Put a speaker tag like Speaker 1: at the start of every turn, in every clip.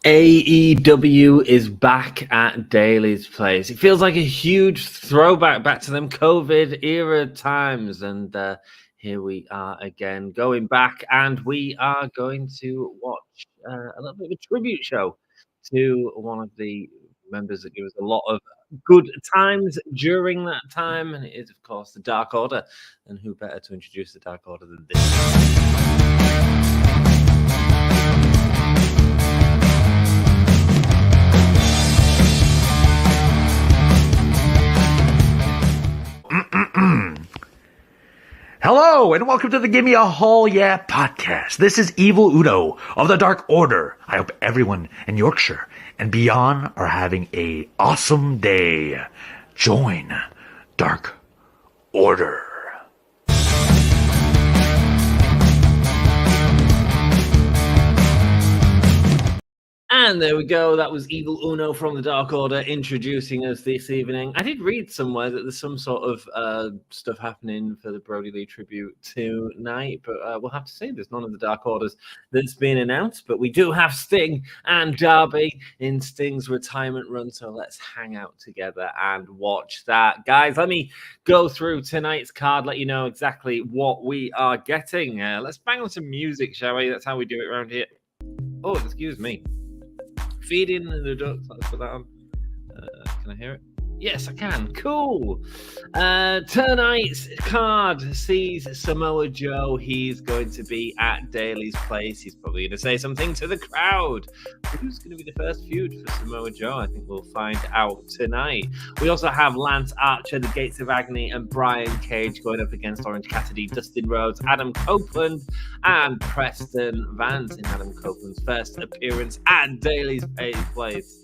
Speaker 1: AEW is back at Daly's place. It feels like a huge throwback back to them COVID era times. And here we are again, going back, and we are going to watch a little bit of a tribute show to one of the members that gave us a lot of good times during that time. And it is, of course, the Dark Order. And who better to introduce the Dark Order than this?
Speaker 2: Hello, and welcome to the Gimme a Hall Yeah podcast. This is Evil Udo of the Dark Order. I hope everyone in Yorkshire and beyond are having a awesome day. Join Dark Order.
Speaker 1: And there we go. That was Evil Uno from the Dark Order introducing us this evening. I did read somewhere that there's some sort of stuff happening for the Brody Lee tribute tonight, but we'll have to see. There's none of the Dark Orders that's been announced, but we do have Sting and Darby in Sting's retirement run, so let's hang out together and watch that. Guys, let me go through tonight's card, let you know exactly what we are getting. Let's bang on some music, shall we? That's how we do it around here. Oh, excuse me. Feeding the ducks. Let's put that on. Can I hear it? Yes, I can. Cool. Tonight's card sees Samoa Joe. He's going to be at Daly's place. He's probably going to say something to the crowd. Who's going to be the first feud for Samoa Joe? I think we'll find out tonight. We also have Lance Archer, the Gates of Agony, and Brian Cage going up against Orange Cassidy, Dustin Rhodes, Adam Copeland, and Preston Vance in Adam Copeland's first appearance at Daly's place.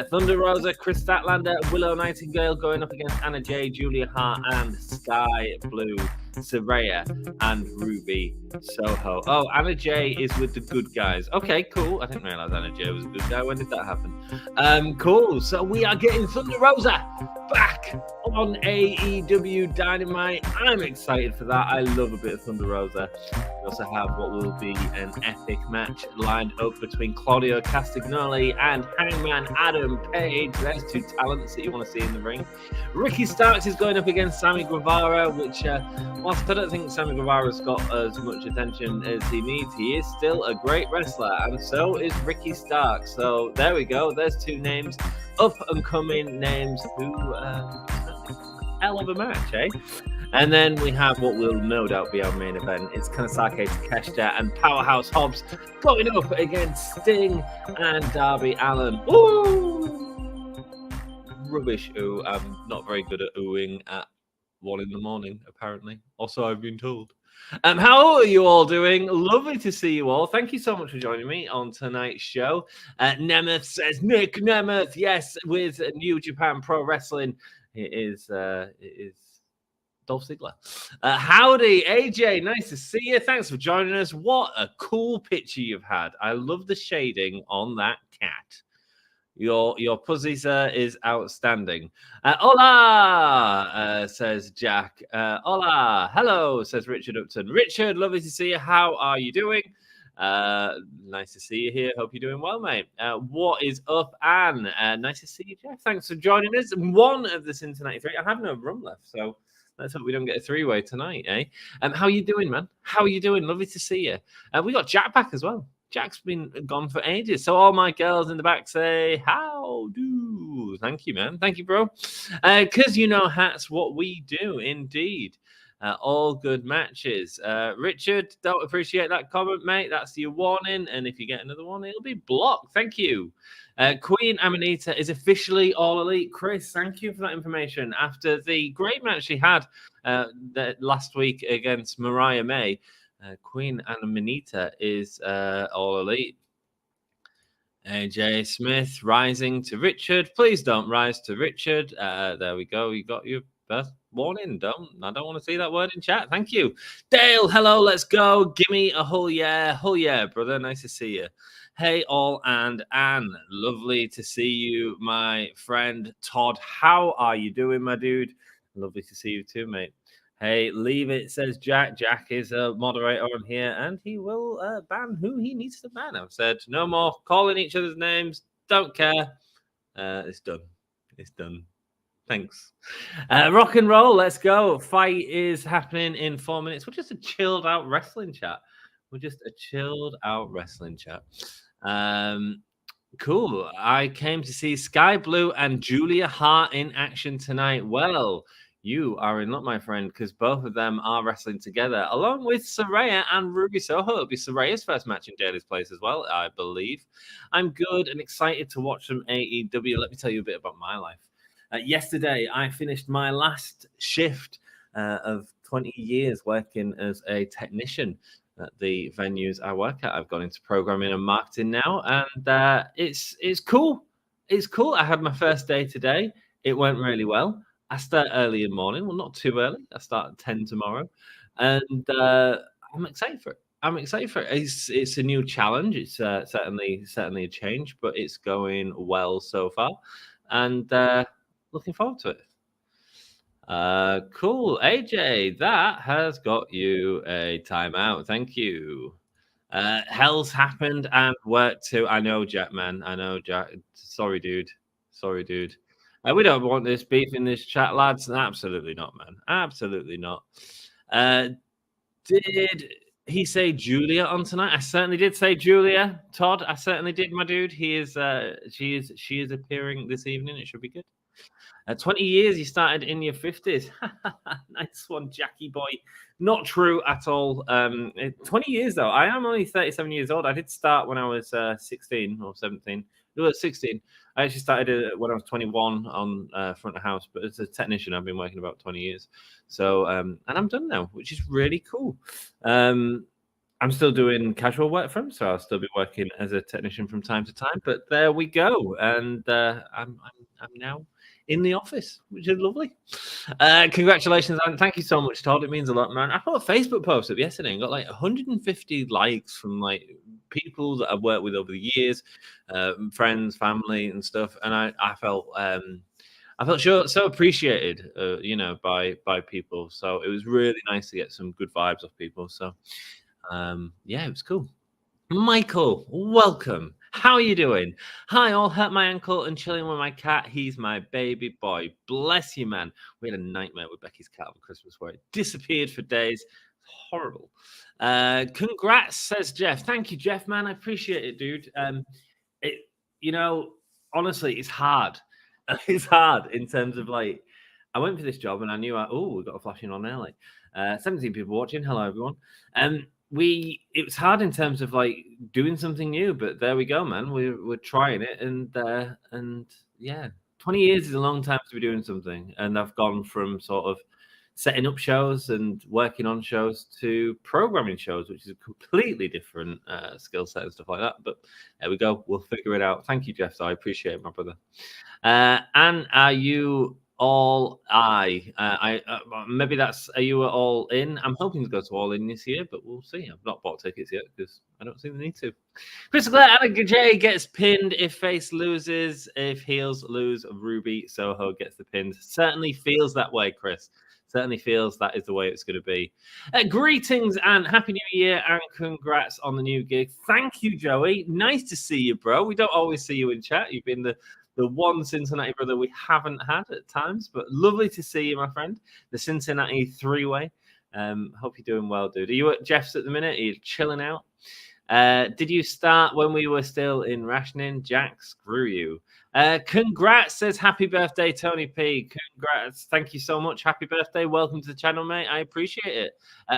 Speaker 1: Thunder Rosa, Kris Statlander, Willow Nightingale going up against Anna Jay, Julia Hart, and Skye Blue, Saray, and Ruby Soho. Oh, Anna Jay is with the good guys. Okay, cool. I didn't realize Anna Jay was a good guy. When did that happen? Cool. So we are getting Thunder Rosa back on AEW Dynamite. I'm excited for that. I love a bit of Thunder Rosa. We also have what will be an epic match lined up between Claudio Castagnoli and Hangman Adam Page. There's two talents that you want to see in the ring. Ricky Starks is going up against Sammy Guevara, which, whilst I don't think Sammy Guevara's got as much attention as he needs, he is still a great wrestler, and so is Ricky Starks. So there we go. There's two names, up and coming names who hell of a match, eh? And then we have what will no doubt be our main event. It's Konosuke, Takeshita, and Powerhouse Hobbs going up against Sting and Darby Allin. Ooh! Rubbish ooh. I'm not very good at oohing at 1 a.m, apparently. Also, I've been told. How are you all doing? Lovely to see you all. Thank you so much for joining me on tonight's show. Nemeth says, Nick Nemeth, yes, with New Japan Pro Wrestling. It is Dolph Ziggler. Howdy, AJ. Nice to see you. Thanks for joining us. What a cool picture you've had. I love the shading on that cat. Your pussy, sir, is outstanding. Hola, says Jack. Hola. Hello, says Richard Upton. Richard, lovely to see you. How are you doing? Nice to see you here. Hope you're doing well, mate. What is up, Anne? Nice to see you, Jeff. Thanks for joining us. One of the Cincinnati three. I have no room left, so let's hope we don't get a three-way tonight, eh? How you doing, man? How are you doing? Lovely to see you. We got Jack back as well. Jack's been gone for ages. So all my girls in the back say, how do? Thank you, man. Thank you, bro. Because you know that's what we do, indeed. All good matches. Richard, don't appreciate that comment, mate. That's your warning. And if you get another one, it'll be blocked. Thank you. Queen Amanita is officially All Elite. Kris, thank you for that information. After the great match she had last week against Mariah May, Queen Amanita is All Elite. AJ Smith rising to Richard. Please don't rise to Richard. There we go. You got your first warning. I don't want to see that word in chat. Thank you. Dale, hello. Let's go. Give me a whole yeah. Whole yeah, brother. Nice to see you. Hey, all and Anne. Lovely to see you, my friend Todd. How are you doing, my dude? Lovely to see you too, mate. Hey, leave it, says Jack. Jack is a moderator on here, and he will ban who he needs to ban. I've said no more calling each other's names. Don't care. It's done. It's done. Thanks. Rock and roll. Let's go. Fight is happening in 4 minutes. We're just a chilled out wrestling chat. Cool. I came to see Skye Blue and Julia Hart in action tonight. Well, you are in luck, my friend, because both of them are wrestling together, along with Saray and Ruby Soho. It'll be Saray's first match in Daily's Place as well, I believe. I'm good and excited to watch some AEW. Let me tell you a bit about my life. Yesterday, I finished my last shift of 20 years working as a technician at the venues I work at. I've gone into programming and marketing now, and it's cool. It's cool. I had my first day today. It went really well. I start early in the morning. Well, not too early. I start at 10 tomorrow, and I'm excited for it. It's a new challenge. It's certainly a change, but it's going well so far, and looking forward to it. Cool. AJ, that has got you a timeout. Thank you. Hell's happened and worked too. I know, Jack, man. I know, Jack. Sorry, dude. We don't want this beef in this chat, lads. Absolutely not, man. Absolutely not. Did he say Julia on tonight? I certainly did say Julia. Todd, I certainly did, my dude. She is appearing this evening. It should be good. 20 years, you started in your 50s. Nice one, Jackie boy. Not true at all. 20 years, though. I am only 37 years old. I did start when I was 16 or 17. It was 16. I actually started when I was 21 on front of house, but as a technician, I've been working about 20 years. So, and I'm done now, which is really cool. I'm still doing casual work for him, so I'll still be working as a technician from time to time. But there we go, and I'm now in the office, which is lovely. Congratulations, and thank you so much, Todd. It means a lot, man. I put a Facebook post up yesterday and got like 150 likes from like people that I've worked with over the years, friends, family, and stuff. And I felt so appreciated, by people. So it was really nice to get some good vibes off people. So yeah, it was cool. Michael, welcome. How are you doing? Hi, all. Hurt my ankle and chilling with my cat. He's my baby boy. Bless you, man. We had a nightmare with Becky's cat over Christmas where it disappeared for days. It's horrible. Congrats, says Jeff. Thank you, Jeff, man. I appreciate it, dude. Honestly, it's hard. It's hard in terms of like, I went for this job and I knew, we've got a flashing on there. Like, 17 people watching. Hello, everyone. It was hard in terms of like doing something new, but there we go, man. We're trying it, and yeah, 20 years is a long time to be doing something. And I've gone from sort of setting up shows and working on shows to programming shows, which is a completely different skill set and stuff like that. But there we go. We'll figure it out. Thank you, Jeff. So I appreciate it, my brother. And are you all maybe that's, are you all in? I'm hoping to go to All In this year, but we'll see. I've not bought tickets yet because I don't see the need to. Chris Clare, GAHY gets pinned if face loses. If heels lose, Ruby Soho gets the pin. Certainly feels that way, Chris. Certainly feels that is the way it's going to be. Greetings and Happy New Year and congrats on the new gig. Thank you, Joey. Nice to see you, bro. We don't always see you in chat. You've been the one Cincinnati brother we haven't had at times, but lovely to see you, my friend. The Cincinnati three-way. Hope you're doing well, dude. Are you at Jeff's at the minute? Are you chilling out? Did you start when we were still in rationing? Jack, screw you. Congrats, says happy birthday, Tony P. Congrats. Thank you so much. Happy birthday. Welcome to the channel, mate. I appreciate it.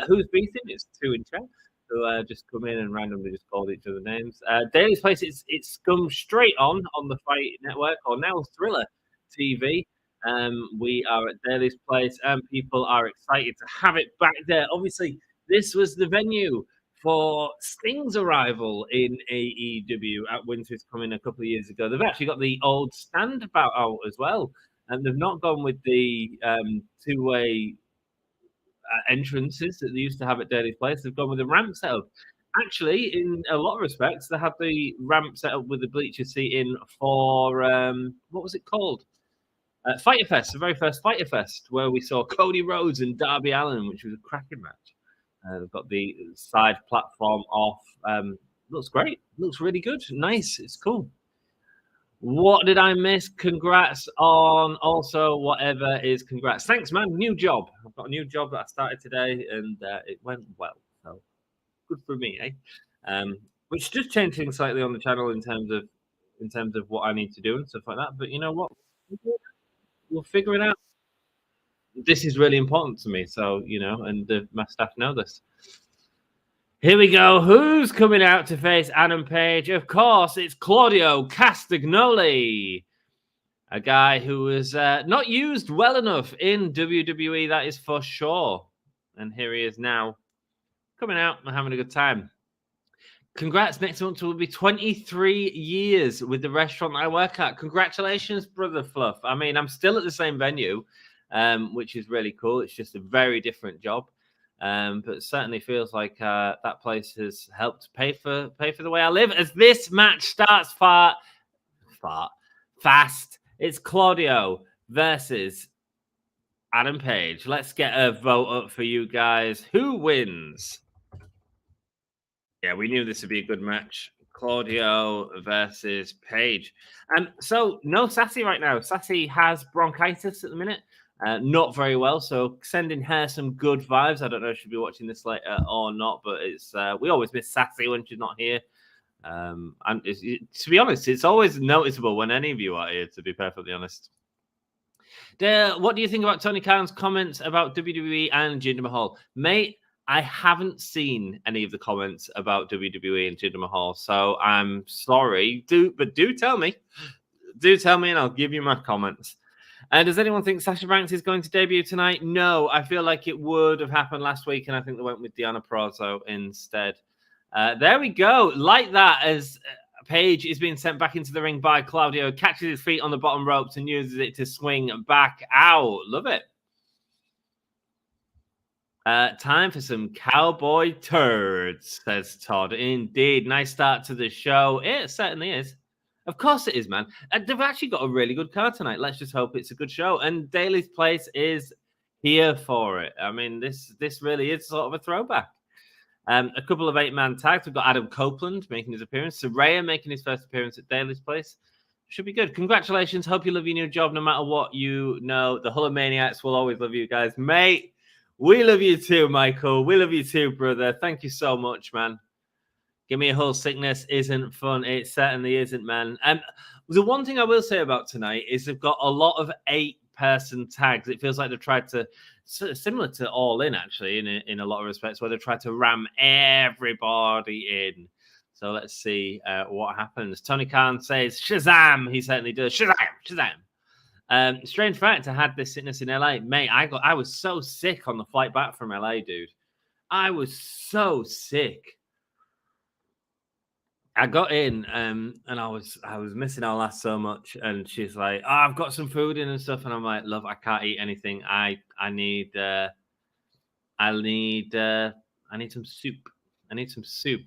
Speaker 1: Who's beating? It's 2 in chat. So just come in and randomly just called each other names. Daily's Place, it's come straight on the Fight Network, or now Thriller TV. We are at Daily's Place and people are excited to have it back there. Obviously, this was the venue for Sting's arrival in AEW at Winter's Coming a couple of years ago. They've actually got the old stand about out as well, and they've not gone with the two-way entrances that they used to have at Daily's Place. They've gone with the ramp setup. Actually, in a lot of respects, they have the ramp set up with the bleacher seating for what was it called? Fighter Fest, the very first Fighter Fest, where we saw Cody Rhodes and Darby Allin, which was a cracking match. They've got the side platform off. Looks great. Looks really good. Nice. It's cool. What did I miss? Congrats on also whatever is congrats. Thanks, man. New job. I've got a new job that I started today, and it went well. So good for me, eh? Which just changed things slightly on the channel in terms of what I need to do and stuff like that. But you know what? We'll figure it out. This is really important to me, so you know, and my staff know this. Here we go. Who's coming out to face Adam Page? Of course, it's Claudio Castagnoli, a guy who was not used well enough in WWE, that is for sure. And here he is now, coming out and having a good time. Congrats, next month will be 23 years with the restaurant I work at. Congratulations, Brother Fluff. I mean, I'm still at the same venue, which is really cool. It's just a very different job. But it certainly feels like that place has helped pay for the way I live. As this match starts fast, it's Claudio versus Adam Page. Let's get a vote up for you guys. Who wins? Yeah, we knew this would be a good match. Claudio versus Page. So no Sassy right now. Sassy has bronchitis at the minute. Not very well, so sending her some good vibes. I don't know if she'll be watching this later or not, but it's we always miss Sassy when she's not here. And to be honest, it's always noticeable when any of you are here, to be perfectly honest. What do you think about Tony Khan's comments about WWE and Jinder Mahal? Mate, I haven't seen any of the comments about WWE and Jinder Mahal, so I'm sorry. Do tell me. Do tell me, and I'll give you my comments. Does anyone think Sasha Banks is going to debut tonight? No, I feel like it would have happened last week, and I think they went with Deonna Purrazzo instead. There we go. Like that, as Page is being sent back into the ring by Claudio, catches his feet on the bottom ropes and uses it to swing back out. Love it. Time for some cowboy turds, says Todd. Indeed. Nice start to the show. It certainly is. Of course it is, man. They've actually got a really good card tonight. Let's just hope it's a good show. And Daly's Place is here for it. I mean, this really is sort of a throwback. A couple of 8-man tags. We've got Adam Copeland making his appearance. Saray making his first appearance at Daly's Place. Should be good. Congratulations. Hope you love your new job no matter what you know. The Hulkamaniacs will always love you guys. Mate, we love you too, Michael. We love you too, brother. Thank you so much, man. Give me a whole sickness isn't fun. It certainly isn't, man. The one thing I will say about tonight is they've got a lot of 8-person tags. It feels like they've tried to, similar to All In, actually, in a lot of respects, where they've tried to ram everybody in. So let's see what happens. Tony Khan says, Shazam. He certainly does. Shazam, Shazam. Strange fact, I had this sickness in LA. Mate, I was so sick on the flight back from LA, dude. I was so sick. I got in and I was missing our lass so much, and she's like, "Oh, I've got some food in and stuff," and I'm like, "Love, I can't eat anything. I need some soup. I need some soup."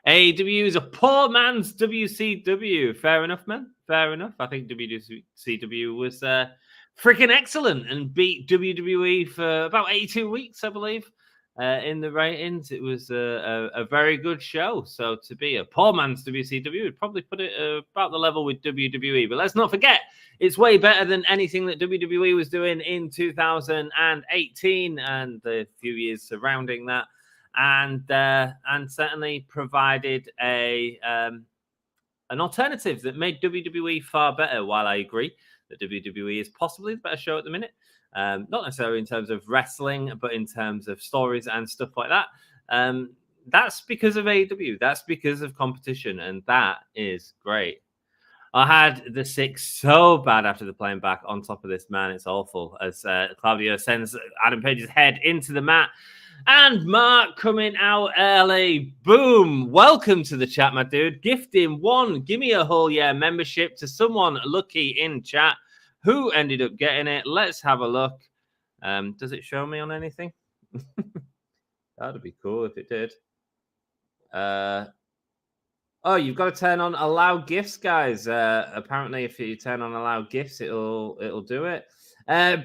Speaker 1: AEW is a poor man's WCW. Fair enough, man. Fair enough. I think WCW was freaking excellent and beat WWE for about 82 weeks, I believe. In the ratings, it was a very good show. So to be a poor man's WCW would probably put it about the level with WWE. But let's not forget, it's way better than anything that WWE was doing in 2018 and the few years surrounding that, and certainly provided an alternative that made WWE far better. While I agree that WWE is possibly the better show at the minute. Not necessarily in terms of wrestling, but in terms of stories and stuff like that. That's because of AEW. That's because of competition, and that is great. I had the sick so bad after the playing back on top of this, man. It's awful. As Claudio sends Adam Page's head into the mat. And Mark coming out early. Boom. Welcome to the chat, my dude. Gifting one. Give me a whole year membership to someone lucky in chat. Who ended up getting it? Let's have a look. Does it show me on anything? That'd be cool if it did. Oh, you've got to turn on allow gifts, guys. Apparently, if you turn on allow gifts, it'll do it.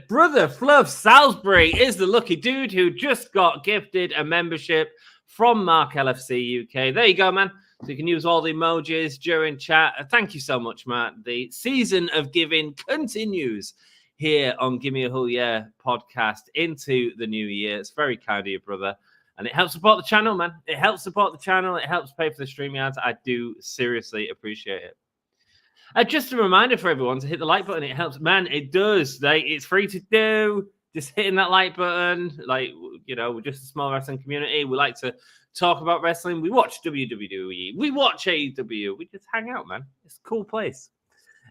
Speaker 1: Brother Fluff Salisbury is the lucky dude who just got gifted a membership from Mark LFC UK. There you go, man. So you can use all the emojis during chat. Thank you so much, Matt. The season of giving continues here on Gimme a Whole Year podcast into the new year. It's very kind of you, brother. And it helps support the channel, man. It helps support the channel. It helps pay for the stream yards. I do seriously appreciate it. Just a reminder for everyone to hit the like button. It helps, man. It does. Like, it's free to do. Just hitting that like button. Like, you know, we're just a small wrestling community. We like to talk about wrestling. We watch WWE. We watch AEW. We just hang out, man. It's a cool place.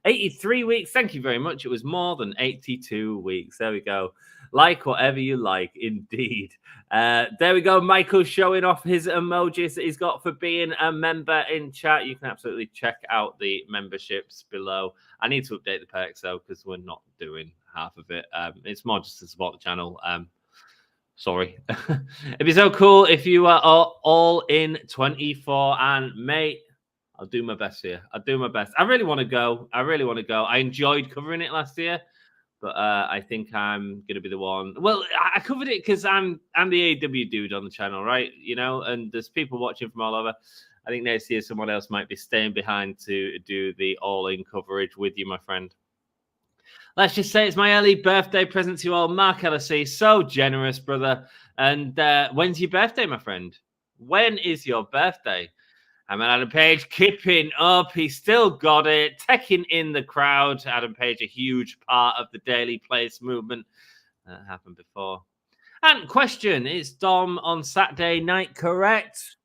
Speaker 1: 83 weeks. Thank you very much. It was more than 82 weeks. There we go. Like whatever you like, indeed. There we go. Michael showing off his emojis that he's got for being a member in chat. You can absolutely check out the memberships below. I need to update the perks, though, because we're not doing half of it. It's more just to support the channel. Sorry. It'd be so cool if you are all in 24. And, mate, I'll do my best here. I'll do my best. I really want to go. I enjoyed covering it last year. But I think I'm going to be the one. Well, I covered it because I'm the AEW dude on the channel, right? You know, and there's people watching from all over. I think next year someone else might be staying behind to do the all-in coverage with you, my friend. Let's just say it's my early birthday present to you all. Mark LSC, so generous, brother. And when's your birthday, my friend? When is your birthday? I'm Adam Page keeping up. He still got it. Taking in the crowd. Adam Page, a huge part of the daily place movement. That happened before. And question, is Dom on Saturday night correct?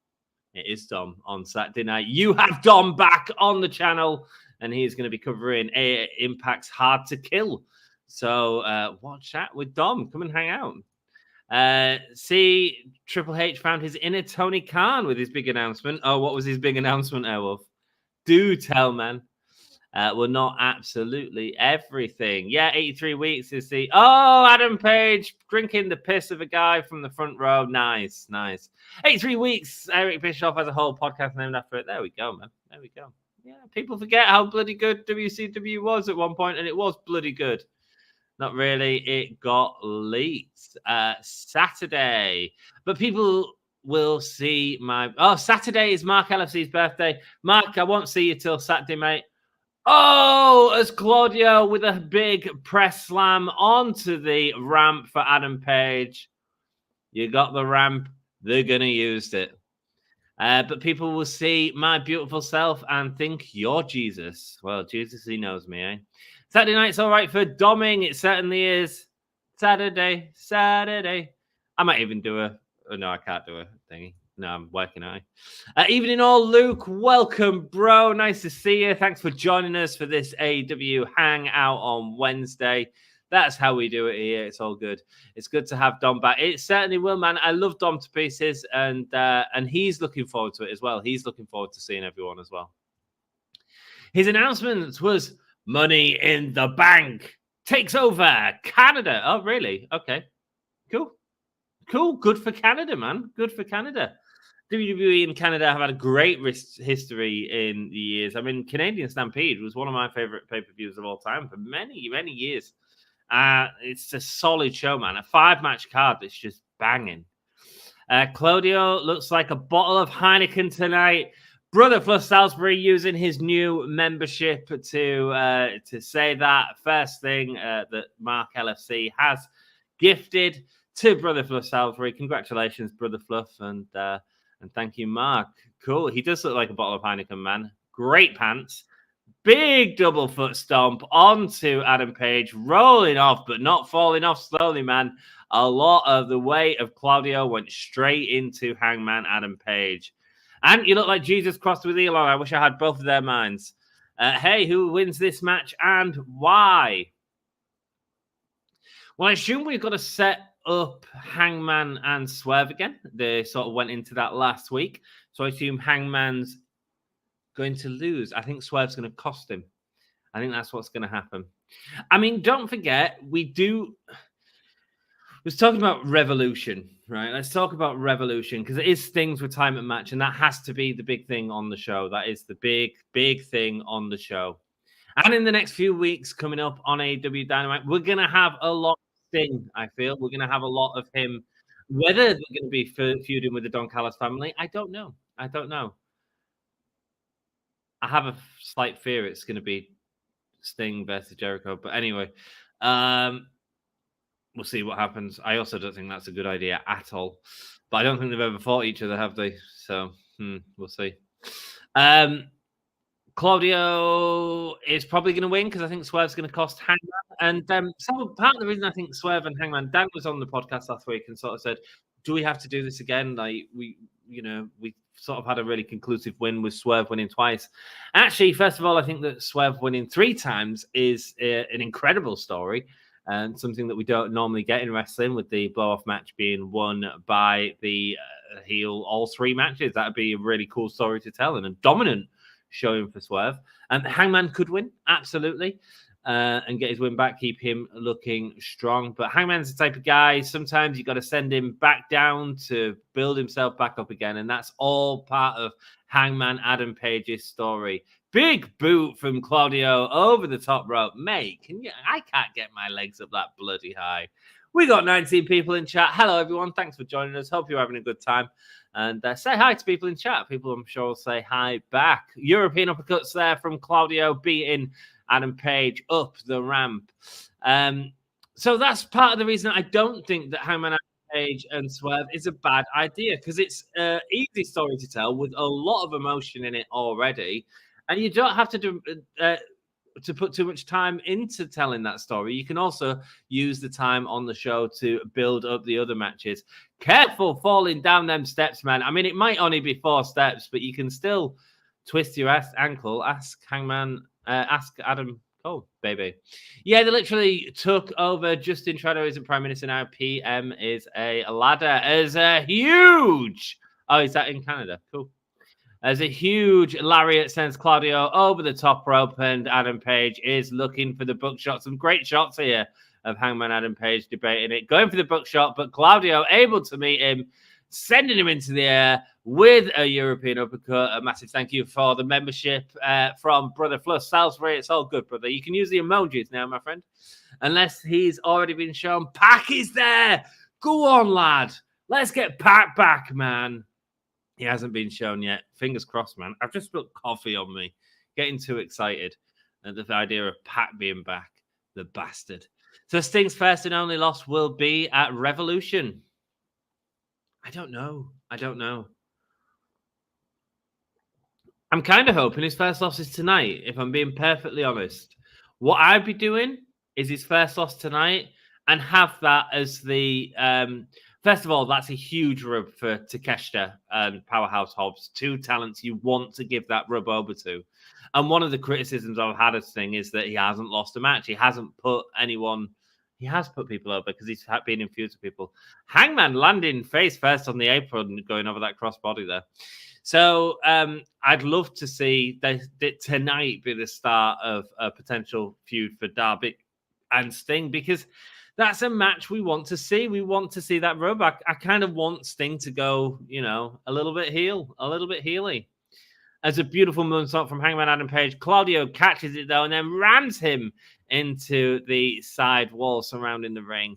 Speaker 1: It is Dom on Saturday night. You have Dom back on the channel, and he's going to be covering Impact's Hard to Kill. So watch that with Dom. Come and hang out. See, Triple H found his inner Tony Khan with his big announcement. Oh, what was his big announcement, Airwolf? Do tell, man. Well, not absolutely everything. Yeah, 83 weeks is the... Oh, Adam Page drinking the piss of a guy from the front row. Nice, nice. 83 weeks. Eric Bischoff has a whole podcast named after it. There we go, man. There we go. Yeah, people forget how bloody good WCW was at one point, and it was bloody good. Not really. It got leaked Saturday. But people will see my... Oh, Saturday is Mark LFC's birthday. Mark, I won't see you till Saturday, mate. Oh, as Claudio with a big press slam onto the ramp for Adam Page. You got the ramp. They're going to use it. But people will see my beautiful self and think you're Jesus. Well, Jesus, he knows me, eh? Saturday night's all right for doming. It certainly is. Saturday. I might even do a... Oh, no, I can't do a thingy. No, I'm working on it. Evening all, Luke. Welcome, bro. Nice to see you. Thanks for joining us for this AEW Hangout on Wednesday. That's how we do it here. It's all good. It's good to have Dom back. It certainly will, man. I love Dom to pieces, and he's looking forward to it as well. He's looking forward to seeing everyone as well. His announcement was... Money in the Bank takes over Canada. Oh, really? Okay. Cool. Good for Canada, man. Good for Canada. WWE in Canada have had a great history in the years. I mean, Canadian Stampede was one of my favorite pay-per-views of all time for many, many years. It's a solid show, man. A 5-match card that's just banging. Claudio looks like a bottle of Heineken tonight. Brother Fluff Salisbury using his new membership to say that first thing that Mark LFC has gifted to Brother Fluff Salisbury. Congratulations, Brother Fluff, and thank you, Mark. Cool. He does look like a bottle of Heineken, man. Great pants. Big double foot stomp onto Adam Page, rolling off, but not falling off slowly, man. A lot of the weight of Claudio went straight into Hangman Adam Page. And you look like Jesus crossed with Elon. I wish I had both of their minds. Hey, who wins this match and why? Well, I assume we've got to set up Hangman and Swerve again. They sort of went into that last week. So I assume Hangman's going to lose. I think Swerve's going to cost him. I think that's what's going to happen. I mean, don't forget, we was talking about Revolution, right? Let's talk about Revolution because it is Sting's retirement match, and that has to be the big thing on the show. That is the big thing on the show. And in the next few weeks coming up on AEW Dynamite, we're going to have a lot of Sting, I feel. We're going to have a lot of him. Whether they're going to be feuding with the Don Callis family, I don't know. I have a slight fear it's going to be Sting versus Jericho. But anyway, we'll see what happens. I also don't think that's a good idea at all. But I don't think they've ever fought each other, have they? So we'll see. Claudio is probably going to win because I think Swerve's going to cost Hangman. And so part of the reason I think Swerve and Hangman, Dan was on the podcast last week and sort of said, do we have to do this again? Like we sort of had a really conclusive win with Swerve winning twice. Actually, first of all, I think that Swerve winning 3 times is an incredible story and something that we don't normally get in wrestling, with the blow-off match being won by the heel all 3 matches. That would be a really cool story to tell and a dominant showing for Swerve. And Hangman could win, absolutely, and get his win back, keep him looking strong. But Hangman's the type of guy, sometimes you got to send him back down to build himself back up again. And that's all part of Hangman Adam Page's story. Big boot from Claudio over the top rope. Mate, I can't get my legs up that bloody high. We got 19 people in chat. Hello, everyone. Thanks for joining us. Hope you're having a good time. And say hi to people in chat. People, I'm sure, will say hi back. European uppercuts there from Claudio beating Adam Page up the ramp. So that's part of the reason I don't think that Hangman Adam Page and Swerve is a bad idea, because it's an easy story to tell with a lot of emotion in it already. And you don't have to do to put too much time into telling that story. You can also use the time on the show to build up the other matches. Careful falling down them steps, man. I mean, it might only be 4 steps, but you can still twist your ankle. Ask Hangman, ask Adam Cole, baby. Yeah, they literally took over. Justin Trudeau isn't Prime Minister now. PM is a ladder. As a huge... Oh, is that in Canada? Cool. As a huge lariat sends Claudio over the top rope, and Adam Page is looking for the buckshot. Some great shots here of Hangman Adam Page debating it, going for the buckshot, but Claudio able to meet him, sending him into the air with a European uppercut. A massive thank you for the membership from Brother Fluss Salisbury. It's all good, brother. You can use the emojis now, my friend. Unless he's already been shown. Pac is there. Go on, lad. Let's get Pac back, man. He hasn't been shown yet. Fingers crossed, man. I've just spilled coffee on me. Getting too excited at the idea of Pac being back. The bastard. So Sting's first and only loss will be at Revolution. I don't know. I'm kind of hoping his first loss is tonight, if I'm being perfectly honest. What I'd be doing is his first loss tonight and have that as the... First of all, that's a huge rub for Takeshita and Powerhouse Hobbs. 2 talents you want to give that rub over to. And one of the criticisms I've had of Sting is that he hasn't lost a match. He hasn't put anyone... He has put people over because he's been in feuds with people. Hangman landing face first on the apron, going over that crossbody there. So I'd love to see that tonight be the start of a potential feud for Darby and Sting, because... that's a match we want to see. We want to see that rub. I kind of want Sting to go, a little bit heely. As a beautiful moonsault from Hangman Adam Page, Claudio catches it though and then rams him into the side wall surrounding the ring.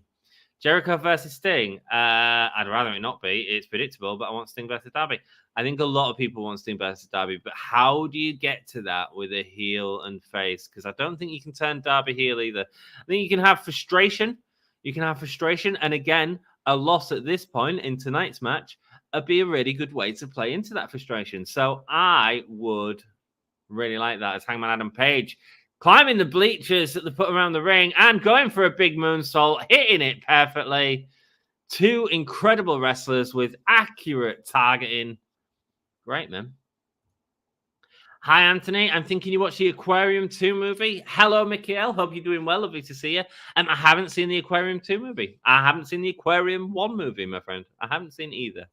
Speaker 1: Jericho versus Sting. I'd rather it not be. It's predictable, but I want Sting versus Darby. I think a lot of people want Sting versus Darby, but how do you get to that with a heel and face? Because I don't think you can turn Darby heel either. I think you can have frustration. And again, a loss at this point in tonight's match would be a really good way to play into that frustration. So I would really like that as Hangman Adam Page climbing the bleachers that they put around the ring and going for a big moonsault, hitting it perfectly. 2 incredible wrestlers with accurate targeting. Great, man. Hi, Anthony. I'm thinking you watched the Aquarium 2 movie. Hello, Michael. Hope you're doing well. Lovely to see you. I haven't seen the Aquarium 2 movie. I haven't seen the Aquarium 1 movie, my friend. I haven't seen either.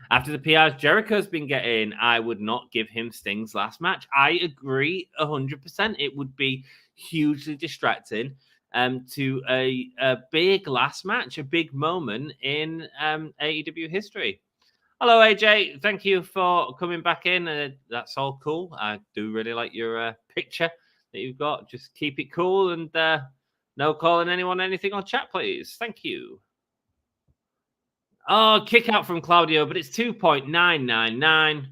Speaker 1: After the PRs Jericho's been getting, I would not give him Sting's last match. I agree 100%. It would be hugely distracting. to a big last match, a big moment in AEW history. Hello, AJ. Thank you for coming back in. That's all cool. I do really like your picture that you've got. Just keep it cool and no calling anyone anything on chat, please. Thank you. Oh, kick out from Claudio, but it's 2.999.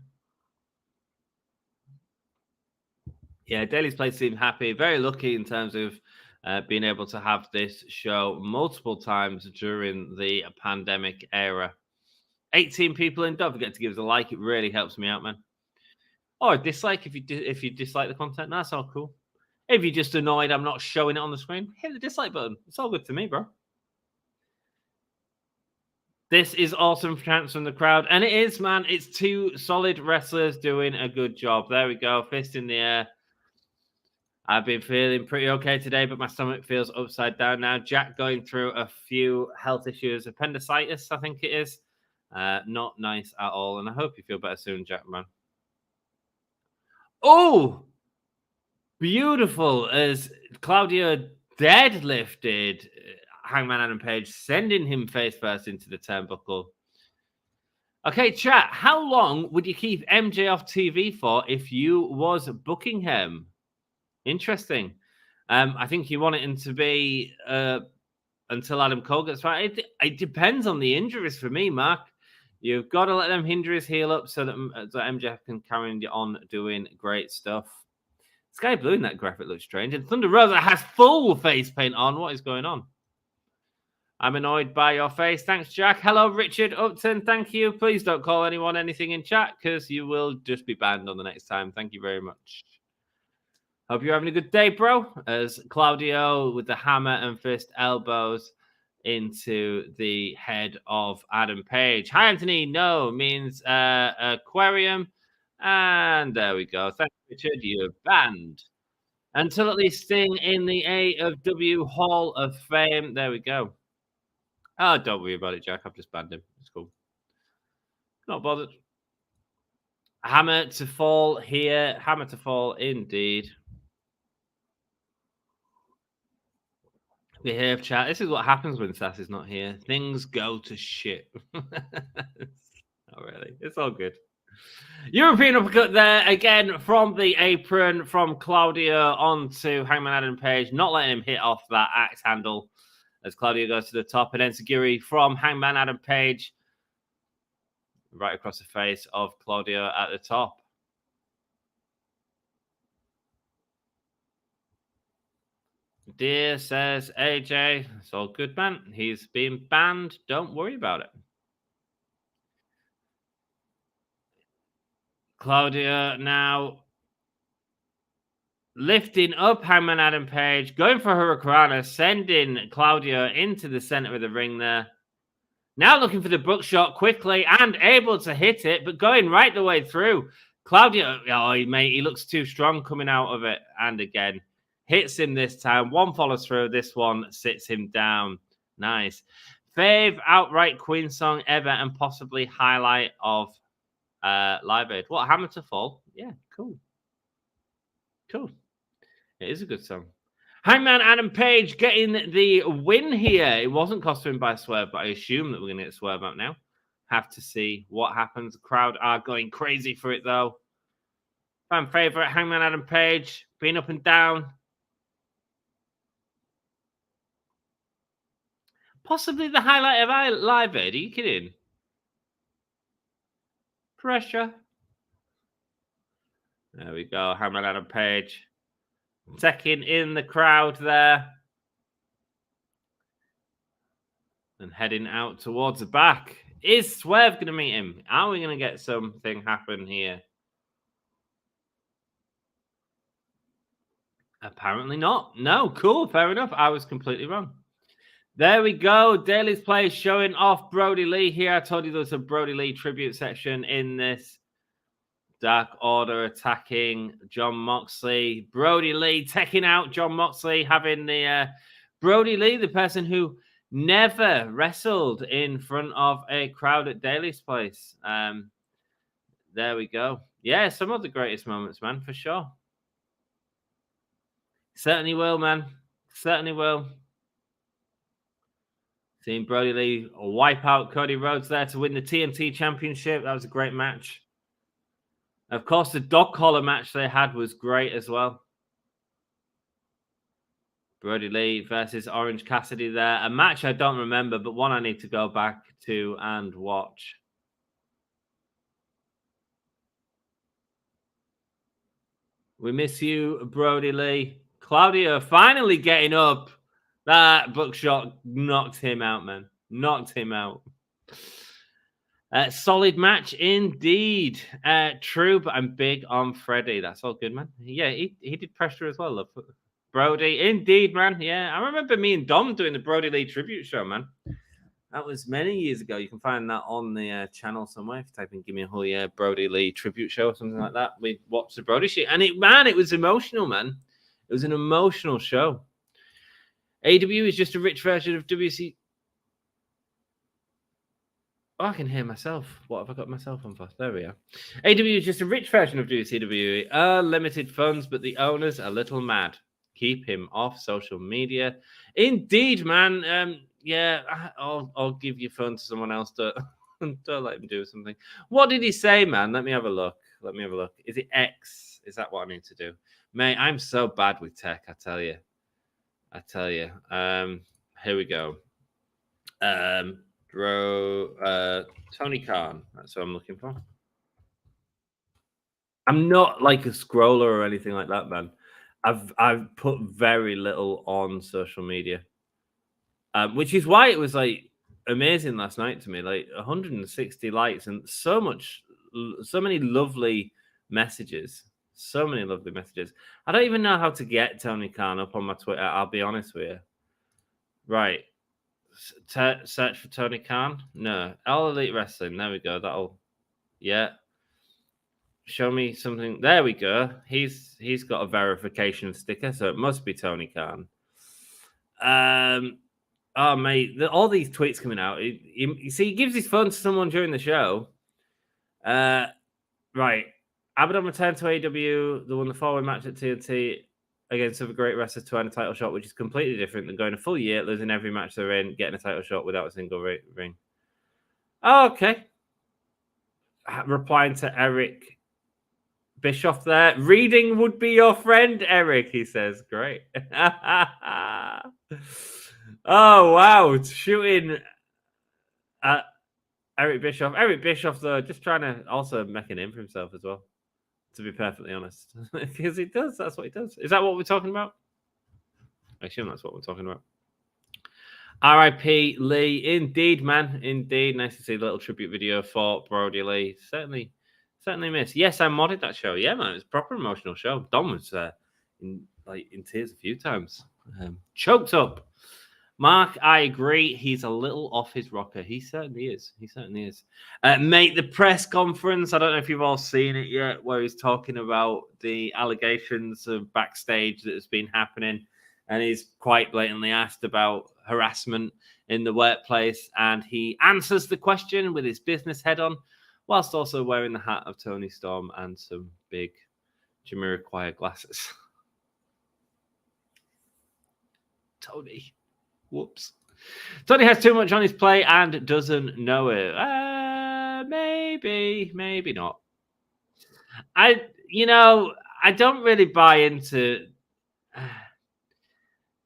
Speaker 1: Yeah, Daily's Place seemed happy. Very lucky in terms of being able to have this show multiple times during the pandemic era. 18 people in. Don't forget to give us a like. It really helps me out, man. Or a dislike if you dislike the content. That's all cool. If you're just annoyed I'm not showing it on the screen, hit the dislike button. It's all good to me, bro. This is awesome chants from the crowd. And it is, man. It's two solid wrestlers doing a good job. There we go. Fist in the air. I've been feeling pretty okay today, but my stomach feels upside down now. Jack going through a few health issues. Appendicitis, I think it is. Not nice at all. And I hope you feel better soon, Jack, man. Oh! Beautiful as Claudio deadlifted Hangman Adam Page, sending him face first into the turnbuckle. Okay, chat. How long would you keep MJ off TV for if you was booking him? Interesting. I think you want it to be until Adam Cole gets right. It depends on the injuries for me, Mark. You've got to let them injuries heal up so that MJ can carry on doing great stuff. Sky Blue in that graphic looks strange. And Thunder Rosa has full face paint on. What is going on? I'm annoyed by your face. Thanks, Jack. Hello, Richard Upton. Thank you. Please don't call anyone anything in chat because you will just be banned on the next time. Thank you very much. Hope you're having a good day, bro. As Claudio with the hammer and fist elbows into the head of Adam Page. Hi, Anthony. No means aquarium. And there we go. Thanks, Richard. You're banned. Until at least Sting in the AEW Hall of Fame. There we go. Oh, don't worry about it, Jack. I've just banned him. It's cool. Not bothered. Hammer to fall here. Hammer to fall indeed. Behave, chat. This is what happens when Sass is not here. Things go to shit. Not really. It's all good. European uppercut there again from the apron from Claudio onto Hangman Adam Page, not letting him hit off that axe handle as Claudio goes to the top, and then Sagiri from Hangman Adam Page right across the face of Claudio at the top. Dear says AJ, it's all good, man. He's been banned. Don't worry about it. Claudio now lifting up Hangman Adam Page, going for Hurricanrana, sending Claudio into the center of the ring there. Now looking for the buckshot quickly and able to hit it, but going right the way through. Claudio, oh, mate, he looks too strong coming out of it. And again, hits him this time. One follows through. This one sits him down. Nice. Fave outright Queen song ever and possibly highlight of Live Aid. What, Hammer to Fall? Yeah, cool. Cool. It is a good song. Hangman Adam Page getting the win here. It wasn't cost him by Swerve, but I assume that we're going to get Swerve out now. Have to see what happens. The crowd are going crazy for it, though. Fan favorite, Hangman Adam Page, being up and down. Possibly the highlight of Live Aid. Are you kidding? Pressure. There we go. Hangman Adam Page. Taking in the crowd there. And heading out towards the back. Is Swerve going to meet him? Are we going to get something happen here? Apparently not. No, cool. Fair enough. I was completely wrong. There we go. Daily's Place showing off Brody Lee here. I told you there was a Brody Lee tribute section in this. Dark Order attacking Jon Moxley. Brody Lee taking out Jon Moxley, having the Brody Lee, the person who never wrestled in front of a crowd at Daily's Place. There we go. Yeah, some of the greatest moments, man, for sure. Certainly will, man. Certainly will. Seeing Brody Lee wipe out Cody Rhodes there to win the TNT Championship. That was a great match. Of course, the dog collar match they had was great as well. Brody Lee versus Orange Cassidy there. A match I don't remember, but one I need to go back to and watch. We miss you, Brody Lee. Claudio finally getting up. That buckshot knocked him out, man. Knocked him out. Solid match indeed. True, but I'm big on Freddie. That's all good, man. Yeah, he did pressure as well, love. Brody, indeed, man. Yeah, I remember me and Dom doing the Brody Lee tribute show, man. That was many years ago. You can find that on the channel somewhere. If you type in "Give Me a Whole Yeah Brody Lee tribute show" or something like that, we watched the Brody shit, and it was emotional, man. It was an emotional show. AEW is just a rich version of WC. Oh, I can hear myself. What have I got myself on for? There we are. AEW is just a rich version of WCW. Limited funds, but the owners a little mad. Keep him off social media. Indeed, man. Yeah, I'll give your phone to someone else. Don't let him do something. What did he say, man? Let me have a look. Is it X? Is that what I need to do? Mate, I'm so bad with tech, I tell you. Here we go. Tony Khan. That's what I'm looking for. I'm not like a scroller or anything like that, man. I've put very little on social media, which is why it was like amazing last night to me. Like 160 likes and so many lovely messages. So many lovely messages. I don't even know how to get Tony Khan up on my Twitter. I'll be honest with you. Right. Search for Tony Khan. No. All Elite Wrestling. There we go. Yeah. Show me something. There we go. He's got a verification sticker, so it must be Tony Khan. Oh, mate. All these tweets coming out. You see, he gives his phone to someone during the show. Right. Abaddon returned to AEW. They won the following match at TNT against other great wrestlers to earn a title shot, which is completely different than going a full year, losing every match they're in, getting a title shot without a single ring. Oh, okay. Replying to Eric Bischoff there. Reading would be your friend, Eric, he says. Great. Oh, wow. Shooting at Eric Bischoff. Eric Bischoff, though, just trying to also make a name for himself as well, to be perfectly honest. Because he does. That's what he does. Is that what we're talking about? I assume that's what we're talking about. R.I.P. Lee. Indeed, man. Indeed. Nice to see a little tribute video for Brody Lee. Certainly miss. Yes, I modded that show. Yeah, man. It was a proper emotional show. Dom was in tears a few times. Choked up. Mark, I agree. He's a little off his rocker. He certainly is. Mate, the press conference, I don't know if you've all seen it yet, where he's talking about the allegations of backstage that has been happening. And he's quite blatantly asked about harassment in the workplace. And he answers the question with his business head on, whilst also wearing the hat of Tony Storm and some big Jamiroquai glasses. Tony. Whoops. Tony has too much on his plate and doesn't know it. Maybe not. I don't really buy into...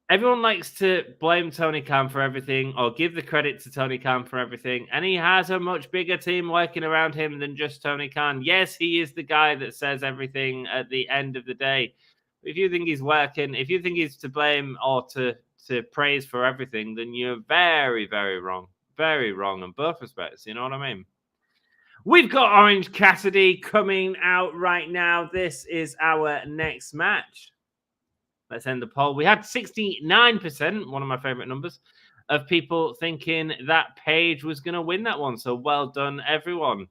Speaker 1: Everyone likes to blame Tony Khan for everything or give the credit to Tony Khan for everything. And he has a much bigger team working around him than just Tony Khan. Yes, he is the guy that says everything at the end of the day. If you think he's working, if you think he's to blame or to praise for everything, then you're very, very wrong. Very wrong on both respects. You know what I mean? We've got Orange Cassidy coming out right now. This is our next match. Let's end the poll. We had 69%, one of my favorite numbers, of people thinking that Paige was going to win that one. So well done, everyone.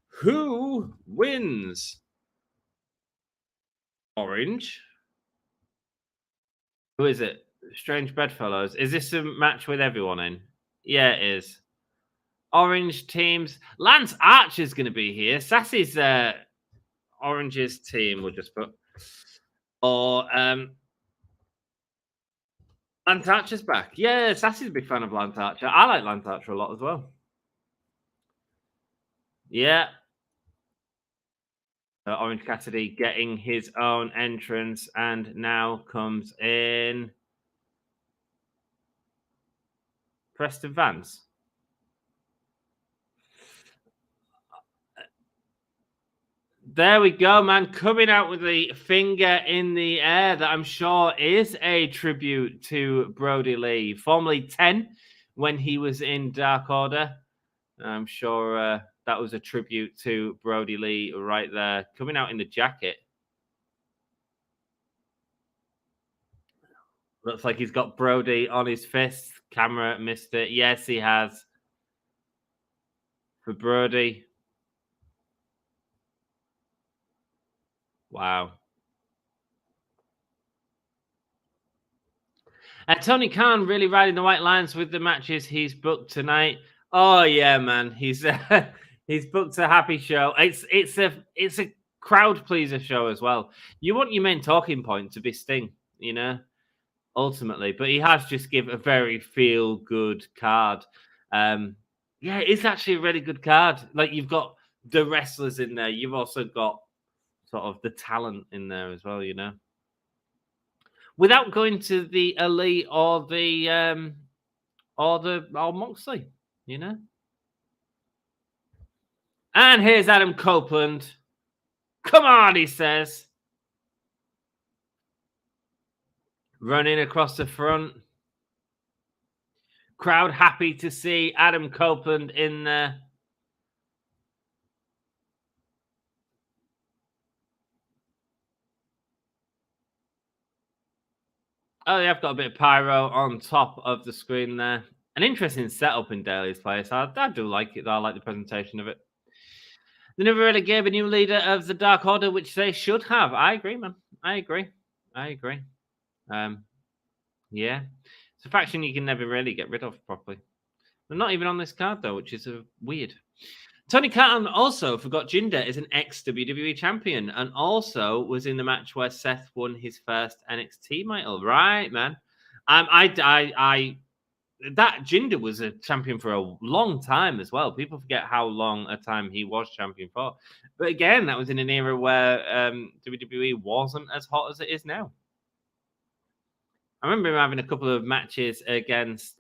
Speaker 1: Who wins? Orange. Who is it? Strange Bedfellows. Is this a match with everyone in? Yeah, it is. Orange teams. Lance Archer's going to be here. Sassy's Orange's team, we'll just put. Or Lance Archer's back. Yeah, Sassy's a big fan of Lance Archer. I like Lance Archer a lot as well. Yeah. Orange Cassidy getting his own entrance, and now comes in Preston Vance. There we go, man. Coming out with the finger in the air that I'm sure is a tribute to Brody Lee, formerly 10 when he was in Dark Order. I'm sure that was a tribute to Brody Lee right there. Coming out in the jacket. Looks like he's got Brody on his fist. Camera missed it. Yes, he has. For Brody. Wow. Tony Khan really riding the white lines with the matches he's booked tonight. Oh yeah, man. He's he's booked a happy show. It's a crowd pleaser show as well. You want your main talking point to be Sting, you know, ultimately, but he has just give a very feel good card. Yeah, it's actually a really good card. Like, you've got the wrestlers in there. You've also got sort of the talent in there as well, you know. Without going to the Elite or Moxley, you know. And here's Adam Copeland. Come on, he says. Running across the front. Crowd happy to see Adam Copeland in there. Oh, they have got a bit of pyro on top of the screen there. An interesting setup in Daly's place. I do like it, though. I like the presentation of it. They never really gave a new leader of the Dark Order, which they should have. I agree, man. I agree. Yeah. It's a faction you can never really get rid of properly. They're not even on this card, though, which is weird. Tony Khan also forgot Jinder is an ex-WWE champion and also was in the match where Seth won his first NXT title. Right, man. That Jinder was a champion for a long time as well. People forget how long a time he was champion for. But again, that was in an era where WWE wasn't as hot as it is now. I remember him having a couple of matches against.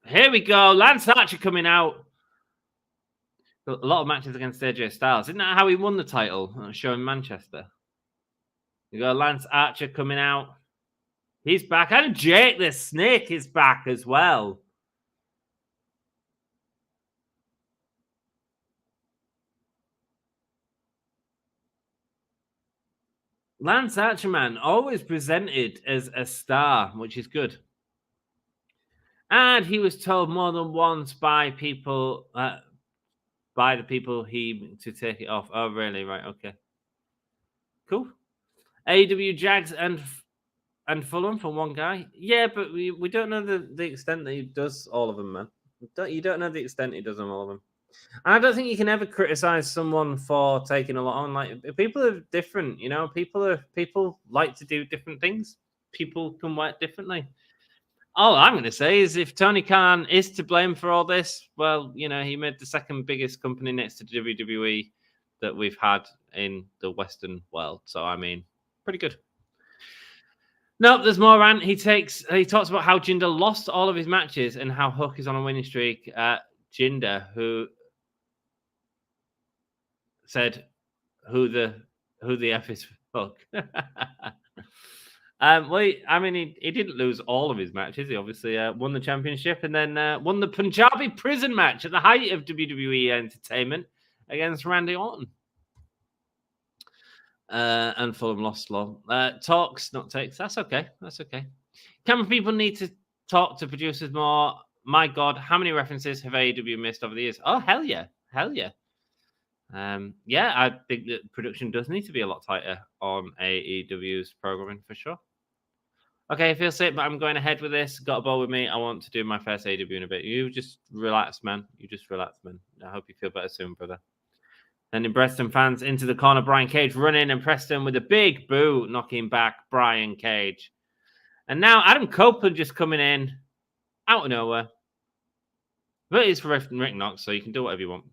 Speaker 1: Here we go, Lance Archer coming out. A lot of matches against AJ Styles. Isn't that how he won the title on a show in Manchester? You got Lance Archer coming out. He's back. And Jake the Snake is back as well. Lance Archer, man, always presented as a star, which is good. And he was told more than once by people, by the people to take it off. Oh, really? Right. Okay. Cool. AEW Jags and Fulham for one guy. Yeah, but we don't know the extent that he does all of them, man. You don't know the extent he does them, all of them. And I don't think you can ever criticize someone for taking a lot on. Like, people are different, you know. People like to do different things. People can work differently. All I'm going to say is, if Tony Khan is to blame for all this, well, you know, he made the second biggest company next to WWE that we've had in the Western world. So, I mean, pretty good. Nope, there's more rant. He talks about how Jinder lost all of his matches and how Hook is on a winning streak. Jinder, who said, "Who the F is Hook?" Well, I mean, he didn't lose all of his matches. He obviously won the championship and then won the Punjabi prison match at the height of WWE entertainment against Randy Orton. And Fulham lost long. Talks, not takes. That's okay. Camera people need to talk to producers more. My God, how many references have AEW missed over the years? Oh, hell yeah. Yeah, I think that production does need to be a lot tighter on AEW's programming for sure. Okay, I feel sick, but I'm going ahead with this. Got a ball with me. I want to do my first AEW in a bit. You just relax, man. I hope you feel better soon, brother. Sending Preston fans into the corner. Brian Cage running, and Preston with a big boot knocking back Brian Cage. And now Adam Copeland just coming in out of nowhere. But it's for Rick Knox, so you can do whatever you want.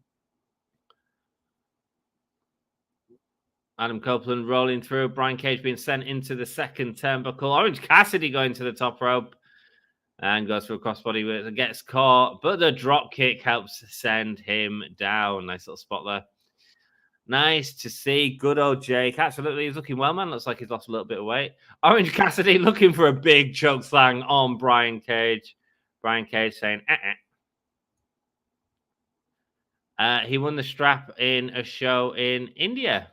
Speaker 1: Adam Copeland rolling through. Brian Cage being sent into the second turnbuckle. Orange Cassidy going to the top rope. And goes for a crossbody, gets caught. But the drop kick helps send him down. Nice little spot there. Nice to see. Good old Jake. Absolutely. He's looking well, man. Looks like he's lost a little bit of weight. Orange Cassidy looking for a big choke slam on Brian Cage. Brian Cage saying, he won the strap in a show in India.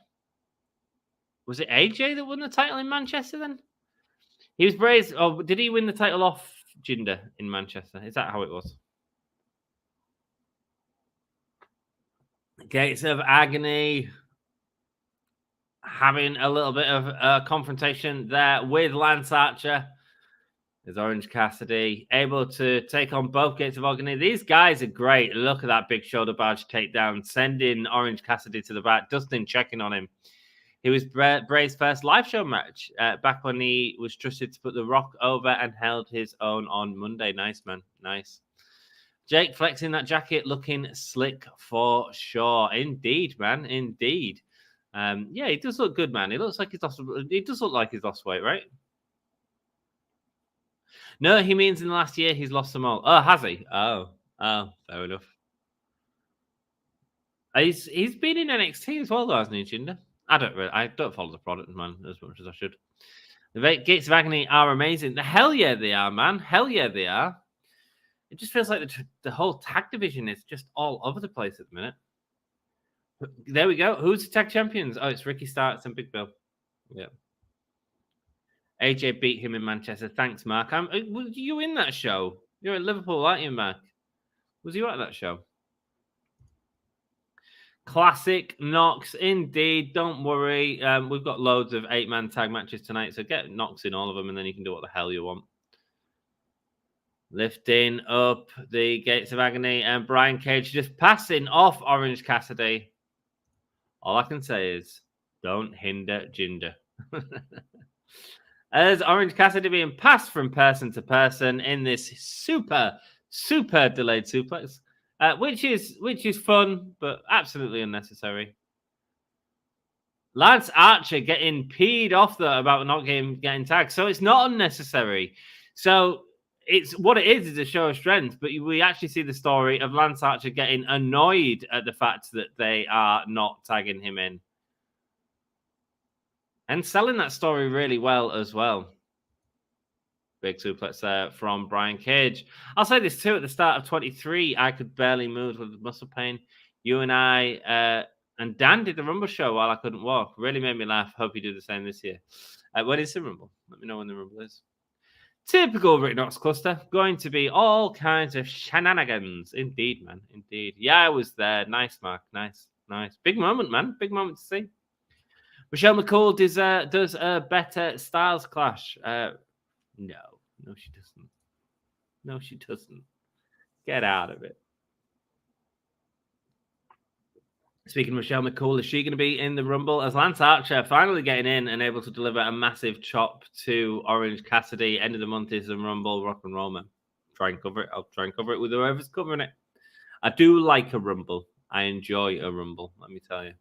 Speaker 1: Was it AJ that won the title in Manchester then? He was praised. Oh, did he win the title off Jinder in Manchester? Is that how it was? Gates of Agony having a little bit of a confrontation there with Lance Archer. There's Orange Cassidy able to take on both Gates of Agony. These guys are great. Look at that big shoulder barge takedown, sending Orange Cassidy to the back. Dustin checking on him. He was Bray's first live show match back when he was trusted to put The Rock over and held his own on Monday. Nice, man. Nice. Jake flexing that jacket, looking slick for sure. Indeed, man. Indeed. Yeah, he does look good, man. He looks like he does look like he's lost weight, right? No, he means in the last year he's lost them all. Oh, has he? Oh, fair enough. He's been in NXT as well, though, hasn't he, Jinder? I don't follow the product, man, as much as I should. The Gates of Agony are amazing. Hell yeah, they are, man. Hell yeah, they are. It just feels like the whole tag division is just all over the place at the minute. There we go. Who's the tag champions? Oh, it's Ricky Starks and Big Bill. Yeah. AJ beat him in Manchester. Thanks, Mark. Was you in that show? You're at Liverpool, aren't you, Mark? Was you at that show? Classic Knox, indeed. Don't worry. We've got loads of 8-man tag matches tonight, so get Knox in all of them, and then you can do what the hell you want. Lifting up the Gates of Agony, and Brian Cage just passing off Orange Cassidy. All I can say is, don't hinder Jinder. As Orange Cassidy being passed from person to person in this super, super delayed suplex, which is fun, but absolutely unnecessary. Lance Archer getting peed off though about not getting tagged, so it's not unnecessary. So it's what it is a show of strength, but we actually see the story of Lance Archer getting annoyed at the fact that they are not tagging him in. And selling that story really well as well. Big suplex there from Brian Cage. I'll say this too, at the start of 23, I could barely move with muscle pain. You and I and Dan did the Rumble show while I couldn't walk. Really made me laugh. Hope you do the same this year. When is the Rumble? Let me know when the Rumble is. Typical Rick Knox cluster. Going to be all kinds of shenanigans. Indeed, man. Indeed. Yeah, I was there. Nice, Mark. Nice. Big moment, man. Big moment to see. Michelle McCool does a better Styles Clash. No, she doesn't. No, she doesn't. Get out of it. Speaking of Michelle McCool, is she going to be in the Rumble? As Lance Archer finally getting in and able to deliver a massive chop to Orange Cassidy. End of the month is the Rumble. Rock and roll, man. Try and cover it. I'll try and cover it with whoever's covering it. I do like a Rumble. I enjoy a Rumble, let me tell you.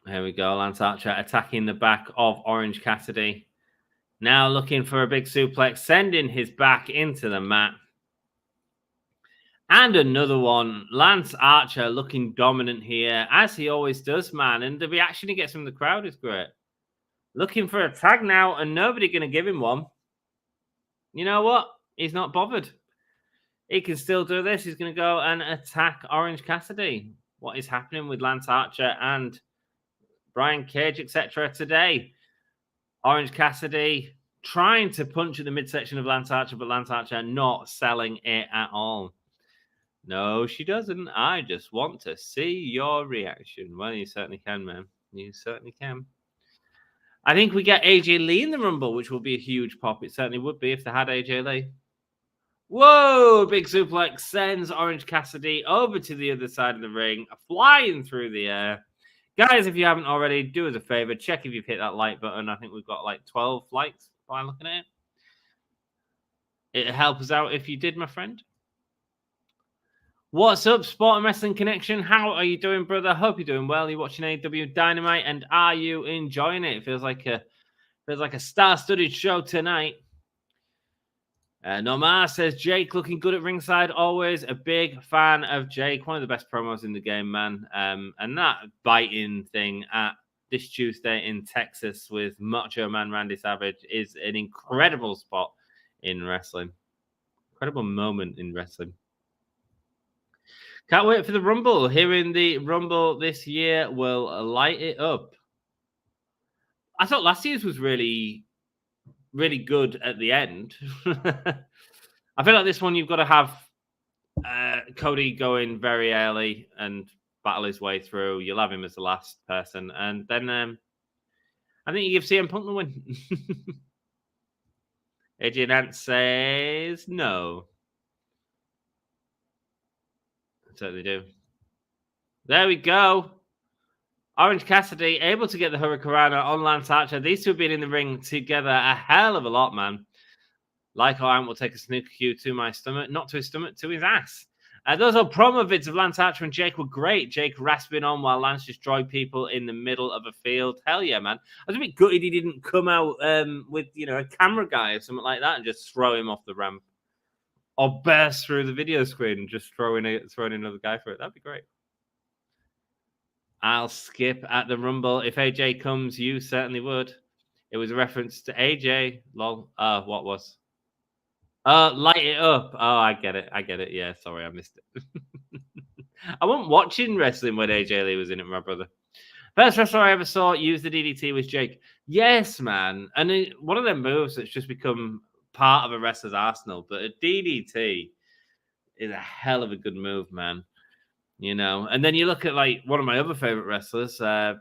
Speaker 1: Here we go. Lance Archer attacking the back of Orange Cassidy. Now looking for a big suplex, sending his back into the mat. And another one. Lance Archer looking dominant here, as he always does, man. And the reaction he gets from the crowd is great. Looking for a tag now, and nobody going to give him one. You know what? He's not bothered. He can still do this. He's going to go and attack Orange Cassidy. What is happening with Lance Archer and Brian Cage, etc. today? Orange Cassidy trying to punch at the midsection of Lance Archer, but Lance Archer not selling it at all. No, she doesn't. I just want to see your reaction. Well, you certainly can, man. You certainly can. I think we get AJ Lee in the Rumble, which will be a huge pop. It certainly would be if they had AJ Lee. Whoa! Big suplex sends Orange Cassidy over to the other side of the ring, flying through the air. Guys, if you haven't already, do us a favor. Check if you've hit that like button. I think we've got like 12 likes by looking at it. It'd help us out if you did, my friend. What's up, Sport and Wrestling Connection? How are you doing, brother? Hope you're doing well. You're watching AEW Dynamite, and are you enjoying it? It feels like a star-studded show tonight. Nomar says, Jake looking good at ringside. Always a big fan of Jake. One of the best promos in the game, man. And that biting thing at this Tuesday in Texas with Macho Man Randy Savage is an incredible spot in wrestling. Incredible moment in wrestling. Can't wait for the Rumble. Hearing the Rumble this year will light it up. I thought last year's was really, really good at the end. I feel like this one you've got to have Cody going very early and battle his way through. You'll have him as the last person. And then I think you give CM Punk the win. AJ Nance says no. I certainly do. There we go. Orange Cassidy able to get the Hurricanrana on Lance Archer. These two have been in the ring together a hell of a lot, man. Like how Ant will take a snooker cue to my stomach, not to his stomach, to his ass. Those old promo vids of Lance Archer and Jake were great. Jake rasping on while Lance destroyed people in the middle of a field. Hell yeah, man. I was a bit gutted he didn't come out with, a camera guy or something like that and just throw him off the ramp. Or burst through the video screen and just throwing another guy for it. That'd be great. I'll skip at the Rumble. If AJ comes, you certainly would. It was a reference to AJ. Lol. What was? Light it up. Oh, I get it. Yeah, sorry, I missed it. I wasn't watching wrestling when AJ Lee was in it, my brother. First wrestler I ever saw use the DDT was Jake. Yes, man. And one of them moves that's just become part of a wrestler's arsenal. But a DDT is a hell of a good move, man. And then you look at like one of my other favorite wrestlers, Mick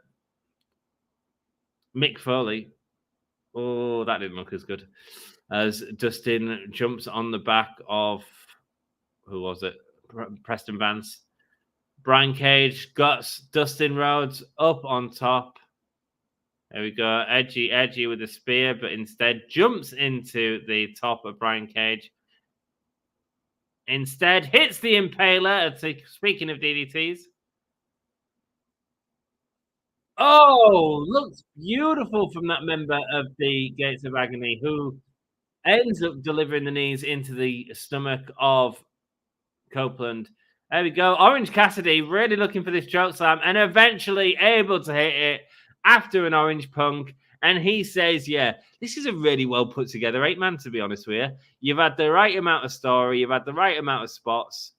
Speaker 1: Foley. Oh, that didn't look as good. As Dustin jumps on the back of, who was it? Preston Vance. Brian Cage guts Dustin Rhodes up on top. There we go. Edgy with a spear, but instead jumps into the top of Brian Cage. Instead, hits the Impaler. Speaking of DDTs. Oh, looks beautiful from that member of the Gates of Agony who ends up delivering the knees into the stomach of Copeland. There we go. Orange Cassidy really looking for this choke slam and eventually able to hit it after an Orange Punk. And he says, yeah, this is a really well put together 8-man, to be honest with you. You've had the right amount of story. You've had the right amount of spots.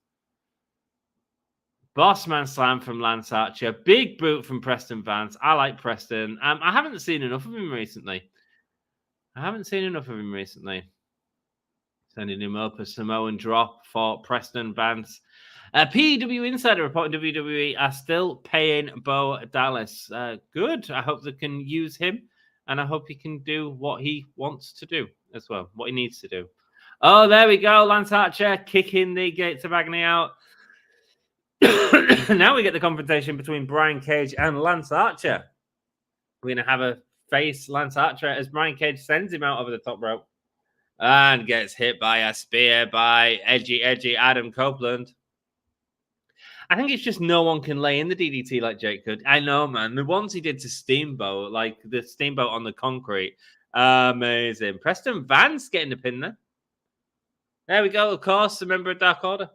Speaker 1: Bossman slam from Lance Archer. Big boot from Preston Vance. I like Preston. I haven't seen enough of him recently. Sending him up a Samoan drop for Preston Vance. PW Insider reporting WWE are still paying Bo Dallas. Good. I hope they can use him. And I hope he can do what he wants to do as well, what he needs to do. Oh, there we go. Lance Archer kicking the Gates of Agony out. Now we get the confrontation between Brian Cage and Lance Archer. We're going to have a face Lance Archer as Brian Cage sends him out over the top rope and gets hit by a spear by edgy Adam Copeland. I think it's just no one can lay in the DDT like Jake could. I know, man. The ones he did to Steamboat, like the Steamboat on the concrete, amazing. Preston Vance getting the pin there. There we go, of course, a member of Dark Order.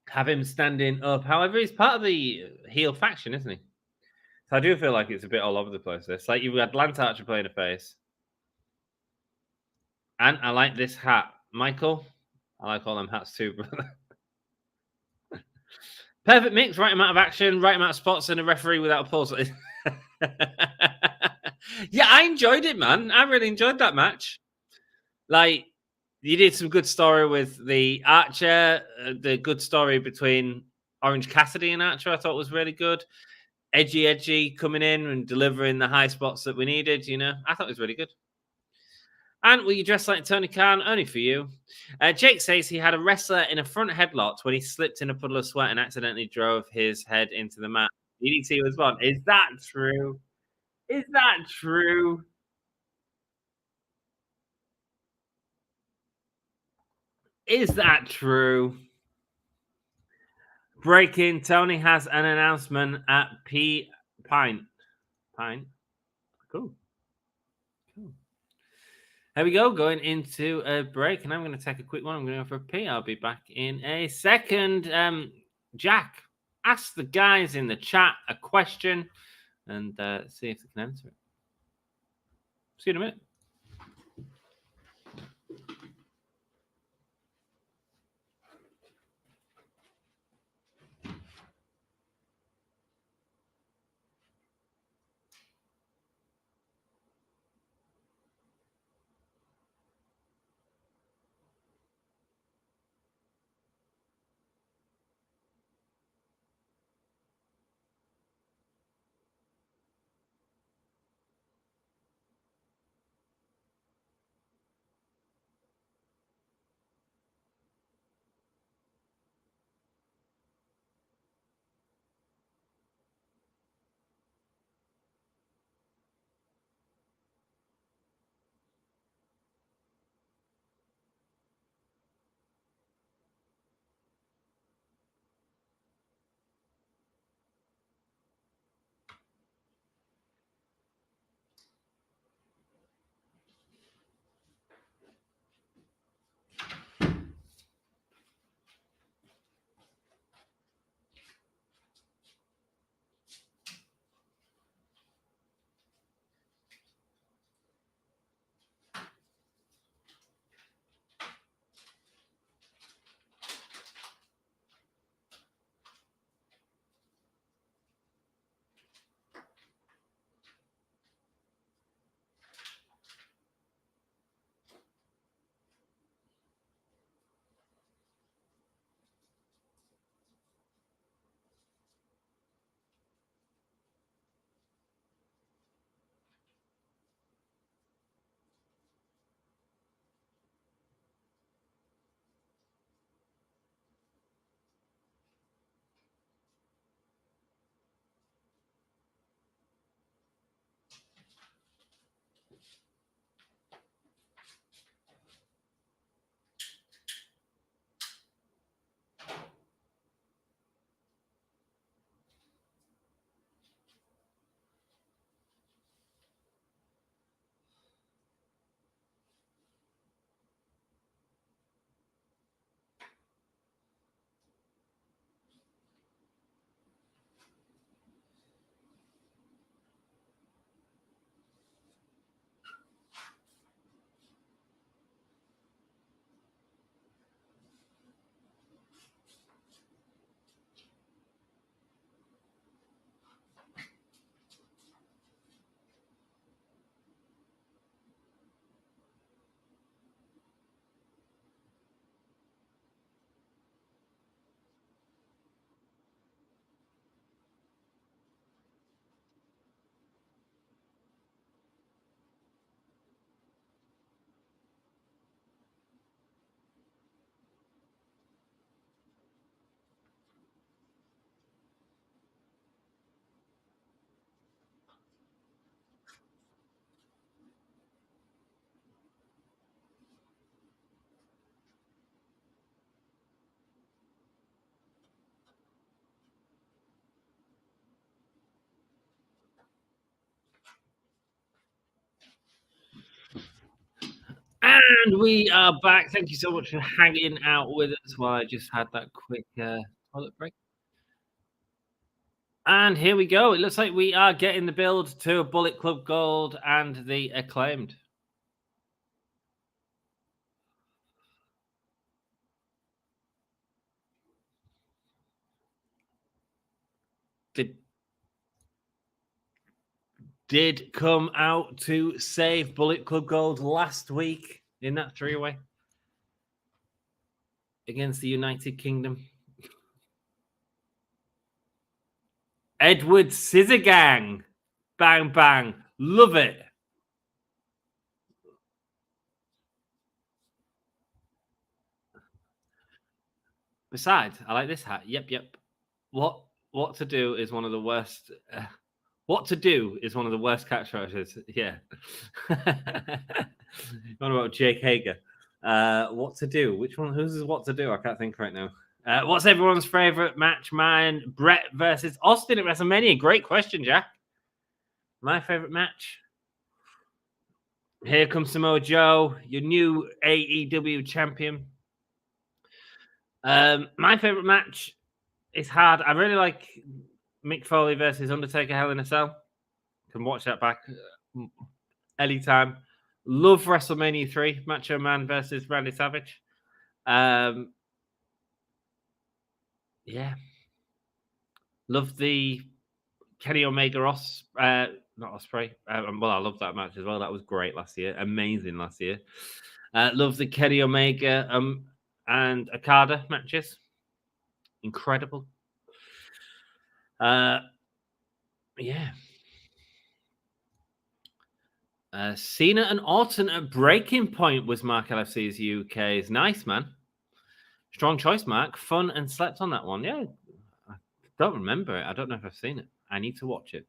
Speaker 1: Have him standing up. However, he's part of the heel faction, isn't he? So I do feel like it's a bit all over the place. It's like you've had Lance Archer playing a face. And I like this hat. Michael, I like all them hats too, brother. Perfect mix, right amount of action, right amount of spots, and a referee without a pulse. Yeah, I enjoyed it, man. I really enjoyed that match. Like, you did some good story with the Archer, the good story between Orange Cassidy and Archer, I thought was really good. Edgy coming in and delivering the high spots that we needed, I thought it was really good. And will you dress like Tony Khan? Only for you. Jake says he had a wrestler in a front headlock when he slipped in a puddle of sweat and accidentally drove his head into the mat. DDT was one. Is that true? Is that true? Is that true? Breaking, Tony has an announcement at Pint. Cool. There we go, going into a break, and I'm going to take a quick one. I'm going to go for a pee. I'll be back in a second. Jack, ask the guys in the chat a question and see if they can answer it. See you in a minute. And we are back. Thank you so much for hanging out with us while I just had that quick toilet break. And here we go. It looks like we are getting the build to Bullet Club Gold and the Acclaimed. Did come out to save Bullet Club Gold last week in that three-way against the United Kingdom. Edward Scissor Gang. Bang, bang. Love it. Besides, I like this hat. Yep. What to do is one of the worst. What to do is one of the worst catchphrases. Yeah. What about Jake Hager? What to do? Which one? Whose is what to do? I can't think right now. What's everyone's favorite match? Mine, Brett versus Austin at WrestleMania. Great question, Jack. My favorite match. Here comes Samoa Joe, your new AEW champion. My favorite match is hard. I really like Mick Foley versus Undertaker Hell in a Cell. Can watch that back anytime. Love WrestleMania 3, Macho Man versus Randy Savage. Yeah. Love the Kenny Omega not Ospreay. Well, I love that match as well. That was great last year. Amazing last year. Love the Kenny Omega and Okada matches. Incredible. Yeah. Cena and Orton at Breaking Point was Mark LFC's UK's. Nice, man. Strong choice, Mark. Fun and slept on that one. Yeah. I don't remember it. I don't know if I've seen it. I need to watch it.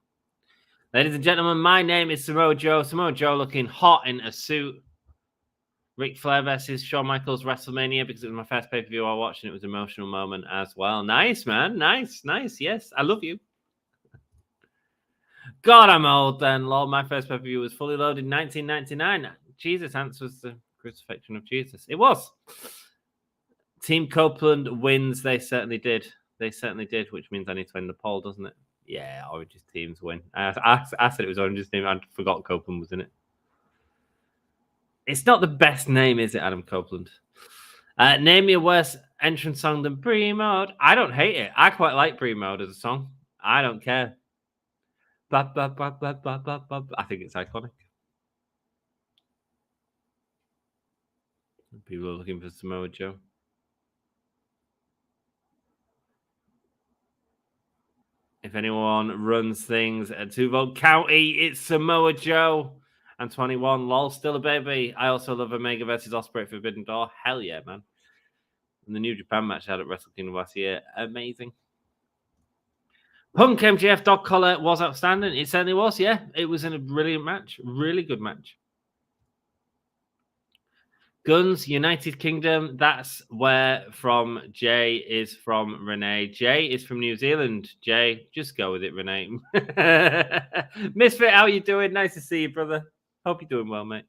Speaker 1: Ladies and gentlemen, my name is Samoa Joe. Samoa Joe looking hot in a suit. Ric Flair versus Shawn Michaels WrestleMania, because it was my first pay-per-view I watched and it was an emotional moment as well. Nice, man. Nice. Yes, I love you. God, I'm old then, Lord. My first pay-per-view was Fully Loaded in 1999. Jesus answers the crucifixion of Jesus. It was. Team Copeland wins. They certainly did. Which means I need to win the poll, doesn't it? Yeah, Orange's teams win. I said it was Orange's team. I forgot Copeland was in it. It's not the best name, is it, Adam Copeland? Name your worst entrance song than Pre-Mode. I don't hate it. I quite like Pre-Mode as a song. I don't care. I think it's iconic. People are looking for Samoa Joe. If anyone runs things at 2-vote County, it's Samoa Joe. And 21, lol, still a baby. I also love Omega versus Ospreay at Forbidden Door. Hell yeah, man. And the New Japan match I had at Wrestle Kingdom last year. Amazing. Punk MJF dog collar was outstanding. It certainly was, yeah. It was in a brilliant match. Really good match. Guns, United Kingdom. That's where from Jay is from Renee. Jay is from New Zealand. Jay, just go with it, Renee. Misfit, how you doing? Nice to see you, brother. Hope you're doing well, mate.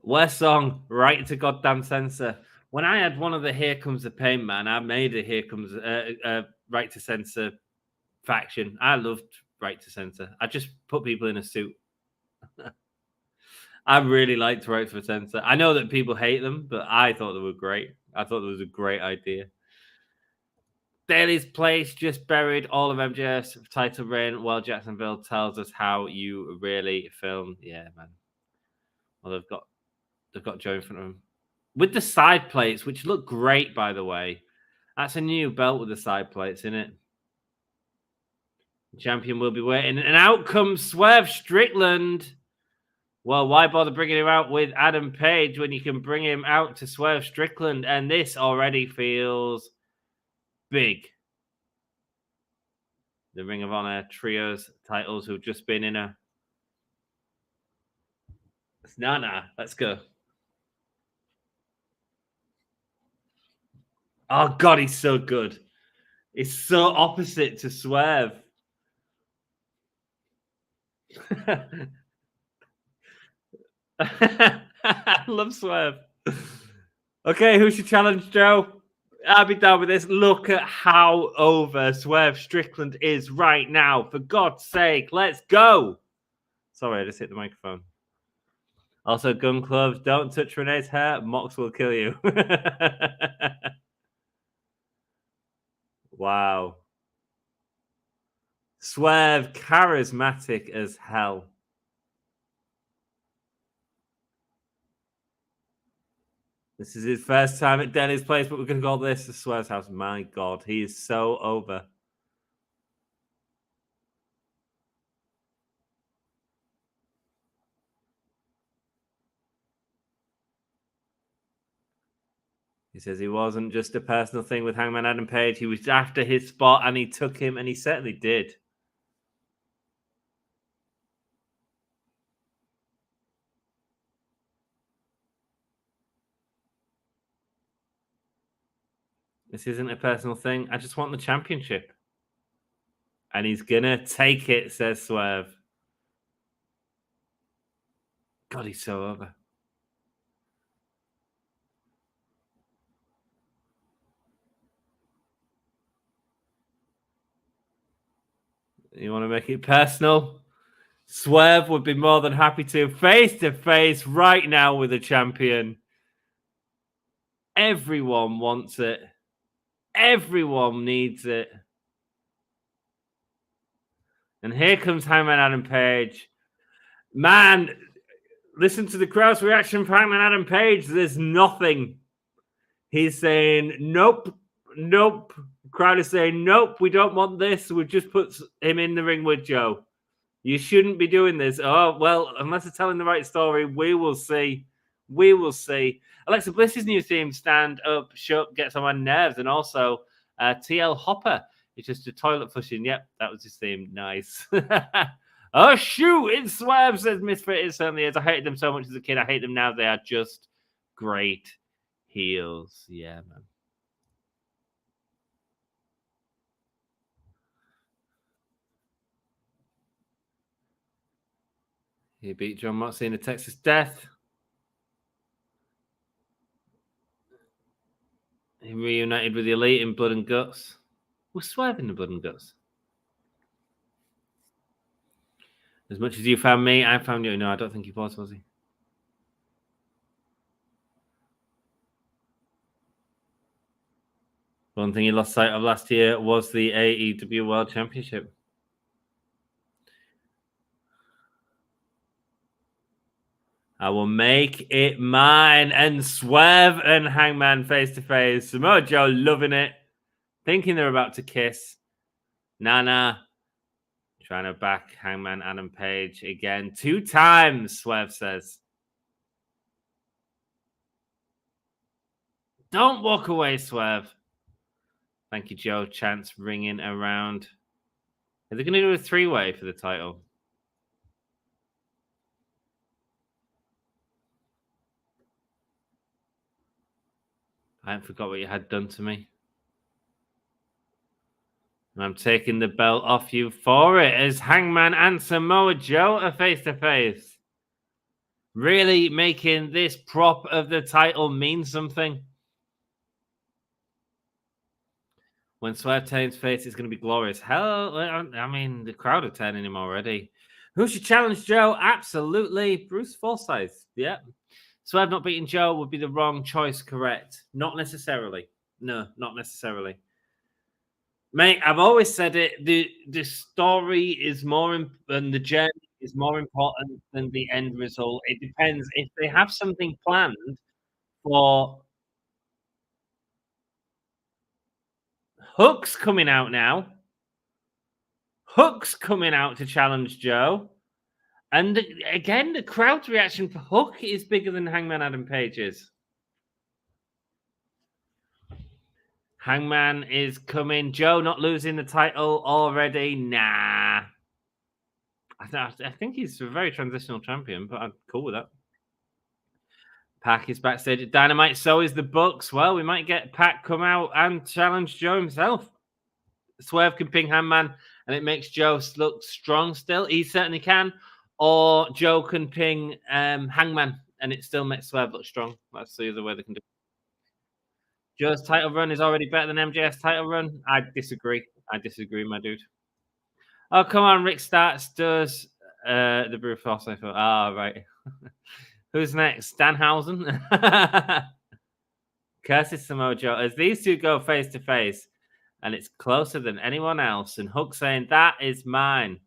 Speaker 1: Worst song, Right to Goddamn Censor. When I had one of the Here Comes the Pain, man, I made a Here Comes Right to Censor faction. I loved Right to Censor. I just put people in a suit. I really liked Right for Censor. I know that people hate them, but I thought they were great. I thought it was a great idea. Daly's Place just buried all of MJF's title reign while Jacksonville tells us how you really filmed. Yeah, man. Well, they've got Joe in front of them with the side plates, which look great, by the way. That's a new belt with the side plates, isn't it? The champion will be waiting, and out comes Swerve Strickland. Well, why bother bringing him out with Adam Page when you can bring him out to Swerve Strickland? And this already feels big. The Ring of Honor trios titles who've just been in a... Nah, let's go. Oh, God, he's so good. He's so opposite to Swerve. I love Swerve. Okay, who should challenge Joe? I'll be down with this. Look at how over Swerve Strickland is right now. For God's sake, let's go. Sorry, I just hit the microphone. Also, gun clubs, don't touch Renee's hair. Mox will kill you. Wow. Swerve, charismatic as hell. This is his first time at Denny's place, but we're going to call this the Swerve's house. My God, he is so over. He says he wasn't just a personal thing with Hangman Adam Page. He was after his spot, and he took him, and he certainly did. This isn't a personal thing. I just want the championship. And he's going to take it, says Swerve. God, he's so over. You want to make it personal? Swerve would be more than happy to face right now with a champion. Everyone wants it. Everyone needs it. And here comes Hangman Adam Page. Man, listen to the crowd's reaction for Hangman Adam Page. There's nothing. He's saying, nope, nope. The crowd is saying, nope, we don't want this. We've just put him in the ring with Joe. You shouldn't be doing this. Oh, well, unless they're telling the right story, we will see. We will see. Alexa Bliss's new theme, Stand Up, Shut, gets on my nerves. And also, TL Hopper is just a toilet flushing. Yep, that was his theme. Nice. Oh, shoot, it's Swerve, says Misfit. It certainly is. I hated them so much as a kid. I hate them now. They are just great heels. Yeah, man. He beat John Moxley in a Texas Death. He reunited with the Elite in Blood and Guts. Was Swerve in the Blood and Guts? As much as you found me, I found you. No, I don't think he was he? One thing he lost sight of last year was the AEW World Championship. I will make it mine. And Swerve and Hangman face to face. Samoa Joe loving it. Thinking they're about to kiss. Nana trying to back Hangman Adam Page again. 2 times, Swerve says. Don't walk away, Swerve. Thank you, Joe. Chance ringing around. Are they going to do a 3-way for the title? I forgot what you had done to me. And I'm taking the belt off you for it as Hangman and Samoa Joe are face to face. Really making this prop of the title mean something. When Swerve turns face, it's going to be glorious. Hell, I mean, the crowd are turning him already. Who should challenge Joe? Absolutely. Bruce Forsyth. Yeah. Swerve not beating Joe would be the wrong choice, correct? Not necessarily. No, not necessarily. Mate, I've always said it. The story is more and the journey is more important than the end result. It depends. If they have something planned for Hook's coming out now. Hook's coming out to challenge Joe. And again, the crowd's reaction for Hook is bigger than Hangman Adam Page's. Hangman is coming. Joe not losing the title already. Nah. I think he's a very transitional champion, but I'm cool with that. Pac is backstage at Dynamite. So is the Bucks. Well, we might get Pac come out and challenge Joe himself. Swerve can ping Hangman, and it makes Joe look strong still. He certainly can. Or Joe can ping Hangman, and it still makes Swerve look strong. That's the other way they can do it. Joe's title run is already better than MJF's title run. I disagree. My dude. Oh, come on. Rick Starks does the Bruce Forsyth. Right. Who's next? Danhausen? Curtis Samoa Joe. As these two go face to face, and it's closer than anyone else, and Hook saying, that is mine.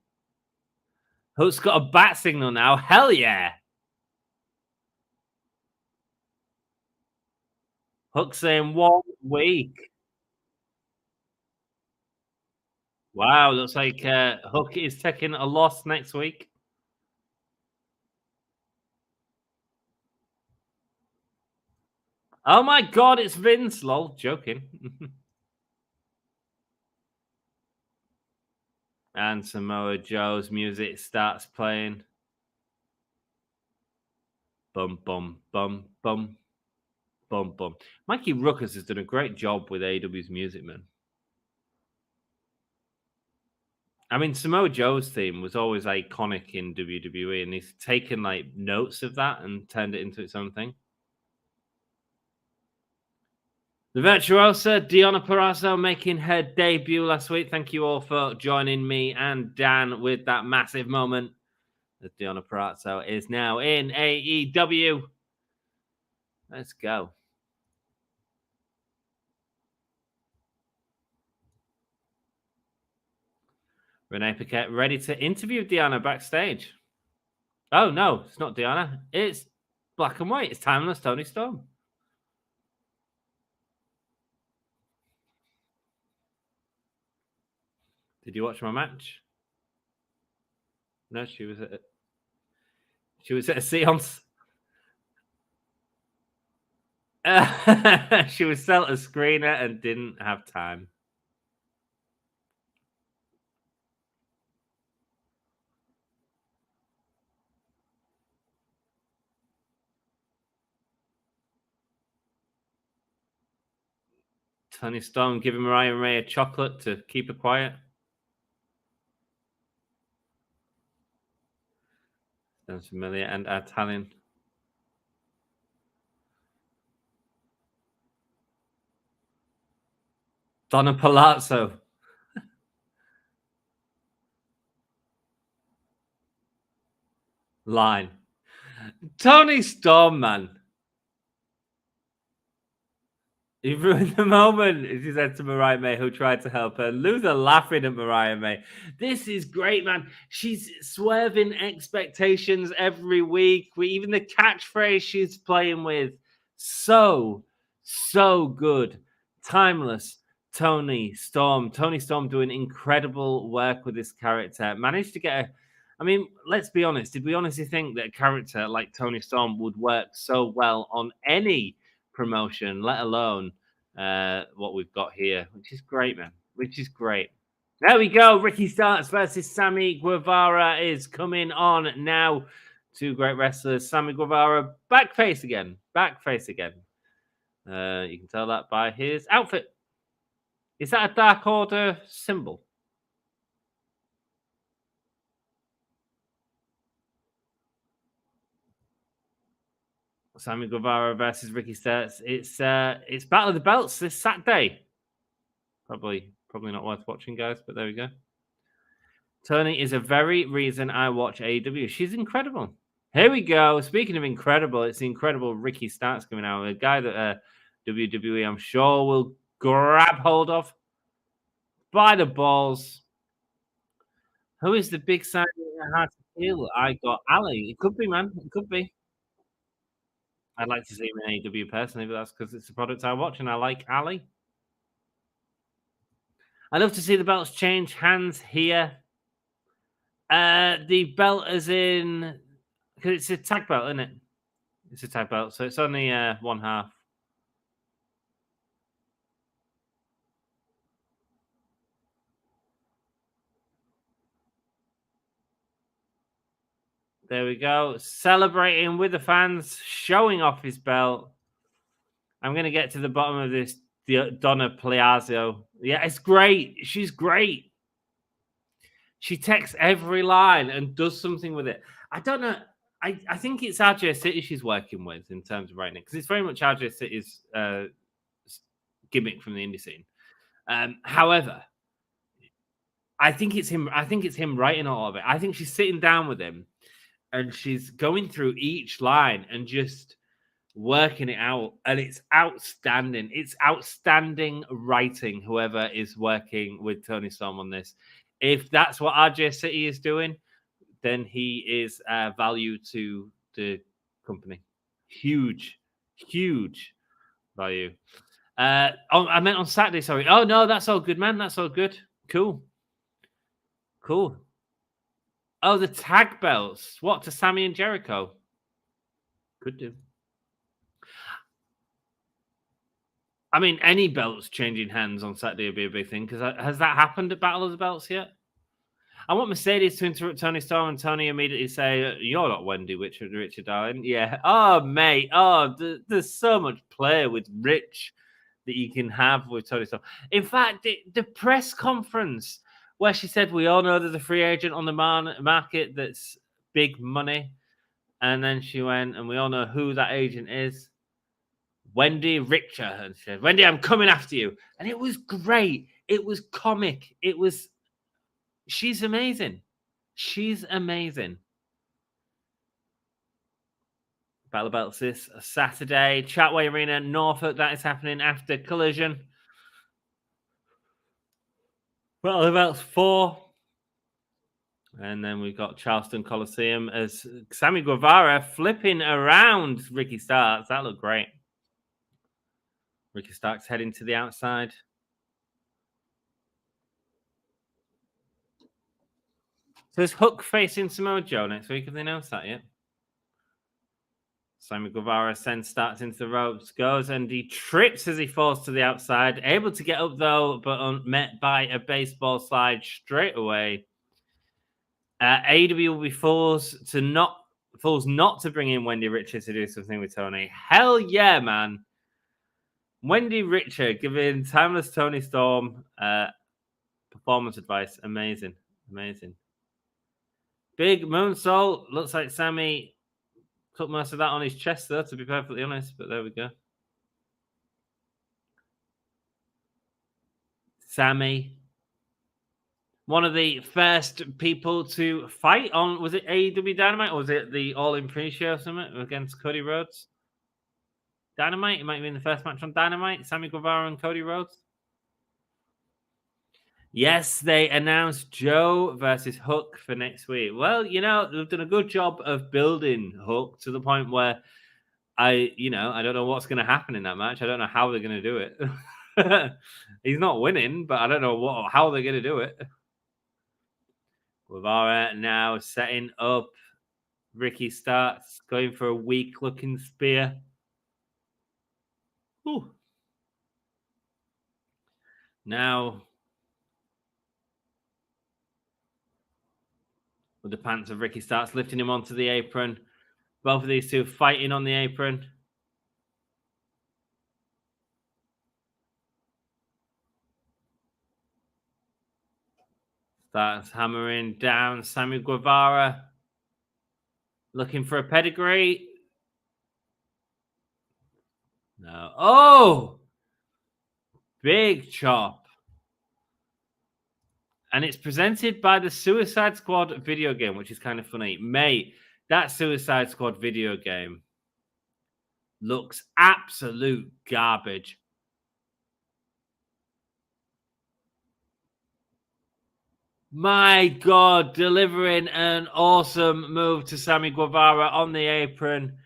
Speaker 1: Hook's got a bat signal now. Hell yeah. Hook saying 1 week. Wow, looks like Hook is taking a loss next week. Oh my God, it's Vince. Lol, joking. And Samoa Joe's music starts playing. Bum, bum, bum, bum, bum, bum. Mikey Ruckus has done a great job with AEW's music, man. I mean, Samoa Joe's theme was always iconic in WWE, and he's taken like notes of that and turned it into its own thing. The virtuosa Deonna Purrazzo making her debut last week. Thank you all for joining me and Dan with that massive moment. As Deonna Purrazzo is now in AEW. Let's go. Renee Paquette ready to interview Deonna backstage. Oh, no, it's not Deonna. It's Black and White. It's Timeless Tony Storm. Did you watch my match? No, she was at a seance. She was sent a screener and didn't have time. Tony Storm giving Mariah May a chocolate to keep her quiet. Sounds familiar. And Italian. Donna Palazzo. Line. Tony Storm, man. He ruined the moment, she said to Mariah May, who tried to help her. Luther laughing at Mariah May. This is great, man. She's swerving expectations every week. Even the catchphrase she's playing with. So good. Timeless. Tony Storm. Tony Storm doing incredible work with this character. Managed to get I mean, let's be honest. Did we honestly think that a character like Tony Storm would work so well on any promotion, let alone what we've got here, which is great, man. Which is great. There we go. Ricky Starks versus Sammy Guevara is coming on now. Two great wrestlers. Sammy Guevara backface again. Backface again. You can tell that by his outfit. Is that a Dark Order symbol? Sammy Guevara versus Ricky Starks. It's Battle of the Belts this Saturday. Probably not worth watching, guys, but there we go. Tony is a very reason I watch AEW. She's incredible. Here we go. Speaking of incredible, it's the incredible Ricky Starks coming out. A guy that WWE, I'm sure, will grab hold of by the balls. Who is the big sign hard to feel? I got Allin. It could be, man. It could be. I'd like to see him in AEW personally, but that's because it's the product I watch and I like Allin. I love to see the belts change hands here. The belt is in because it's a tag belt, isn't it? It's a tag belt, so it's only one half. There we go. Celebrating with the fans, showing off his belt. I'm going to get to the bottom of this Donna Palazzo. Yeah, it's great. She's great. She texts every line and does something with it. I don't know. I think it's RJ City she's working with in terms of writing it, because it's very much RJ City's gimmick from the indie scene. However, I think it's him. I think it's him writing all of it. I think she's sitting down with him and she's going through each line and just working it out. And it's outstanding. It's outstanding writing, whoever is working with Tony Storm on this. If that's what RJ City is doing, then he is value to the company. Huge value. I meant on Saturday, sorry. Oh, no, that's all good, man. That's all good. Cool. Oh, the tag belts. What, to Sammy and Jericho? Could do. I mean, any belts changing hands on Saturday would be a big thing, because has that happened at Battle of the Belts yet? I want Mercedes to interrupt Tony Storm and Tony immediately say, "You're not Wendy, Richard, darling." Yeah. Oh, mate. Oh, there's so much play with Rich that you can have with Tony Storm. In fact, the press conference where she said, "We all know there's a free agent on the market that's big money," and then she went, "And we all know who that agent is. Wendy Richter." And she said, "Wendy, I'm coming after you." And it was great. It was comic. She's amazing. She's amazing. Battle of Belts this Saturday. Chatway Arena, Norfolk. That is happening after Collision. Battle of Belts 4. And then we've got Charleston Coliseum as Sammy Guevara flipping around Ricky Starks. That looked great. Ricky Starks heading to the outside. So is Hook facing Samoa Joe next week? Have they announced that yet? Sammy Guevara starts into the ropes, goes, and he trips as he falls to the outside. Able to get up, though, but met by a baseball slide straight away. AEW will be fools not to bring in Wendy Richter to do something with Tony. Hell yeah, man. Wendy Richter giving timeless Tony Storm performance advice. Amazing. Amazing. Big moonsault. Looks like Sammy took most of that on his chest, though, to be perfectly honest. But there we go. Sammy. One of the first people to fight on, was it AEW Dynamite or was it the All-In pre-show summit against Cody Rhodes? Dynamite? It might have been the first match on Dynamite. Sammy Guevara and Cody Rhodes. Yes, they announced Joe versus Hook for next week. Well, they've done a good job of building Hook to the point where I don't know what's going to happen in that match. I don't know how they're going to do it. He's not winning, but I don't know how they're going to do it. Guevara now setting up. Ricky Starks going for a weak-looking spear. Ooh. Now, with the pants of Ricky Starks lifting him onto the apron. Both of these two fighting on the apron. Starts hammering down Sammy Guevara. Looking for a pedigree. No. Oh! Big chop. And it's presented by the Suicide Squad video game, which is kind of funny. Mate, that Suicide Squad video game looks absolute garbage. My God, delivering an awesome move to Sammy Guevara on the apron,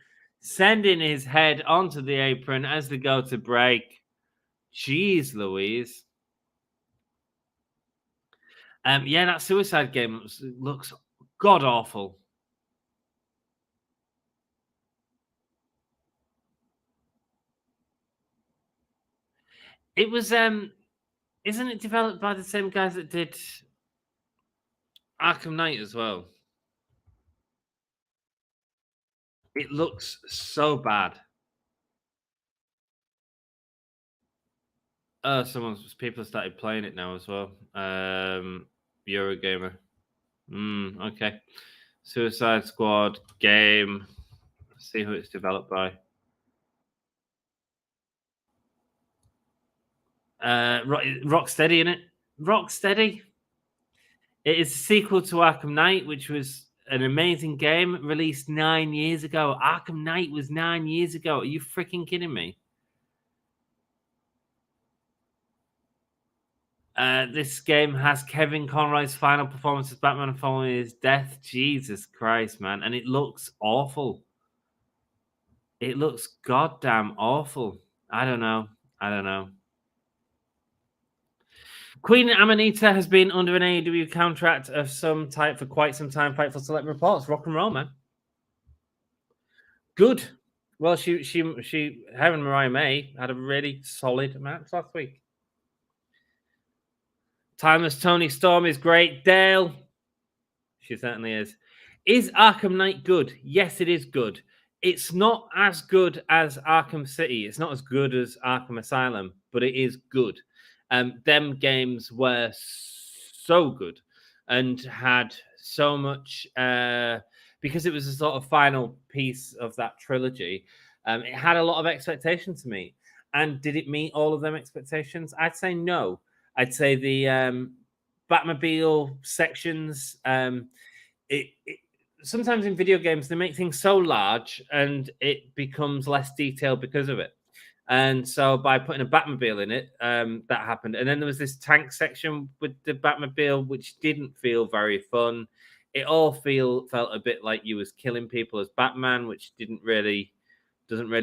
Speaker 1: sending his head onto the apron as they go to break. Jeez Louise. Yeah, that Suicide game looks god-awful. It was, isn't it developed by the same guys that did Arkham Knight as well? It looks so bad. People have started playing it now as well. Eurogamer. Okay. Suicide Squad game. Let's see who it's developed by. Rocksteady, innit? Rocksteady. It is a sequel to Arkham Knight, which was an amazing game released 9 years ago. Arkham Knight was 9 years ago. Are you freaking kidding me? This game has Kevin Conroy's final performance as Batman following his death. Jesus Christ, man. And it looks awful. It looks goddamn awful. I don't know. Queen Amanita has been under an AEW contract of some type for quite some time. Fightful Select reports. Rock and roll, man. Good. Well, her and Mariah May had a really solid match last week. Timeless Tony Storm is great. Dale, she certainly is. Is Arkham Knight good? Yes, it is good. It's not as good as Arkham City. It's not as good as Arkham Asylum, but it is good. Them games were so good and had so much because it was a sort of final piece of that trilogy. It had a lot of expectation to me. And did it meet all of them expectations? I'd say no. I'd say the Batmobile sections, sometimes in video games, they make things so large and it becomes less detailed because of it. And so by putting a Batmobile in it, that happened. And then there was this tank section with the Batmobile, which didn't feel very fun. It all felt a bit like you was killing people as Batman, which doesn't really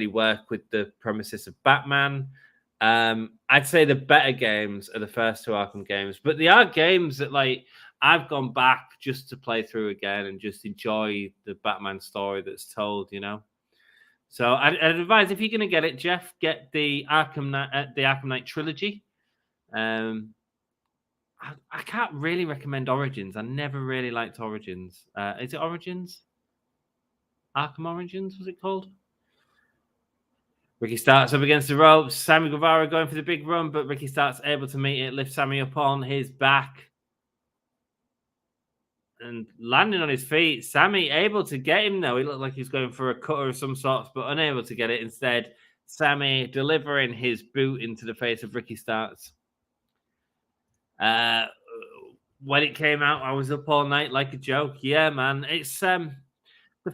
Speaker 1: work with the premises of Batman. I'd say the better games are the first two Arkham games, but they are games that I've gone back just to play through again and just enjoy the Batman story that's told, So I'd advise, if you're going to get it, Jeff, get the Arkham Knight trilogy. I can't really recommend Origins. I never really liked Origins. Is it Origins? Arkham Origins, was it called? Ricky Starks up against the ropes. Sammy Guevara going for the big run, but Ricky Starks able to meet it, lift Sammy up on his back and landing on his feet. Sammy able to get him, though. He looked like he's going for a cutter of some sorts, but unable to get it. Instead, Sammy delivering his boot into the face of Ricky Starks. When it came out, I was up all night like a joke. Yeah, man. It's the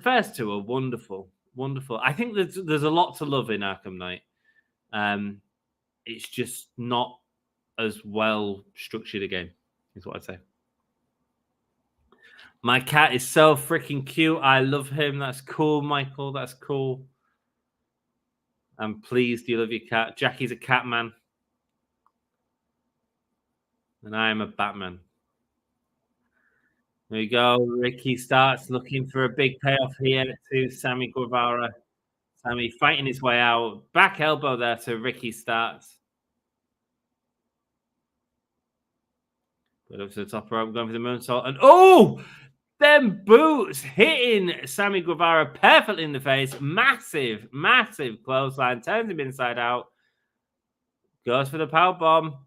Speaker 1: first two are wonderful. Wonderful. I think there's a lot to love in Arkham Knight. It's just not as well structured a game, is what I'd say. My cat is so freaking cute. I love him. That's cool, Michael. That's cool. I'm pleased you love your cat. Jackie's a cat man. And I am a Batman. There we go. Ricky Starks looking for a big payoff here to Sammy Guevara. Sammy fighting his way out. Back elbow there to Ricky Starks. Put up to the top rope, going for the moonsault. And them boots hitting Sammy Guevara perfectly in the face. Massive, massive clothesline. Turns him inside out. Goes for the power bomb.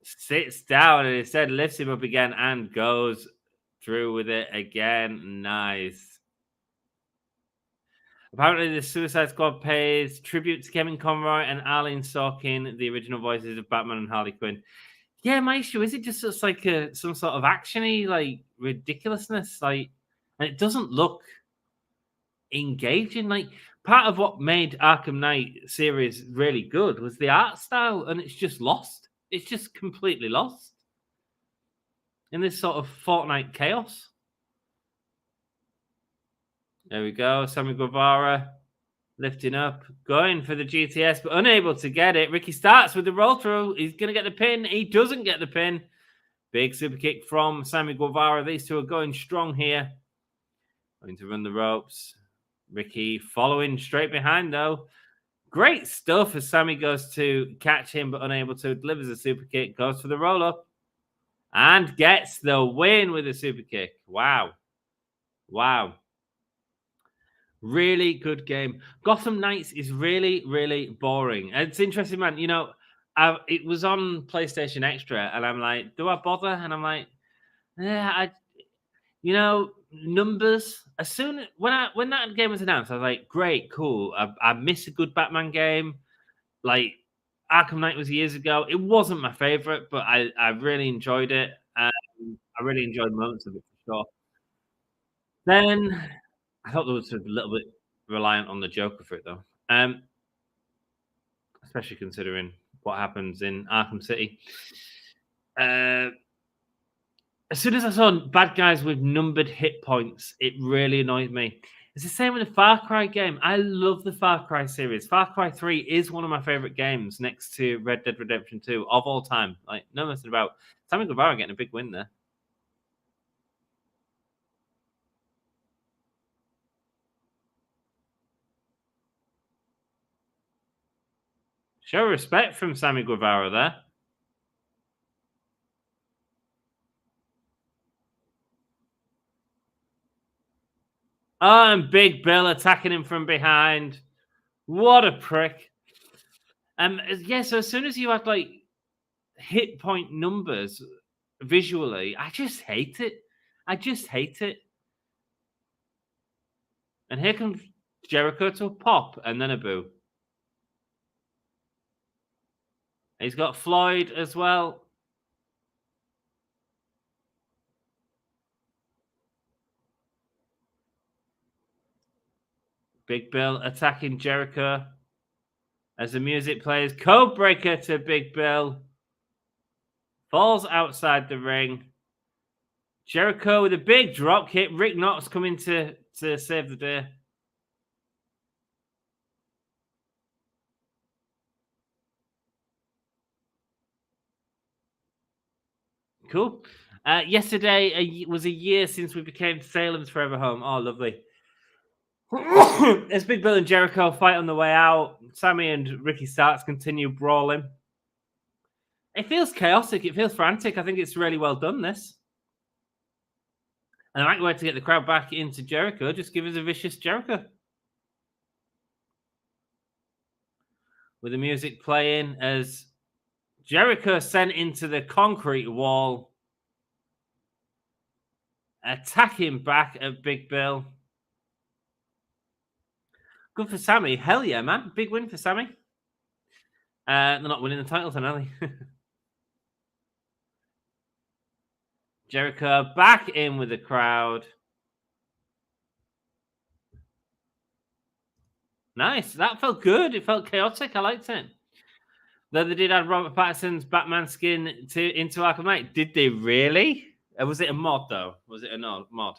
Speaker 1: Sits down and instead lifts him up again and goes through with it again. Nice. Apparently, the Suicide Squad pays tribute to Kevin Conroy and Allin Sorkin, the original voices of Batman and Harley Quinn. Yeah, my issue is it just looks like some sort of actiony, ridiculousness, and it doesn't look engaging. Part of what made Arkham Knight series really good was the art style, and it's just lost. It's just completely lost in this sort of Fortnite chaos. There we go. Sammy Guevara lifting up, going for the GTS, but unable to get it. Ricky Starks with the roll through. He's going to get the pin. He doesn't get the pin. Big super kick from Sammy Guevara. These two are going strong here. Going to run the ropes. Ricky following straight behind, though. Great stuff as Sammy goes to catch him, but unable to. Delivers a super kick, goes for the roll-up, and gets the win with a super kick. Wow. Wow. Really good game. Gotham Knights is really, really boring. And it's interesting, man. It was on PlayStation Extra, and I'm like, do I bother? And I'm like, yeah, numbers. When that game was announced, I was like, great, cool. I miss a good Batman game. Arkham Knight was years ago. It wasn't my favorite, but I really enjoyed it. I really enjoyed moments of it for sure. Then I thought there was a little bit reliant on the Joker for it, though. Especially considering what happens in Arkham City. As soon as I saw bad guys with numbered hit points, it really annoyed me. It's the same with the Far Cry game. I love the Far Cry series. Far Cry 3 is one of my favorite games next to Red Dead Redemption 2 of all time. No messing about. Sammy Guevara getting a big win there. Show respect from Sammy Guevara there. Oh, and Big Bill attacking him from behind. What a prick. Yeah, so as soon as you had like hit point numbers visually, I just hate it. I just hate it. And here comes Jericho to a pop and then a boo. He's got Floyd as well. Big Bill attacking Jericho. As the music plays, code breaker to Big Bill. Falls outside the ring. Jericho with a big drop kick. Rick Knox coming to save the day. Cool. Yesterday was a year since we became Salem's Forever Home. Oh, lovely. As Big Bill and Jericho fight on the way out, Sammy and Ricky Starks continue brawling. It feels chaotic. It feels frantic. I think it's really well done, this. And the right way to get the crowd back into Jericho, just give us a vicious Jericho. With the music playing as Jericho sent into the concrete wall. Attacking back at Big Bill. Good for Sammy. Hell yeah, man. Big win for Sammy. They're not winning the titles, then, are they? Jericho back in with the crowd. Nice. That felt good. It felt chaotic. I liked it. Though they did add Robert Pattinson's Batman skin into Arkham Knight. Did they really? Was it a mod, though? Was it a mod?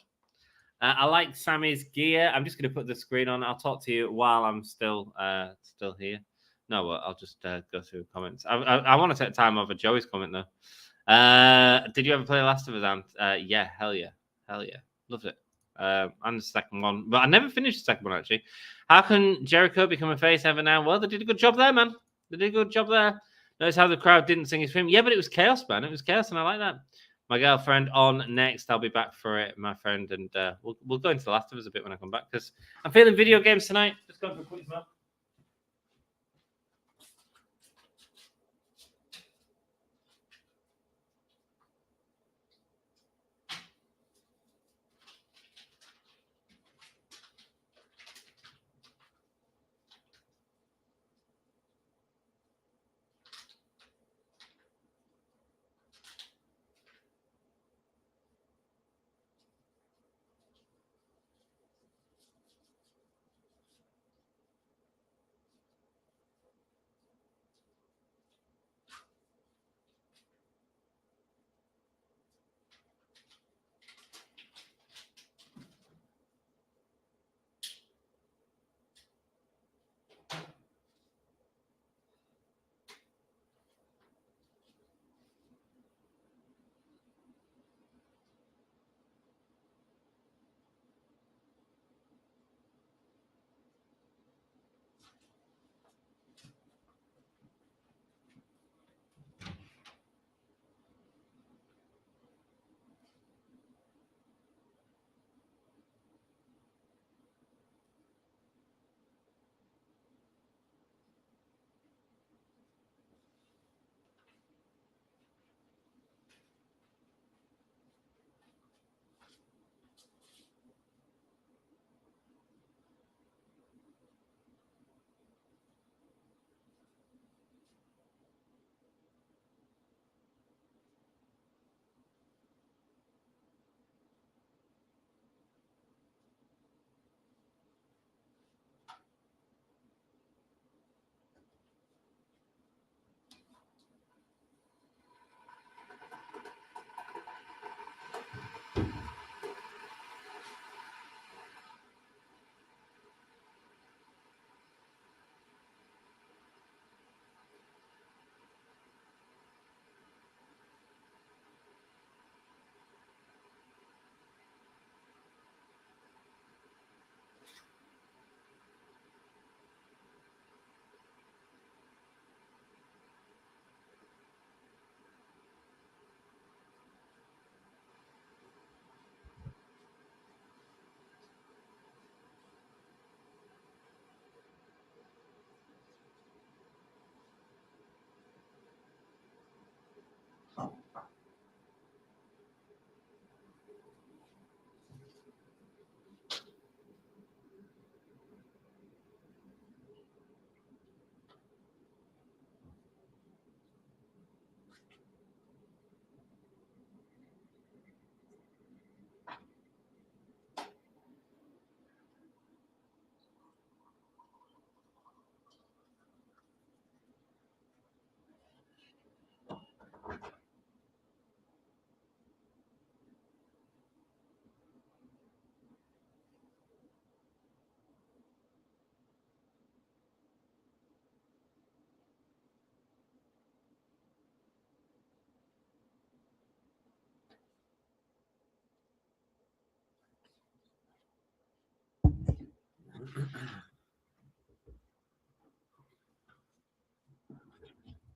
Speaker 1: I like Sammy's gear. I'm just going to put the screen on. I'll talk to you while I'm still here. No, well, I'll just go through comments. I want to take time off of Joey's comment, though. Did you ever play Last of Us, Ant? Yeah, hell yeah. Loved it. And the second one. But I never finished the second one, actually. How can Jericho become a face ever now? Well, they did a good job there, man. They did a good job there. Notice how the crowd didn't sing his theme. Yeah, but it was chaos, man. It was chaos, and I like that. My girlfriend on next. I'll be back for it, my friend, and we'll go into The Last of Us a bit when I come back because I'm feeling video games tonight. Just going for a quick smell.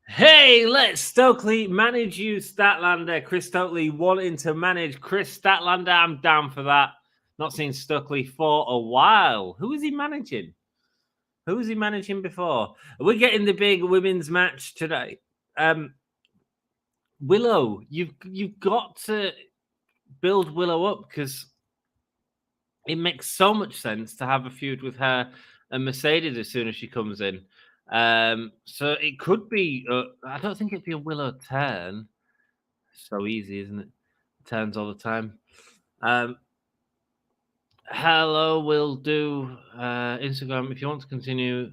Speaker 1: Hey, let Stokely manage you, Statlander. Kris Stokely wanting to manage Kris Statlander. I'm down for that. Not seen Stokely for a while. Who is he managing? Who was he managing before? We're getting the big women's match today. Willow, you've got to build Willow up because it makes so much sense to have a feud with her and Mercedes as soon as she comes in. So it could be. I don't think it'd be a Willow turn. So easy, isn't it? Turns all the time. Hello, we'll do Instagram if you want to continue.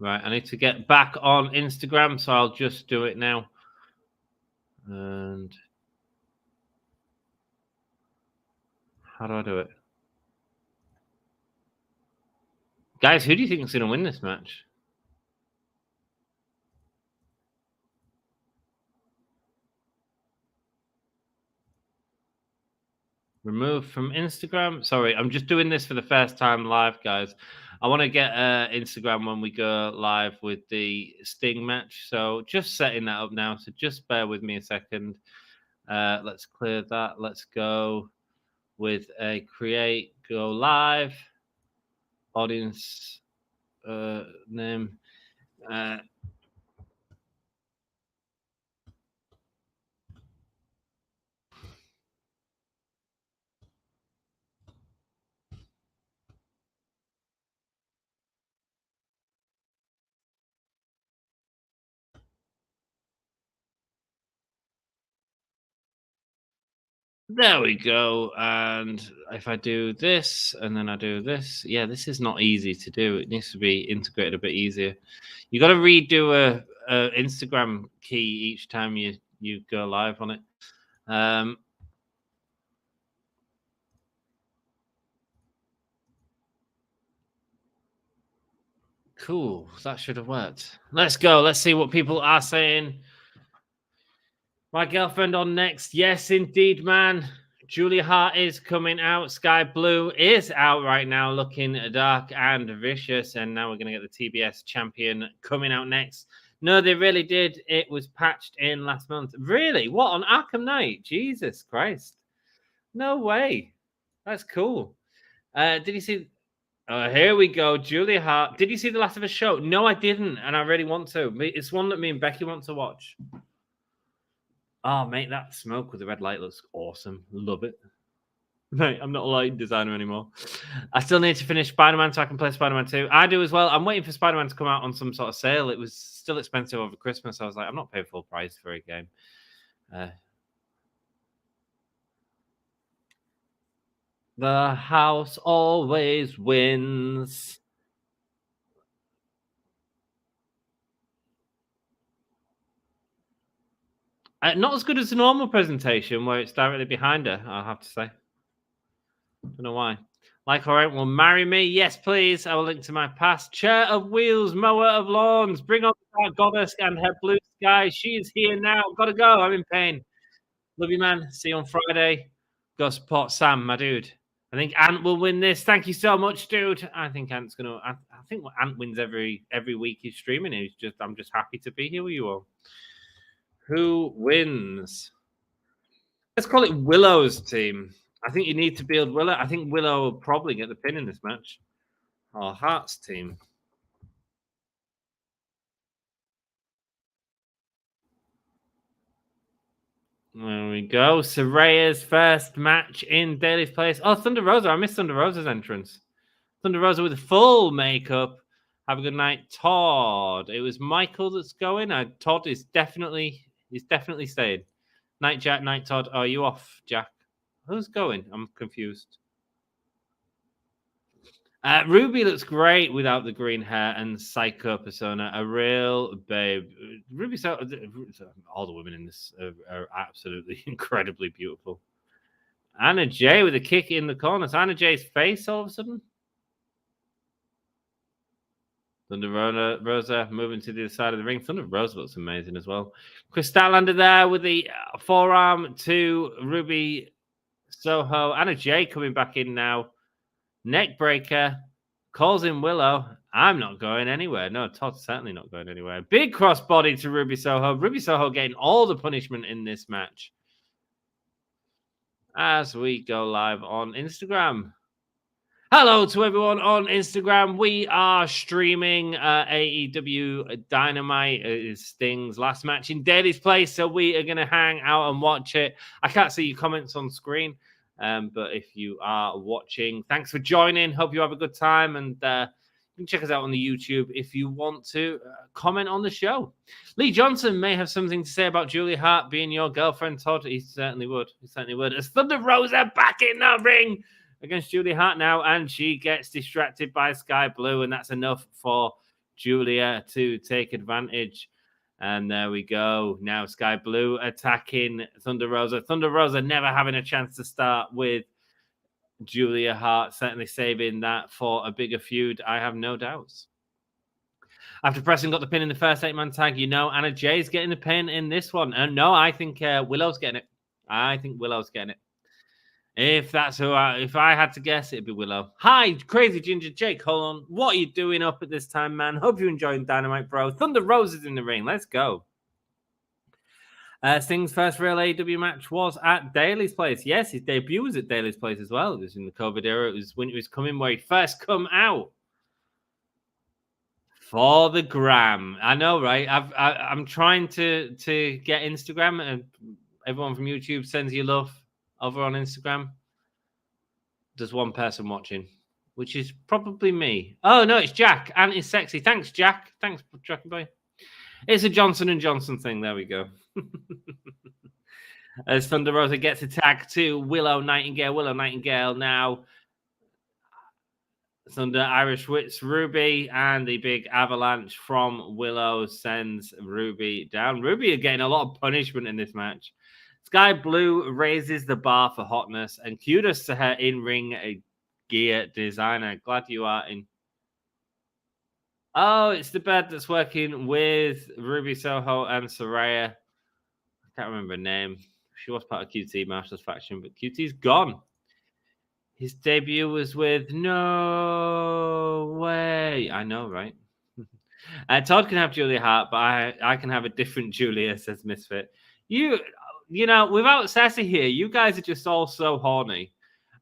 Speaker 1: Right, I need to get back on Instagram, so I'll just do it now. And how do I do it? Guys, who do you think is going to win this match? Remove from Instagram. Sorry, I'm just doing this for the first time live, guys. I want to get Instagram when we go live with the Sting match. So just setting that up now. So just bear with me a second. Let's clear that. Let's go with a create, go live, audience name. There we go. And if I do this and then I do this, yeah, this is not easy to do. It needs to be integrated a bit easier. You got to redo a Instagram key each time you go live on it. Cool. That should have worked. Let's go. Let's see what people are saying. My girlfriend on next. Yes, indeed, man. Julia Hart is coming out. Skye Blue is out right now, looking dark and vicious. And now we're going to get the TBS champion coming out next. No, they really did. It was patched in last month. Really? What, on Arkham Knight? Jesus Christ. No way. That's cool. Did you see... Oh, here we go. Julia Hart. Did you see the Last of Us show? No, I didn't. And I really want to. It's one that me and Becky want to watch. Oh, mate, that smoke with the red light looks awesome. Love it. Mate, I'm not a lighting designer anymore. I still need to finish Spider-Man so I can play Spider-Man 2. I do as well. I'm waiting for Spider-Man to come out on some sort of sale. It was still expensive over Christmas. I was like, I'm not paying full price for a game. The house always wins. Not as good as the normal presentation where it's directly behind her, I'll have to say. Don't know why. Like, all right, will marry me? Yes, please. I will link to my past. Chair of wheels, mower of lawns. Bring on the goddess and her blue sky. She is here now. Gotta go. I'm in pain. Love you, man. See you on Friday. Go support Sam, my dude. I think Ant will win this. Thank you so much, dude. I think Ant's gonna. I think Ant wins every week he's streaming. I'm just happy to be here with you all. Who wins? Let's call it Willow's team. I think you need to build Willow. I think Willow will probably get the pin in this match. Or Hart's team. There we go. Saraya's first match in Daly's place. Oh, Thunder Rosa. I missed Thunder Rosa's entrance. Thunder Rosa with full makeup. Have a good night, Todd. It was Michael that's going. Todd is definitely staying. Night, Jack. Night, Todd. Oh, are you off, Jack? Who's going? I'm confused. Ruby looks great without the green hair and psycho persona. A real babe. Ruby, all the women in this are absolutely incredibly beautiful. Anna Jay with a kick in the corner. It's Anna Jay's face all of a sudden. Thunder Rosa moving to the other side of the ring. Thunder Rosa looks amazing as well. Kris Statlander there with the forearm to Ruby Soho. Anna Jay coming back in now. Neck breaker. Calls in Willow. I'm not going anywhere. No, Todd's certainly not going anywhere. Big crossbody to Ruby Soho. Ruby Soho getting all the punishment in this match. As we go live on Instagram. Hello to everyone on Instagram. We are streaming AEW Dynamite. It is Sting's last match in Daily's Place, so we are going to hang out and watch it. I can't see your comments on screen, but if you are watching, thanks for joining. Hope you have a good time, and you can check us out on the YouTube if you want to comment on the show. Lee Johnson may have something to say about Julia Hart being your girlfriend, Todd. He certainly would. He certainly would. As Thunder Rosa back in the ring against Julia Hart now, and she gets distracted by Skye Blue, and that's enough for Julia to take advantage. And there we go. Now Skye Blue attacking Thunder Rosa. Thunder Rosa never having a chance to start with Julia Hart, certainly saving that for a bigger feud, I have no doubts. After Preston got the pin in the first 8-man tag, you know Anna Jay's getting the pin in this one. And no, I think Willow's getting it. I think Willow's getting it. If that's if I had to guess, it'd be Willow. Hi, Crazy Ginger Jake. Hold on. What are you doing up at this time, man? Hope you're enjoying Dynamite, bro. Thunder Rosa's in the ring. Let's go. Sting's first real AEW match was at Daily's Place. Yes, his debut was at Daily's Place as well. It was in the COVID era. It was when he was coming where he first come out. For the gram. I know, right? I'm trying to get Instagram, and everyone from YouTube sends you love over on Instagram. There's one person watching, which is probably me. Oh, no, it's Jack. And it's sexy. Thanks, Jack. Thanks, Jackie Boy. It's a Johnson & Johnson thing. There we go. As Thunder Rosa gets a tag to Willow Nightingale. Willow Nightingale now. Thunder Irish Wits Ruby, and the big avalanche from Willow sends Ruby down. Ruby are getting a lot of punishment in this match. Skye Blue raises the bar for hotness, and kudos to her in-ring gear designer. Glad you are in. Oh, it's the bed that's working with Ruby Soho and Saray. I can't remember her name. She was part of QT Marshall's faction, but QT's gone. His debut was with No Way. I know, right? Todd can have Julia Hart, but I can have a different Julia, says Misfit. You know, without Sassy here, you guys are just all so horny.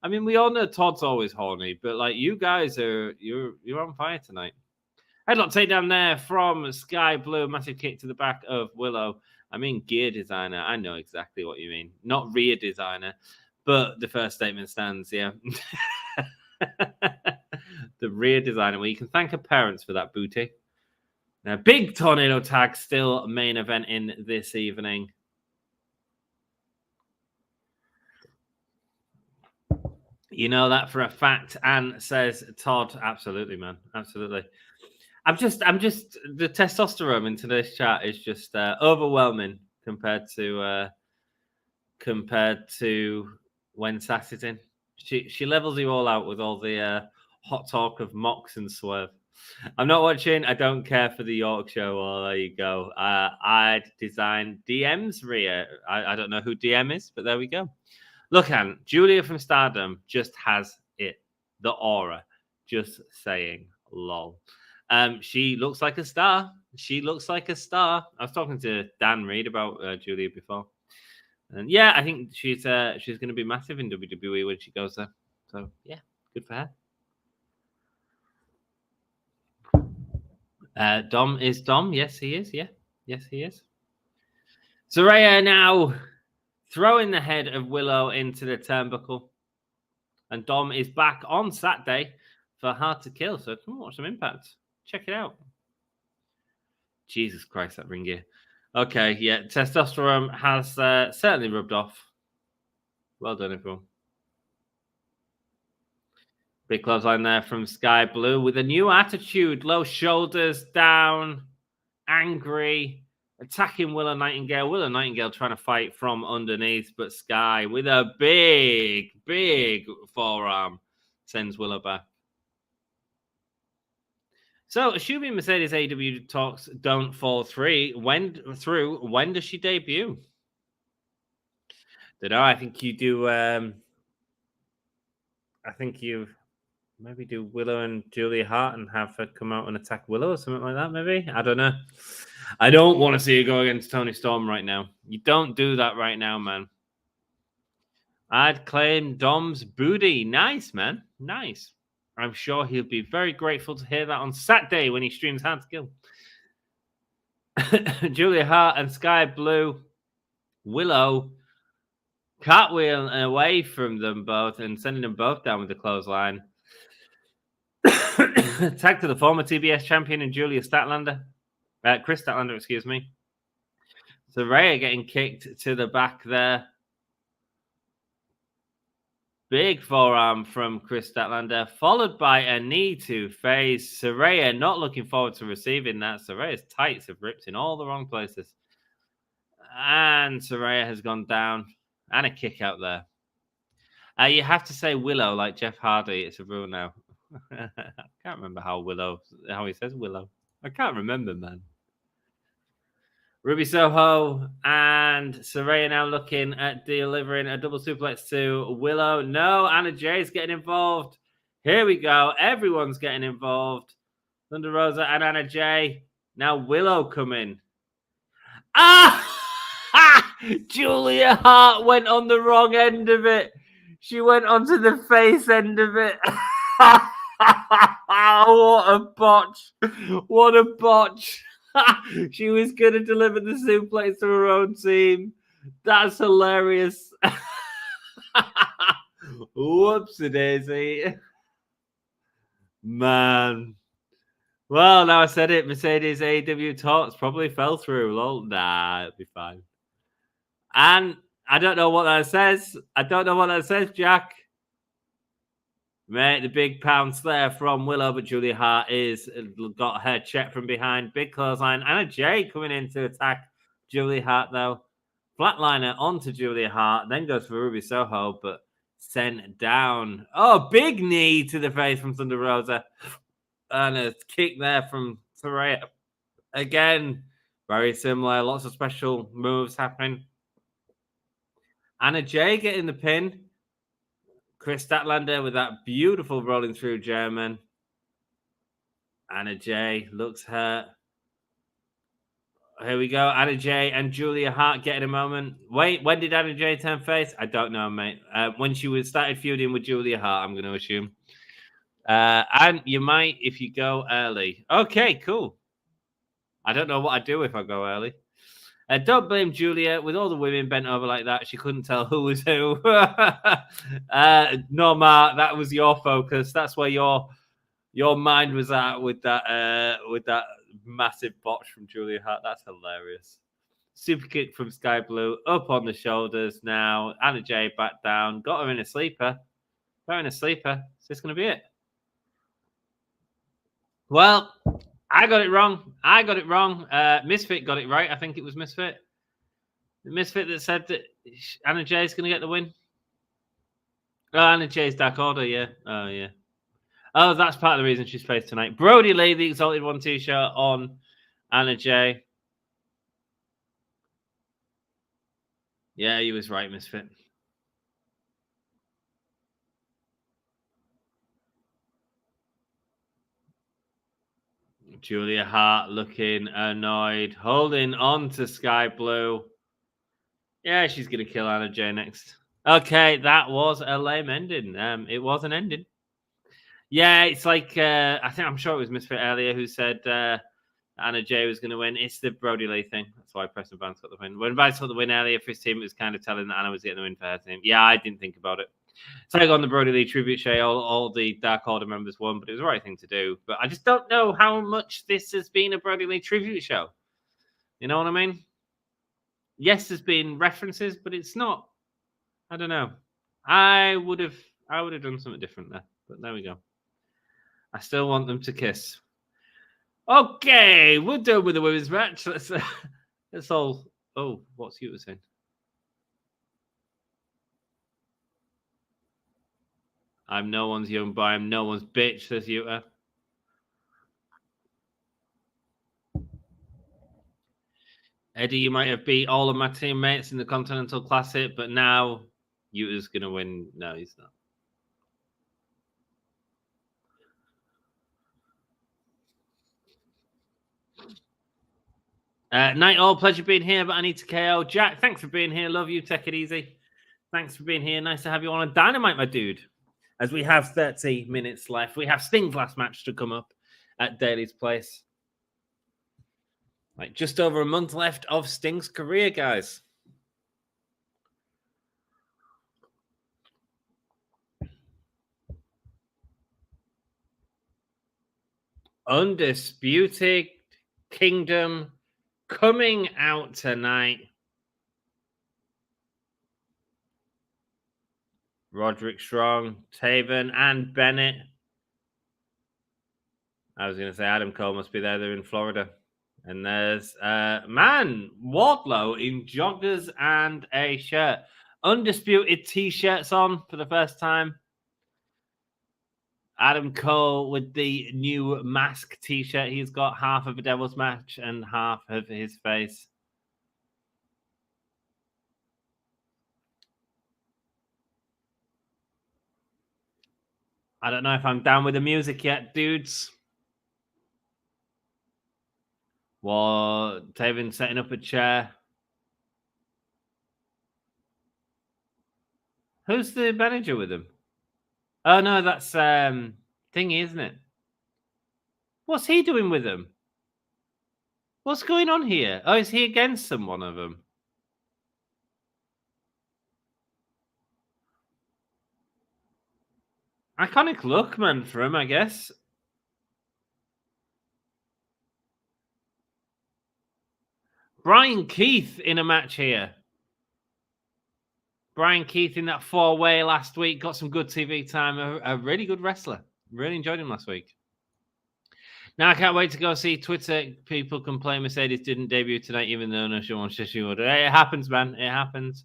Speaker 1: I mean, we all know Todd's always horny, but like you guys you're on fire tonight. Headlock takedown there from Skye Blue. Massive kick to the back of Willow. I mean, gear designer. I know exactly what you mean. Not rear designer, but the first statement stands, yeah. The rear designer. Well, you can thank her parents for that booty. Now, big tornado tag still main event in this evening. You know that for a fact, and says Todd. Absolutely, man. Absolutely. I'm just the testosterone in today's chat is just overwhelming compared to when Sass is in. She levels you all out with all the hot talk of Mox and Swerve. I'm not watching. I don't care for the York show. Well, there you go. I'd design DM's rear. I don't know who DM is, but there we go. Look, Anne, Julia from Stardom just has it. The aura. Just saying, lol. She looks like a star. She looks like a star. I was talking to Dan Reed about Julia before. And yeah, I think she's going to be massive in WWE when she goes there. So yeah, good for her. Dom is Dom. Yes, he is. Yeah. Yes, he is. Saray now throwing the head of Willow into the turnbuckle. And Dom is back on Saturday for Hard to Kill. So come watch some Impact. Check it out. Jesus Christ, that ring gear. Okay, yeah, testosterone has certainly rubbed off. Well done, everyone. Big clothesline there from Skye Blue with a new attitude. Low shoulders down, angry, attacking Willow Nightingale. Willow Nightingale trying to fight from underneath, but Skye with a big, big forearm sends Willow back. So, assuming Mercedes AEW talks don't fall through, when does she debut? Don't know. I think you do. I think you maybe do Willow and Julia Hart and have her come out and attack Willow or something like that. Maybe, I don't know. I don't want to see her go against Toni Storm right now. You don't do that right now, man. I'd claim Dom's booty. Nice, man. Nice. I'm sure he'll be very grateful to hear that on Saturday when he streams Hard to Kill. Julia Hart and Skye Blue, Willow cartwheel away from them both and sending them both down with the clothesline. Tag to the former TBS champion and Julia Statlander. Kris Statlander, excuse me. Saray getting kicked to the back there. Big forearm from Kris Statlander, followed by a knee to face. Saray not looking forward to receiving that. Saray's tights have ripped in all the wrong places. And Saray has gone down. And a kick out there. You have to say Willow like Jeff Hardy. It's a rule now. I can't remember how he says Willow. I can't remember, man. Ruby Soho and Saray now looking at delivering a double suplex to Willow. No, Anna Jay's getting involved. Here we go. Everyone's getting involved. Thunder Rosa and Anna Jay. Now Willow coming. Julia Hart went on the wrong end of it. She went onto the face end of it. What a botch. What a botch. She was going to deliver the suplex to her own team. That's hilarious. Whoopsie daisy. Man. Well, now I said it. Mercedes AEW talks probably fell through. Lol. Nah, it'll be fine. And I don't know what that says. Jack. Mate, the big pounce there from Willow, but Julia Hart got her check from behind. Big clothesline. Anna Jay coming in to attack Julia Hart, though. Flatliner onto Julia Hart, then goes for Ruby Soho, but sent down. Oh, big knee to the face from Thunder Rosa. And a kick there from Saray. Again, very similar. Lots of special moves happening. Anna Jay getting the pin. Kris Statlander with that beautiful rolling through German. Anna Jay looks hurt. Here we go. Anna Jay and Julia Hart getting a moment. Wait, when did Anna Jay turn face? I don't know, mate. When she started feuding with Julia Hart, I'm going to assume. And you might if you go early. Okay, cool. I don't know what I'd do if I go early. Don't blame Julia. With all the women bent over like that, she couldn't tell who was who. No, Mark, that was your focus. That's where your mind was at with that massive botch from Julia Hart. That's hilarious. Super kick from Skye Blue up on the shoulders now. Anna Jay back down. Got her in a sleeper. Is this going to be it? Well, I got it wrong. Misfit got it right. I think it was Misfit. The Misfit that said that Anna Jay's going to get the win. Oh, Anna Jay's Dark Order, yeah. Oh, yeah. Oh, that's part of the reason she's faced tonight. Brody Lee, the Exalted One t-shirt on Anna Jay. Yeah, he was right, Misfit. Julia Hart looking annoyed, holding on to Skye Blue. Yeah, she's going to kill Anna Jay next. Okay, that was a lame ending. It was an ending. Yeah, it's like, I'm sure it was Misfit earlier who said Anna Jay was going to win. It's the Brody Lee thing. That's why Preston Vance got the win. When Vance got the win earlier for his team, it was kind of telling that Anna was getting the win for her team. Yeah, I didn't think about it. So on the Brody Lee tribute show, all the Dark Order members won, but it was the right thing to do. But I just don't know how much this has been a Brody Lee tribute show. You know what I mean? Yes, there's been references, but it's not. I don't know. I would have done something different there, but there we go. I still want them to kiss. Okay, we're done with the women's match. Let's all. Oh, what's you saying? I'm no one's young boy. I'm no one's bitch, says Yuta. Eddie, you might have beat all of my teammates in the Continental Classic, but now Utah's going to win. No, he's not. Night all, pleasure being here, but I need to KO. Jack, thanks for being here. Love you. Take it easy. Thanks for being here. Nice to have you on a Dynamite, my dude. As we have 30 minutes left, we have Sting's last match to come up at Daly's Place. Like just over a month left of Sting's career, guys. Undisputed Kingdom coming out tonight. Roderick Strong, Taven, and Bennett. I was going to say Adam Cole must be there. They're in Florida. And there's, Wardlow in joggers and a shirt. Undisputed T-shirts on for the first time. Adam Cole with the new mask T-shirt. He's got half of a Devil's Match and half of his face. I don't know if I'm down with the music yet, dudes. Well, Taven setting up a chair. Who's the manager with him? Oh, no, that's Thingy, isn't it? What's he doing with him? What's going on here? Oh, is he against one of them? Iconic look, man, for him, I guess. Brian Keith in a match here. Brian Keith in that 4-way last week. Got some good TV time. A really good wrestler. Really enjoyed him last week. Now I can't wait to go see Twitter. People complain Mercedes didn't debut tonight, even though no she would. It happens, man. It happens.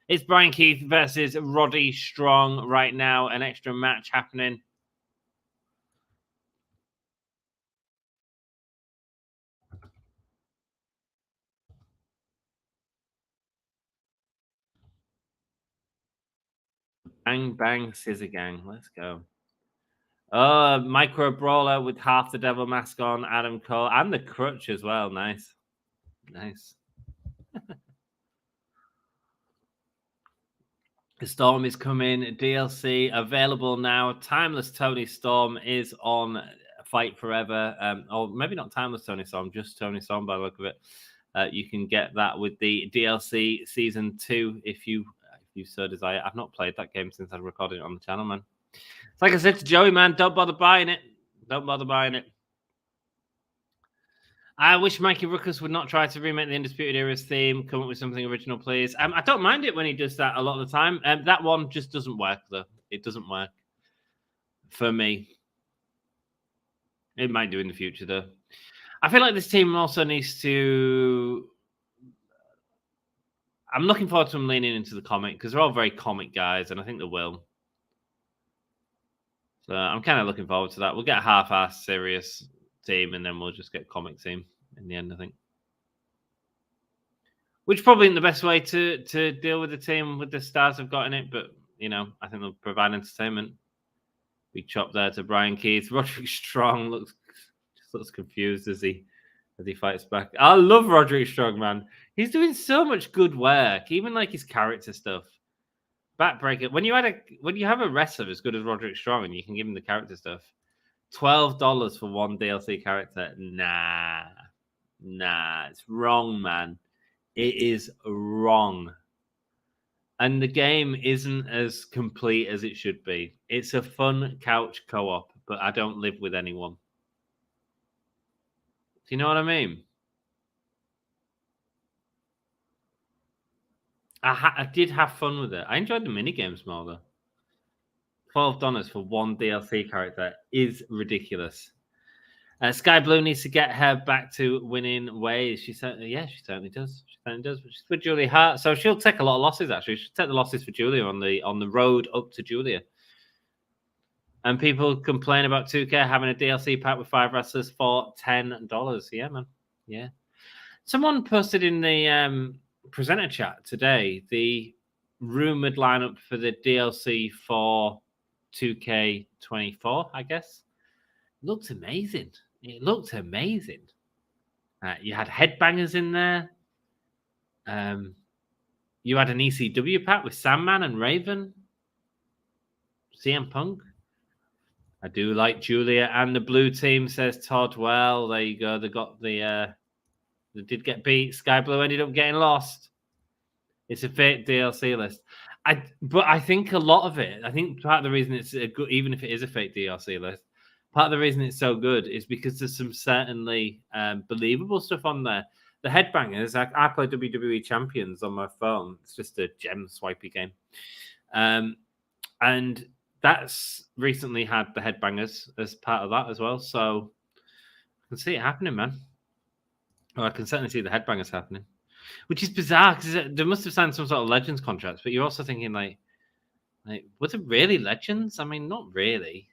Speaker 1: It's Brian Keith versus Roddy Strong right now. An extra match happening. Bang, bang, scissor gang. Let's go. Micro Brawler with half the devil mask on. Adam Cole. And the crutch as well. Nice. Nice. The Storm is coming. DLC available now. Timeless Tony Storm is on Fight Forever. Or maybe not Timeless Tony Storm, just Tony Storm by the look of it. You can get that with the DLC Season 2 if you so desire. I've not played that game since I recorded it on the channel, man. It's like I said to Joey, man, don't bother buying it. Don't bother buying it. I wish Mikey Ruckus would not try to remake the Undisputed Era's theme. Come up with something original, please. I don't mind it when he does that a lot of the time. That one just doesn't work, though. It doesn't work for me. It might do in the future, though. I feel like this team also needs to... I'm looking forward to them leaning into the comic because they're all very comic guys, and I think they will. So I'm kind of looking forward to that. We'll get a half-assed serious team, and then we'll just get a comic team in the end, I think. Which probably isn't the best way to deal with the team with the stars I've got in it, but, you know, I think they'll provide entertainment. We chop there to Brian Keith. Roderick Strong looks confused as he fights back. I love Roderick Strong, man. He's doing so much good work, even like his character stuff. Backbreaker. When you have a wrestler as good as Roderick Strong and you can give him the character stuff, $12 for one DLC character. Nah, it's wrong, man. It is wrong. And the game isn't as complete as it should be. It's a fun couch co-op, but I don't live with anyone. Do you know what I mean? I did have fun with it. I enjoyed the minigames more, though. $12 for one DLC character is ridiculous. Sky Blue needs to get her back to winning ways. She certainly does. She certainly does. But she's with Julia Hart, so she'll take a lot of losses. Actually, she'll take the losses for Julia on the road up to Julia. And people complain about 2K having a DLC pack with 5 wrestlers for $10. Yeah, man. Yeah. Someone posted in the presenter chat today the rumored lineup for the DLC for 2K24, I guess. Looked amazing. It looked amazing. You had headbangers in there. You had an ECW pack with Sandman and Raven. CM Punk. I do like Julia and the blue team, says Todd. Well, there you go. They got the they did get beat. Sky Blue ended up getting lost. It's a fake DLC list. But I think a lot of it, I think part of the reason it's a good, even if it is a fake DLC list, part of the reason it's so good is because there's some certainly believable stuff on there. The headbangers, I play WWE Champions on my phone. It's just a gem swipey game. And that's recently had the headbangers as part of that as well. So I can see it happening, man. Well, I can certainly see the headbangers happening, which is bizarre because they must have signed some sort of Legends contracts. But you're also thinking, like, was it really Legends? I mean, not really.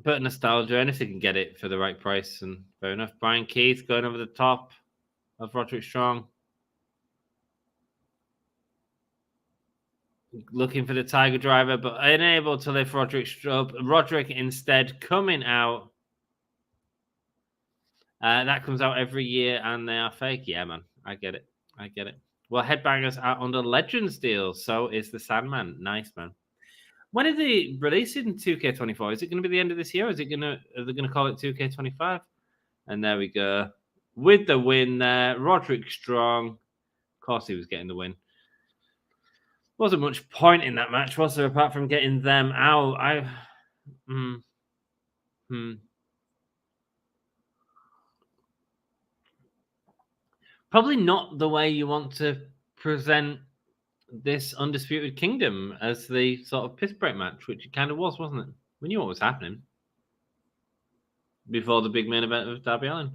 Speaker 1: But nostalgia, anything can get it for the right price, and fair enough. Brian Keith going over the top of Roderick Strong. Looking for the Tiger Driver, but unable to lift Roderick Strong. Roderick instead coming out. That comes out every year, and they are fake. Yeah, man. I get it. Well, headbangers are under Legends deals, so is the Sandman. Nice, man. When are they releasing 2K24? Is it going to be the end of this year? Or are they going to call it 2K25? And there we go. With the win there, Roderick Strong. Of course, he was getting the win. Wasn't much point in that match, was there, apart from getting them out? Probably not the way you want to present this Undisputed Kingdom as the sort of piss break match, which it kind of was, wasn't it? We knew what was happening before the big main event of Darby Allin.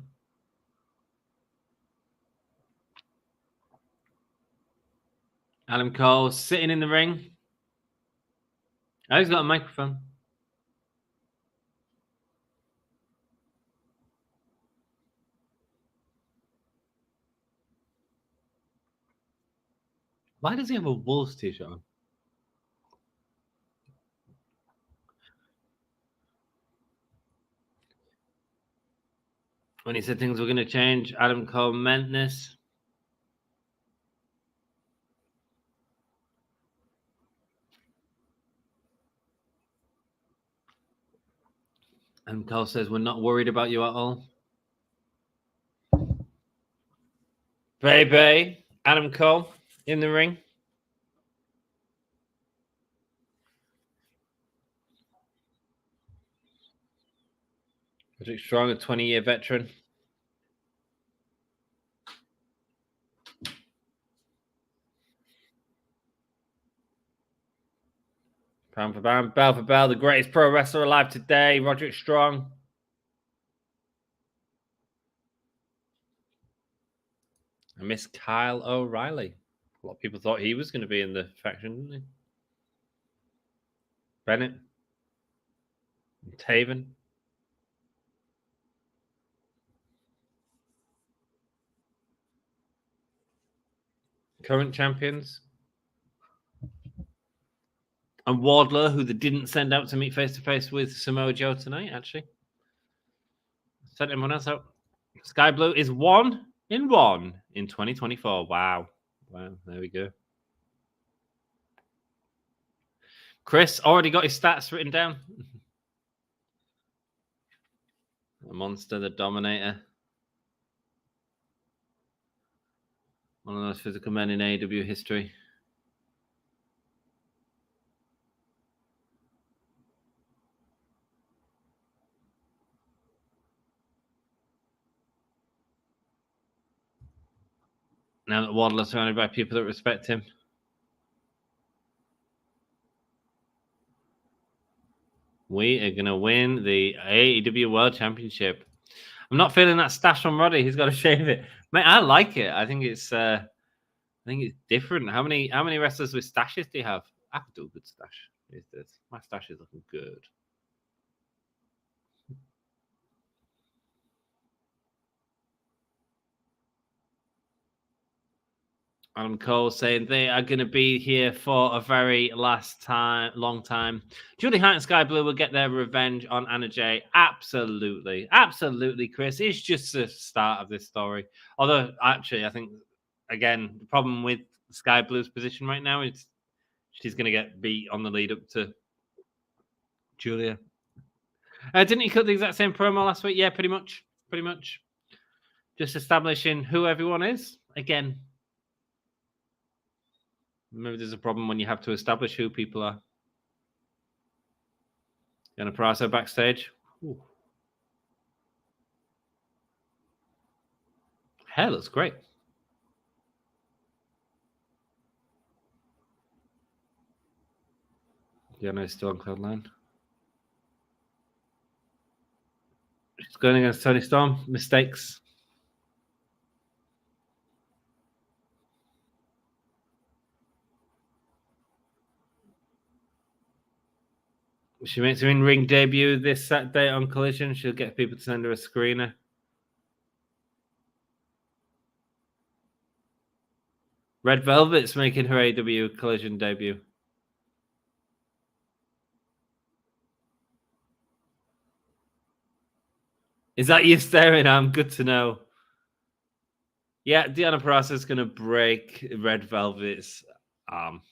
Speaker 1: Adam Cole sitting in the ring. Oh, he's got a microphone. Why does he have a Wolves t-shirt on? When he said things were going to change, Adam Cole meant this. Adam Cole says, we're not worried about you at all. Baby, Adam Cole in the ring. Roderick Strong, a 20-year veteran. Pound for pound, bell for bell, the greatest pro wrestler alive today, Roderick Strong. I miss Kyle O'Reilly. A lot of people thought he was going to be in the faction, didn't they? Bennett. And Taven. Current champions. And Wardlow, who they didn't send out to meet face-to-face with Samoa Joe tonight, actually. Sent everyone else out. Sky Blue is 1-1 in 2024. Wow. Wow, there we go. Kris already got his stats written down. The Monster, the Dominator. One of those physical men in AEW history. Now that Wardlow's surrounded by people that respect him. We are going to win the AEW World Championship. I'm not feeling that stash from Roddy. He's got to shave it. Mate, I like it. I think it's different. How many wrestlers with stashes do you have? I could do a good stash. My stash is looking good. Adam Cole saying they are going to be here for a very long time. Julie Hart and Skye Blue will get their revenge on Anna Jay. Absolutely. Absolutely, Kris. It's just the start of this story. Although, actually, I think, again, the problem with Skye Blue's position right now is she's going to get beat on the lead up to Julia. Didn't he cut the exact same promo last week? Yeah, pretty much. Pretty much. Just establishing who everyone is. Again, maybe there's a problem when you have to establish who people are. Gonna Praso backstage. Ooh. Hair looks great. Diana is still on cloud line. She's going against Toni Storm. Mistakes. She makes her in-ring debut this Saturday on Collision. She'll get people to send her a screener. Red Velvet's making her AEW Collision debut. Is that you staring? I'm good to know. Yeah, Deonna Purrazzo's going to break Red Velvet's arm.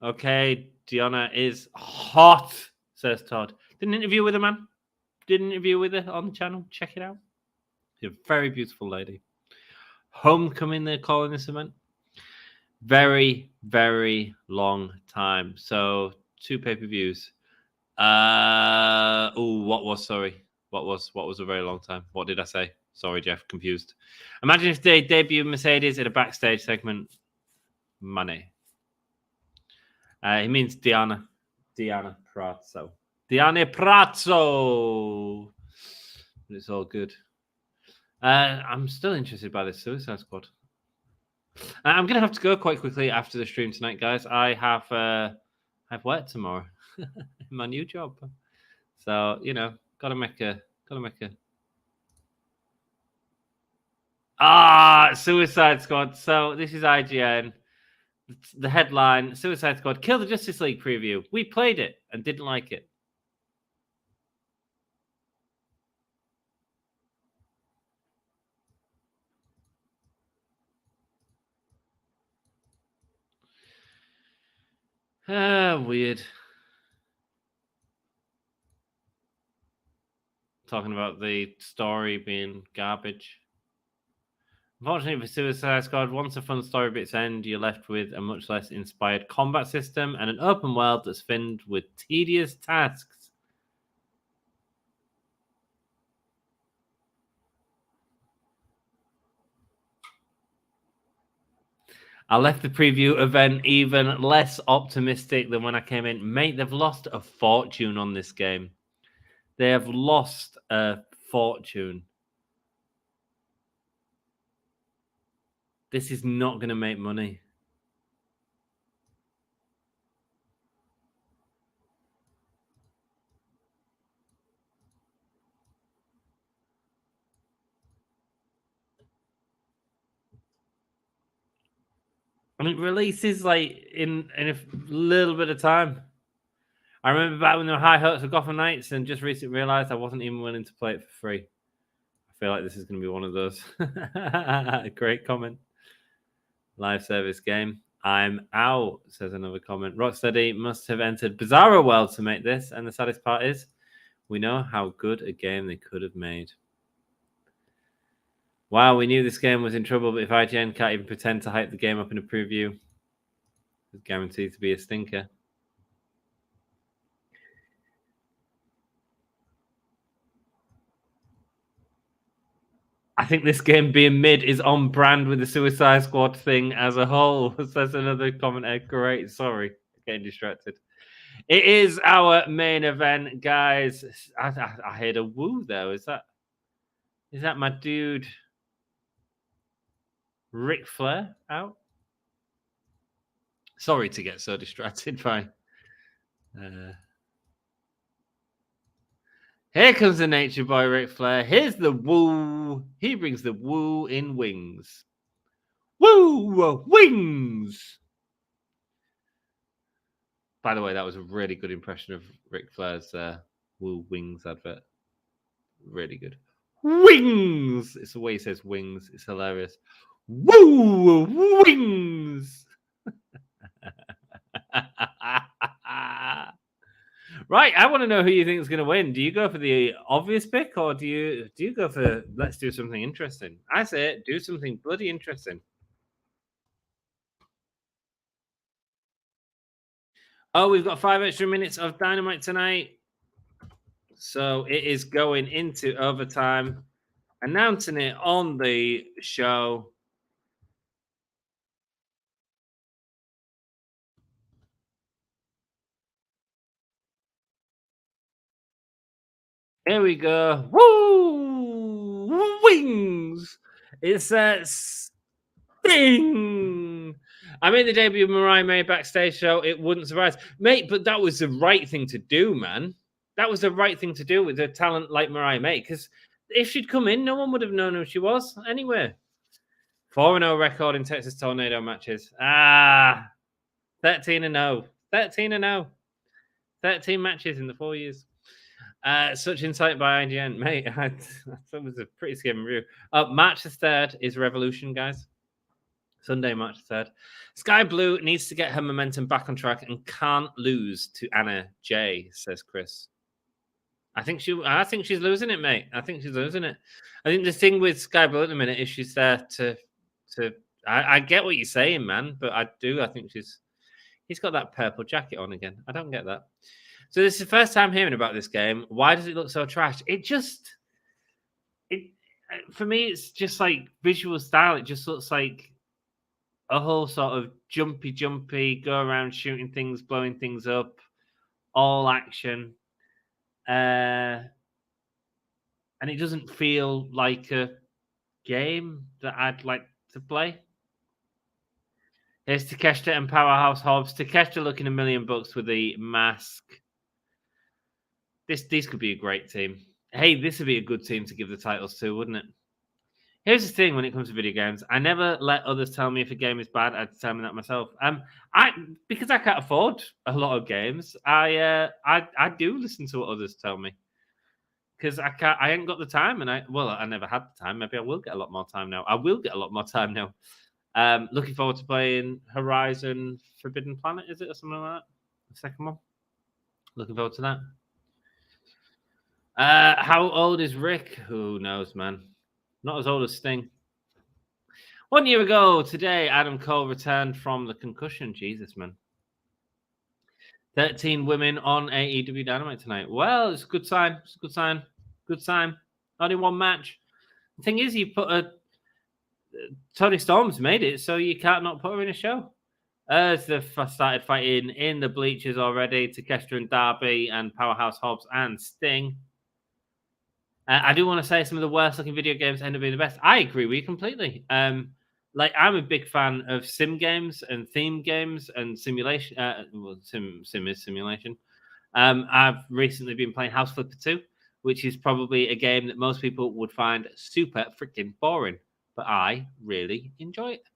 Speaker 1: Okay, Deonna is hot, says Todd. Did an interview with her, man. Did an interview with her on the channel. Check it out. She's a very beautiful lady. Homecoming, they're calling this event. Very, very long time. So 2 pay-per-views. What was a very long time? What did I say? Sorry, Jeff, confused. Imagine if they debut Mercedes in a backstage segment. Money. He means Deonna Purrazzo. Deonna Purrazzo. But it's all good. I'm still interested by this Suicide Squad. I'm going to have to go quite quickly after the stream tonight, guys. I have work tomorrow in my new job. So, gotta make a Suicide Squad. So this is IGN. The headline, Suicide Squad, Kill the Justice League preview. We played it and didn't like it. Weird. Talking about the story being garbage. Unfortunately for Suicide Squad, once a fun story bits end, you're left with a much less inspired combat system and an open world that's filled with tedious tasks. I left the preview event even less optimistic than when I came in. Mate, they've lost a fortune on this game. They have lost a fortune. This is not going to make money. I mean, releases like in a little bit of time. I remember back when there were high hopes of Gotham Knights and just recently realized I wasn't even willing to play it for free. I feel like this is going to be one of those. Great comment. Live service game. I'm out, says another comment. Rocksteady must have entered Bizarro World to make this, and the saddest part is we know how good a game they could have made. Wow, we knew this game was in trouble, but if IGN can't even pretend to hype the game up in a preview, it's guaranteed to be a stinker. I think this game being mid is on brand with the Suicide Squad thing as a whole. Says another commenter. Great, sorry, getting distracted. It is our main event, guys. I heard a woo though. Is that my dude Ric Flair out? Sorry to get so distracted by. Here comes the nature boy Ric Flair. Here's the woo. He brings the woo in wings. Woo! Wings! By the way, that was a really good impression of Ric Flair's Woo Wings advert. Really good. Wings! It's the way he says wings. It's hilarious. Woo! Wings! Right, I want to know who you think is going to win. Do you go for the obvious pick, or do you go for let's do something interesting? I say do something bloody interesting. Oh, we've got 5 extra minutes of Dynamite tonight. So it is going into overtime. Announcing it on the show. Here we go. Woo! Wings! It's Sting! I made the debut of Mariah May backstage show. It wouldn't surprise. Mate, but that was the right thing to do, man. That was the right thing to do with a talent like Mariah May. Because if she'd come in, no one would have known who she was anyway. 4-0 record in Texas Tornado matches. 13-0. 13-0. 13 matches in the 4 years. Such insight by IGN. Mate, I thought it was a pretty scary review. March the 3rd is Revolution, guys. Sunday, March 3rd. Skye Blue needs to get her momentum back on track and can't lose to Anna Jay, says Kris. I think she's losing it, mate. I think she's losing it. I think the thing with Skye Blue at the minute is she's there to I get what you're saying, man, but I think he's got that purple jacket on again. I don't get that. So this is the first time hearing about this game. Why does it look so trash? For me, it's just like visual style. It just looks like a whole sort of jumpy, go around shooting things, blowing things up, all action. And it doesn't feel like a game that I'd like to play. Here's Takeshita and Powerhouse Hobbs. Takeshita looking $1 million with the mask. These could be a great team. Hey, this would be a good team to give the titles to, wouldn't it? Here's the thing when it comes to video games. I never let others tell me if a game is bad. I determine that myself. Because I can't afford a lot of games, I do listen to what others tell me. Because I ain't got the time, and I never had the time. Maybe I will get a lot more time now. Looking forward to playing Horizon Forbidden Planet, is it, or something like that? The second one. Looking forward to that. How old is Rick? Who knows, man? Not as old as Sting. 1 year ago today, Adam Cole returned from the concussion. Jesus, man. 13 women on AEW Dynamite tonight. Well, it's a good sign. Good sign. Only one match. The thing is, you put Tony Storm's made it, so you can't not put her in a show. As they've started fighting in the bleachers already, Takeshita and Darby and Powerhouse Hobbs and Sting. I do want to say some of the worst looking video games end up being the best. I agree with you completely. I'm a big fan of sim games and theme games and simulation. Sim is simulation. I've recently been playing House Flipper 2, which is probably a game that most people would find super freaking boring. But I really enjoy it.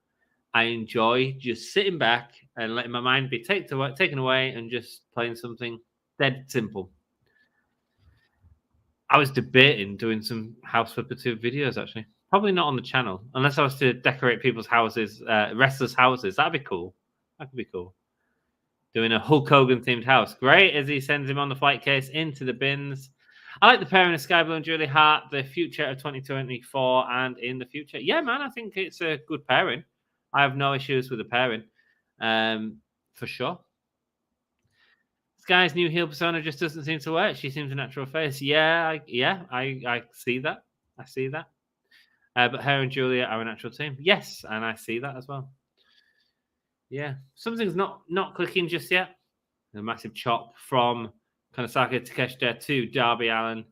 Speaker 1: I enjoy just sitting back and letting my mind be taken away and just playing something dead simple. I was debating doing some House Flipper 2 videos, actually. Probably not on the channel, unless I was to decorate people's houses, wrestlers' houses. That'd be cool. That could be cool. Doing a Hulk Hogan-themed house. Great, as he sends him on the flight case into the bins. I like the pairing of Skye Blue and Julie Hart, the future of 2024 and in the future. Yeah, man, I think it's a good pairing. I have no issues with the pairing, for sure. Skye's new heel persona just doesn't seem to work. She seems a natural face. I see that. But her and Julia are a natural team. Yes, and I see that as well. Yeah, something's not clicking just yet. A massive chop from Konosuke Takeshita to Darby Allin.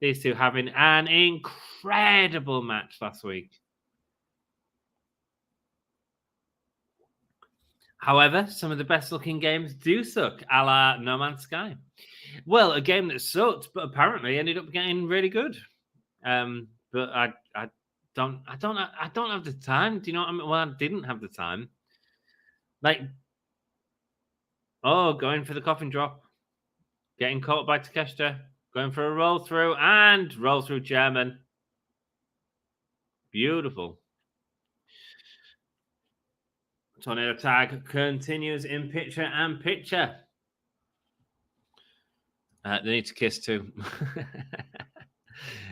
Speaker 1: These two having an incredible match last week. However, some of the best-looking games do suck, a la No Man's Sky. Well, a game that sucked, but apparently ended up getting really good. But I don't have the time. Do you know what I mean? Well, I didn't have the time. Like, going for the coffin drop, getting caught by Takeshita, going for a roll through German. Beautiful. Tornado tag continues in picture and picture. They need to kiss too.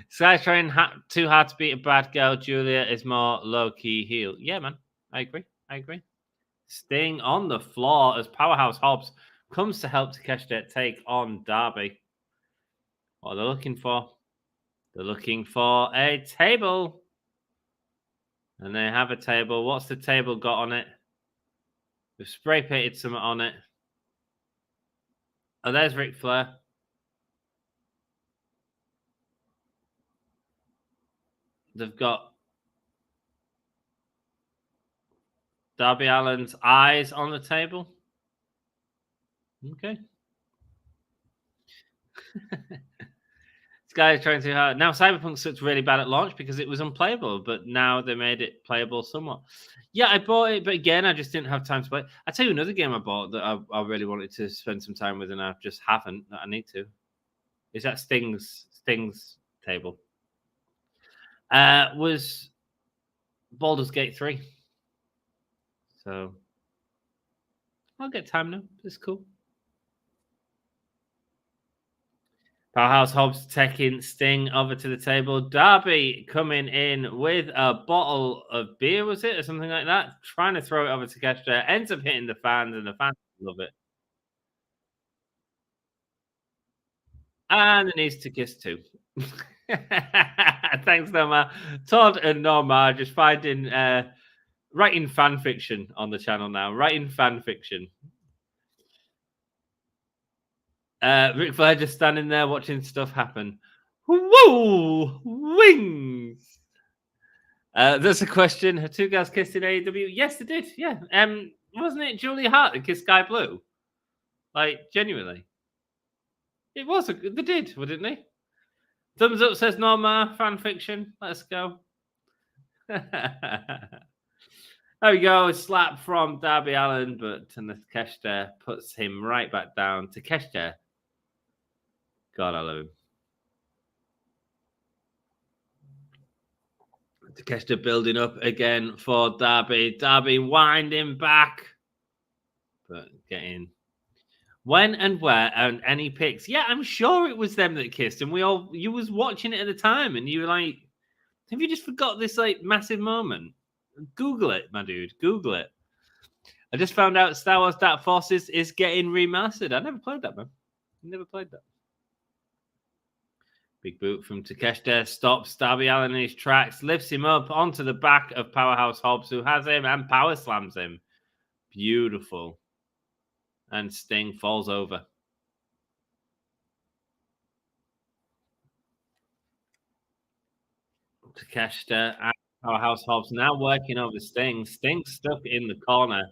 Speaker 1: Skye's trying too hard to beat a bad girl. Julia is more low-key heel. Yeah, man. I agree. Sting on the floor as Powerhouse Hobbs comes to help Takeshita take on Darby. What are they looking for? They're looking for a table. And they have a table. What's the table got on it? They've spray painted something on it. Oh, there's Ric Flair. They've got Darby Allin's eyes on the table. Okay. This guy is trying too hard. Now, Cyberpunk looked really bad at launch because it was unplayable, but now they made it playable somewhat. Yeah, I bought it, but again, I just didn't have time to play. I'll tell you another game I bought that I really wanted to spend some time with, and I just haven't. I need to. Is that Sting's table? Was Baldur's Gate 3. So I'll get time now. It's cool. Powerhouse Hobbs taking Sting over to the table. Darby coming in with a bottle of beer, was it? Or something like that? Trying to throw it over to Takeshita. Ends up hitting the fans, and the fans love it. And it needs to kiss too. Thanks, Norma. Todd and Norma just finding writing fan fiction on the channel now. Writing fan fiction. Ric Flair just standing there watching stuff happen. Whoa! Wings! There's a question. Have two guys kissed in AEW? Yes, they did. Yeah. Wasn't it Julia Hart that kissed Skye Blue? Like, genuinely. It was. They did, didn't they? Thumbs up says Norma. Fan fiction. Let's go. There we go. A slap from Darby Allin, but Takeshita puts him right back down. Takeshita. God, I love him. Takeshita building up again for Darby. Darby winding back. But getting... When and where and any picks? Yeah, I'm sure it was them that kissed, and you was watching it at the time, and you were like, have you just forgot this like massive moment? Google it, my dude. Google it. I just found out Star Wars Dark Forces is getting remastered. I never played that, man. Never played that. Big boot from Takeshita stops Darby Allin in his tracks, lifts him up onto the back of Powerhouse Hobbs, who has him, and power slams him. Beautiful. And Sting falls over. Takeshita and Powerhouse Hobbs now working over Sting. Sting stuck in the corner.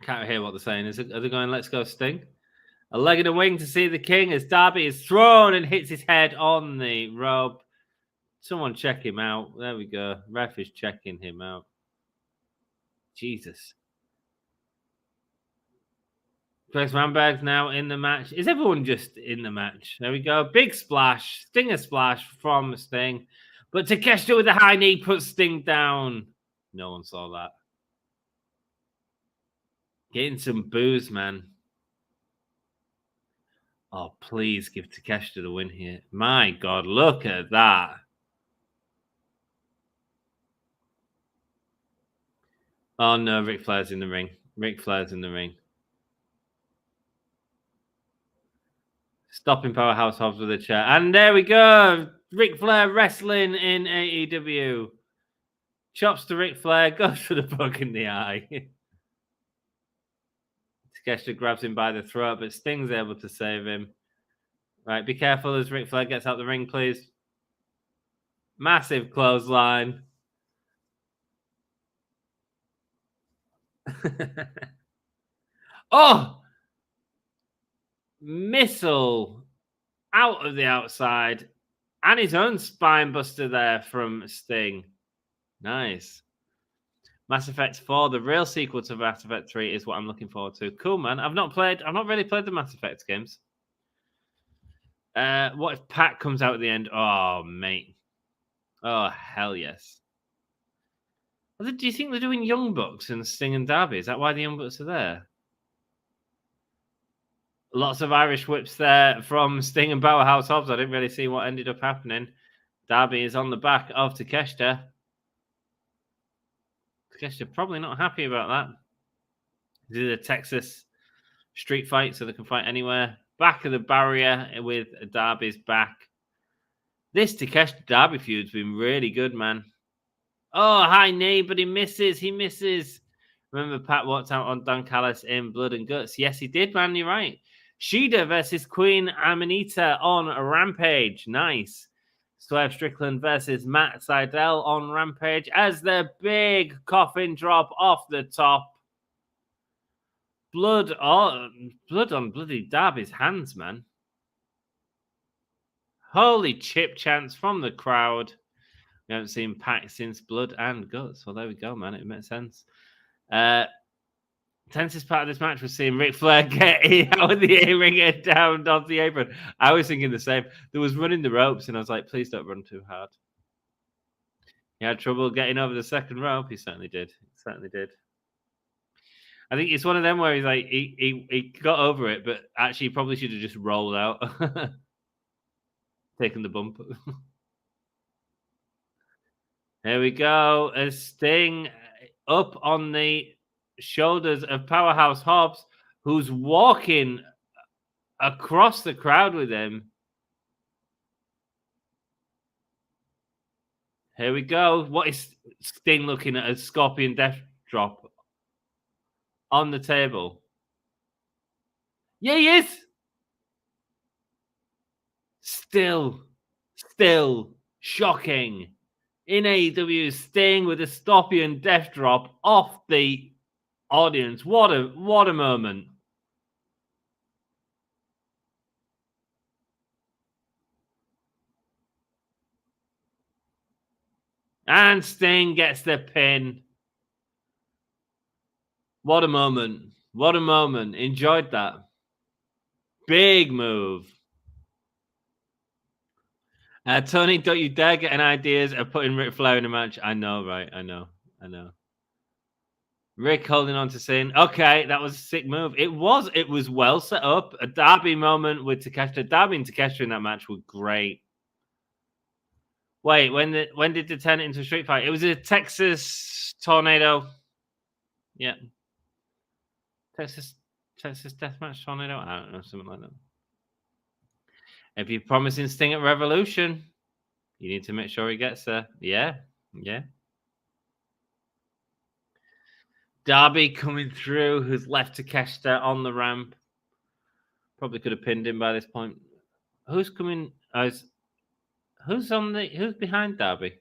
Speaker 1: Can't hear what they're saying. Are they going, let's go, Sting? A leg and a wing to see the king as Darby is thrown and hits his head on the rope. Someone check him out. There we go. Ref is checking him out. Jesus. Chris Ramberg's now in the match. Is everyone just in the match? There we go. Big splash. Stinger splash from Sting. But Takeshita with the high knee puts Sting down. No one saw that. Getting some booze, man. Oh, please give Takeshita the win here. My God, look at that. Oh, no, Ric Flair's in the ring. Ric Flair's in the ring. Stopping Powerhouse Hobbs with a chair. And there we go. Ric Flair wrestling in AEW. Chops to Ric Flair. Goes for the bug in the eye. Takeshita grabs him by the throat, but Sting's able to save him. Right, be careful as Ric Flair gets out the ring, please. Massive clothesline. Oh! Missile out of the outside. And his own spine buster there from Sting. Nice. Mass Effect 4, the real sequel to Mass Effect 3, is what I'm looking forward to. Cool, man. I've not really played the Mass Effect games. What if Pat comes out at the end? Oh, mate. Oh, hell yes. Do you think they're doing Young Bucks and Sting and Darby? Is that why the Young Bucks are there? Lots of Irish whips there from Sting and Powerhouse Hobbs. I didn't really see what ended up happening. Darby is on the back of Takeshita. Takeshita probably not happy about that. This is a Texas street fight, so they can fight anywhere. Back of the barrier with Darby's back. This Takeshita Darby feud's been really good, man. Oh, high knee, but he misses. He misses. Remember, Pat walked out on Don Callis in Blood and Guts. Yes, he did, man. You're right. Shida versus Queen Amanita on Rampage. Nice. Swerve Strickland versus Matt Sydal on Rampage as the big coffin drop off the top. Blood on bloody Darby's hands, man. Holy chip chants from the crowd. We haven't seen Pat since Blood and Guts. Well, there we go, man. It makes sense. Tensest part of this match was seeing Ric Flair get out of the A-ring and down off the apron. I was thinking the same. There was running the ropes, and I was like, please don't run too hard. He had trouble getting over the second rope. He certainly did. I think it's one of them where he's like, he got over it, but actually he probably should have just rolled out. Taken the bump. Here we go. A Sting up on the shoulders of Powerhouse Hobbs, who's walking across the crowd with him. Here we go. What is Sting looking at? A Scorpion Death Drop on the table. Yeah, he is. Still shocking. In AEW, Sting with a Scorpion Death Drop off the audience. What a moment. And Sting gets the pin. What a moment. Enjoyed that. Big move. Tony, don't you dare get any ideas of putting Ric Flair in a match. I know, right? I know. Rick holding on to saying, okay, that was a sick move. It was well set up. A Darby moment with Takeshita. Darby and Takeshita in that match were great. Wait, when did they turn it into a street fight? It was a Texas tornado. Yeah. Texas Deathmatch tornado? I don't know, something like that. If you're promising Sting at Revolution, you need to make sure he gets there. Yeah. Darby coming through, who's left Takeshita on the ramp. Probably could have pinned him by this point. Who's coming? Who's behind Darby?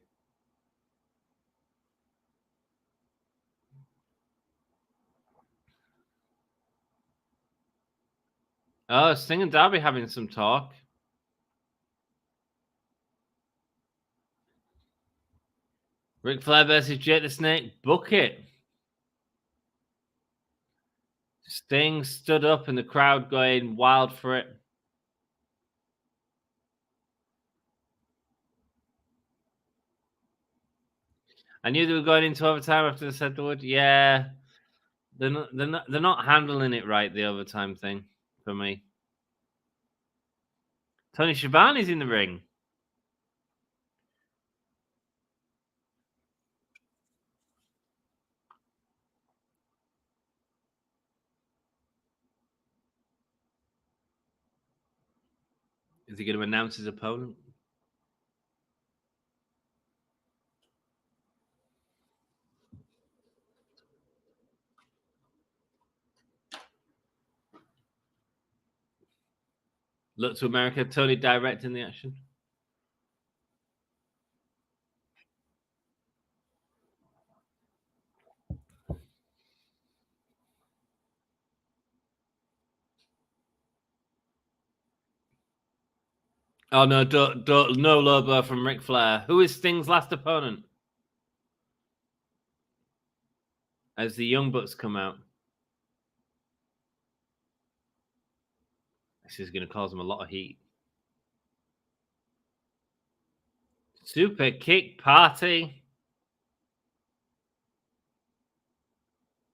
Speaker 1: Oh, Sting and Darby having some talk. Ric Flair versus Jake the Snake. Book it. Sting stood up and the crowd going wild for it. I knew they were going into overtime after they said the word. Yeah, they're not handling it right, the overtime thing, for me. Tony Schiavone's in the ring. Is he going to announce his opponent? Look to America, Tony directing the action. Oh, no, no Lobo from Ric Flair. Who is Sting's last opponent? As the Young Bucks come out. This is going to cause them a lot of heat. Super Kick Party.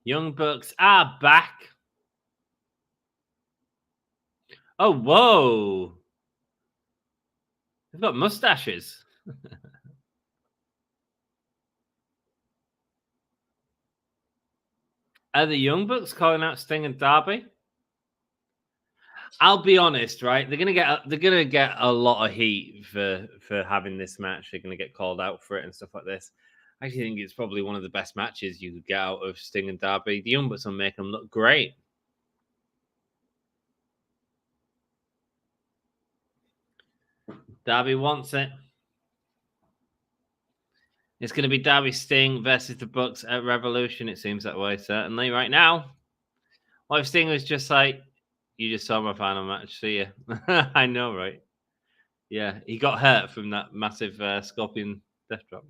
Speaker 1: Young Bucks are back. Oh, whoa. They've got mustaches. Are the Young Bucks calling out Sting and Darby? I'll be honest, right? They're gonna get a lot of heat for having this match. They're gonna get called out for it and stuff like this. I actually think it's probably one of the best matches you could get out of Sting and Darby. The Young Bucks will make them look great. Darby wants it. It's going to be Darby Sting versus the Bucks at Revolution. It seems that way, certainly, right now. What if Sting was just like, you just saw my final match, see ya. I know, right? Yeah, he got hurt from that massive Scorpion death drop.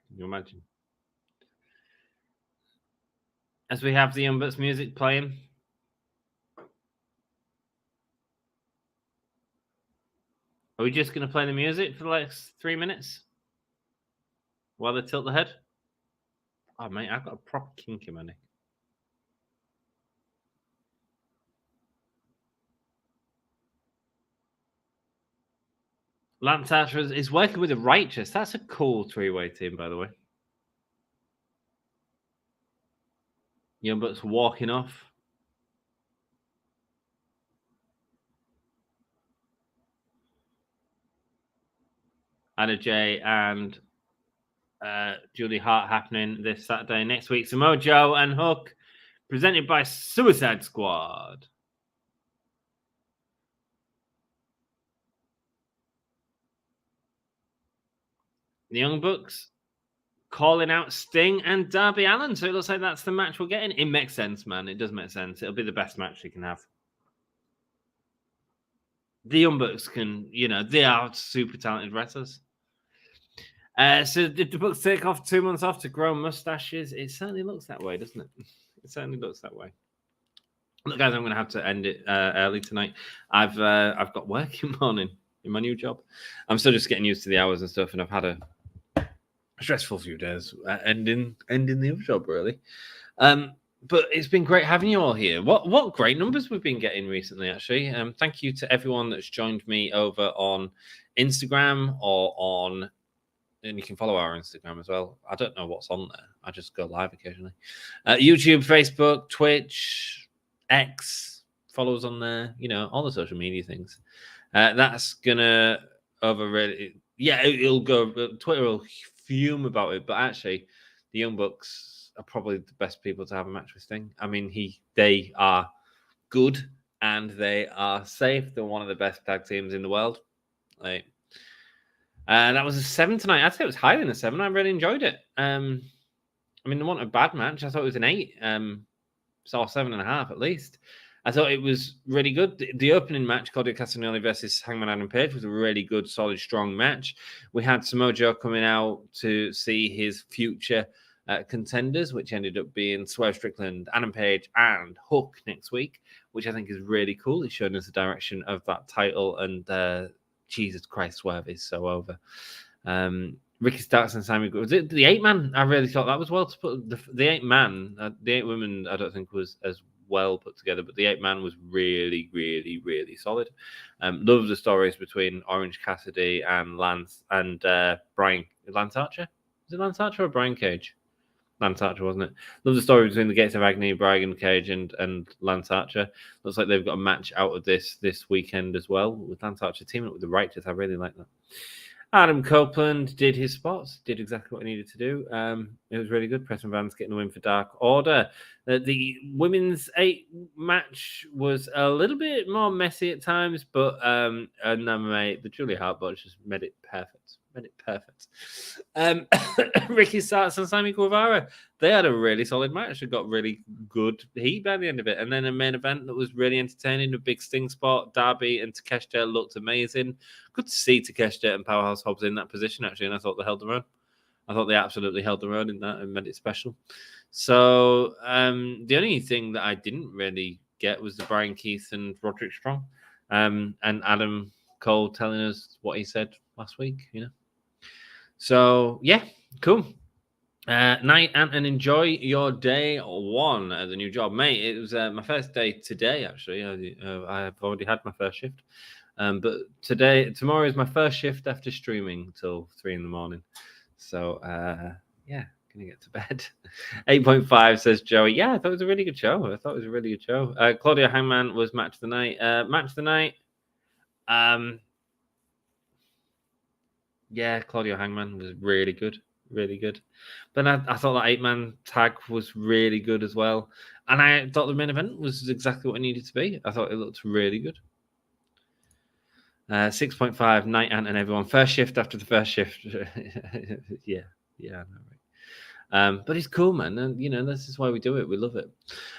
Speaker 1: Can you imagine? As we have the Young Bucks music playing. Are we just going to play the music for the next 3 minutes? While they tilt the head? Oh, mate, I've got a proper kink in my neck. Lance Archer is working with the Righteous. That's a cool three-way team, by the way. Young Bucks walking off. Anna Jay and Julie Hart happening this Saturday. Next week, Samoa Joe and Hook, presented by Suicide Squad. The Young Bucks calling out Sting and Darby Allin. So it looks like that's the match we're getting. It makes sense, man. It does make sense. It'll be the best match you can have. The Young Bucks can, they are super talented wrestlers. So did the Bucks take off 2 months off to grow mustaches? It certainly looks that way, doesn't it? It certainly looks that way. Look, guys, I'm going to have to end it early tonight. I've got work in the morning in my new job. I'm still just getting used to the hours and stuff, and I've had a stressful few days ending the other job, really. But it's been great having you all here. What great numbers we've been getting recently, actually. Thank you to everyone that's joined me over on Instagram or on... And you can follow our Instagram as well. I don't know what's on there. I just go live occasionally. YouTube, Facebook, Twitch, X, follow us on there. All the social media things. That's gonna it'll go. Twitter will fume about it, but actually, the Young Bucks are probably the best people to have a match with Sting. I mean, they are good and they are safe. They're one of the best tag teams in the world. That was a 7 tonight. I'd say it was higher than a 7. I really enjoyed it. I mean, it wasn't a bad match. I thought it was an 8. Saw 7.5 at least. I thought it was really good. The opening match, Claudio Castagnoli versus Hangman Adam Page, was a really good, solid, strong match. We had Samoa Joe coming out to see his future contenders, which ended up being Swerve Strickland, Adam Page, and Hook next week, which I think is really cool. It's showing us the direction of that title, and Jesus Christ, Swerve is so over. Ricky Starks and Sammy. Was it the 8-man? I really thought that was well to put. The 8-man, the 8 women, I don't think was as well put together, but the 8-man was really, really, really solid. Love the stories between Orange Cassidy and Lance and Brian. Lance Archer? Is it Lance Archer or Brian Cage? Lance Archer, wasn't it? Love the story between the Gates of Agony, Brian Cage, and Lance Archer. Looks like they've got a match out of this weekend as well, with Lance Archer teaming up with the Righteous. I really like that. Adam Copeland did his spots, did exactly what he needed to do. It was really good. Preston Vance getting the win for Dark Order. The women's 8 match was a little bit more messy at times, but the Julia Hart botch just made it perfect. made it perfect. Ricky Starks and Sammy Guevara, they had a really solid match. It got really good heat by the end of it. And then a main event that was really entertaining, a big sting spot. Darby and Takeshita looked amazing. Good to see Takeshita and Powerhouse Hobbs in that position, actually, and I thought they held their own. I thought they absolutely held their own in that and made it special. So the only thing that I didn't really get was the Brian Keith and Roderick Strong and Adam Cole telling us what he said last week, So, yeah, cool. Night, Ant, and enjoy your day one at the new job. Mate, it was my first day today, actually. I've already had my first shift. But tomorrow is my first shift after streaming till 3 a.m. So, yeah, gonna get to bed. 8.5 says Joey. Yeah, I thought it was a really good show. Claudio Hangman was match of the night. Yeah, Claudio Hangman was really good. Really good. But I thought that 8-man tag was really good as well. And I thought the main event was exactly what it needed to be. I thought it looked really good. 6.5, Night Ant and everyone. First shift after the first shift. yeah, I know, right? But it's cool, man. And, this is why we do it. We love it.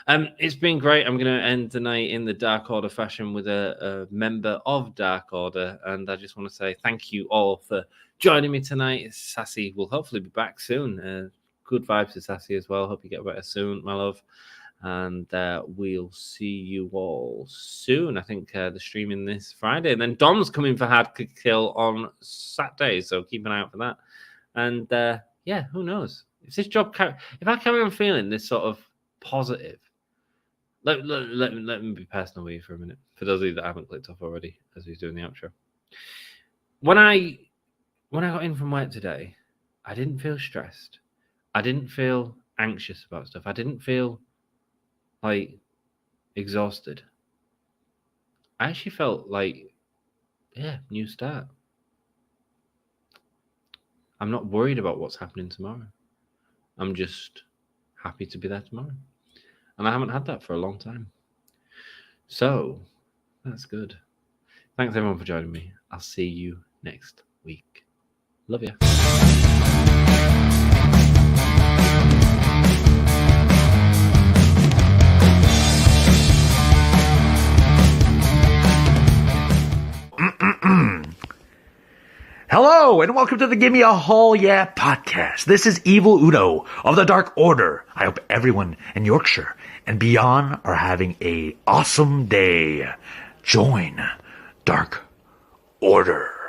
Speaker 1: It's been great. I'm going to end the night in the Dark Order fashion with a member of Dark Order. And I just want to say thank you all for joining me tonight. Sassy will hopefully be back soon. Good vibes to Sassy as well. Hope you get better soon, my love. And we'll see you all soon. I think they're streaming this Friday. And then Dom's coming for Hard Kill on Saturday. So keep an eye out for that. And yeah, who knows? If this job, if I carry on feeling this sort of positive, let me be personal with you for a minute. For those of you that haven't clicked off already, as he's doing the outro. When I got in from work today, I didn't feel stressed. I didn't feel anxious about stuff. I didn't feel like exhausted. I actually felt like, new start. I'm not worried about what's happening tomorrow. I'm just happy to be there tomorrow. And I haven't had that for a long time. So, that's good. Thanks everyone for joining me. I'll see you next week. Love you.
Speaker 2: Hello, and welcome to the Give Me a Hall Yeah podcast. This is Evil Uno of the Dark Order. I hope everyone in Yorkshire and beyond are having a awesome day. Join Dark Order.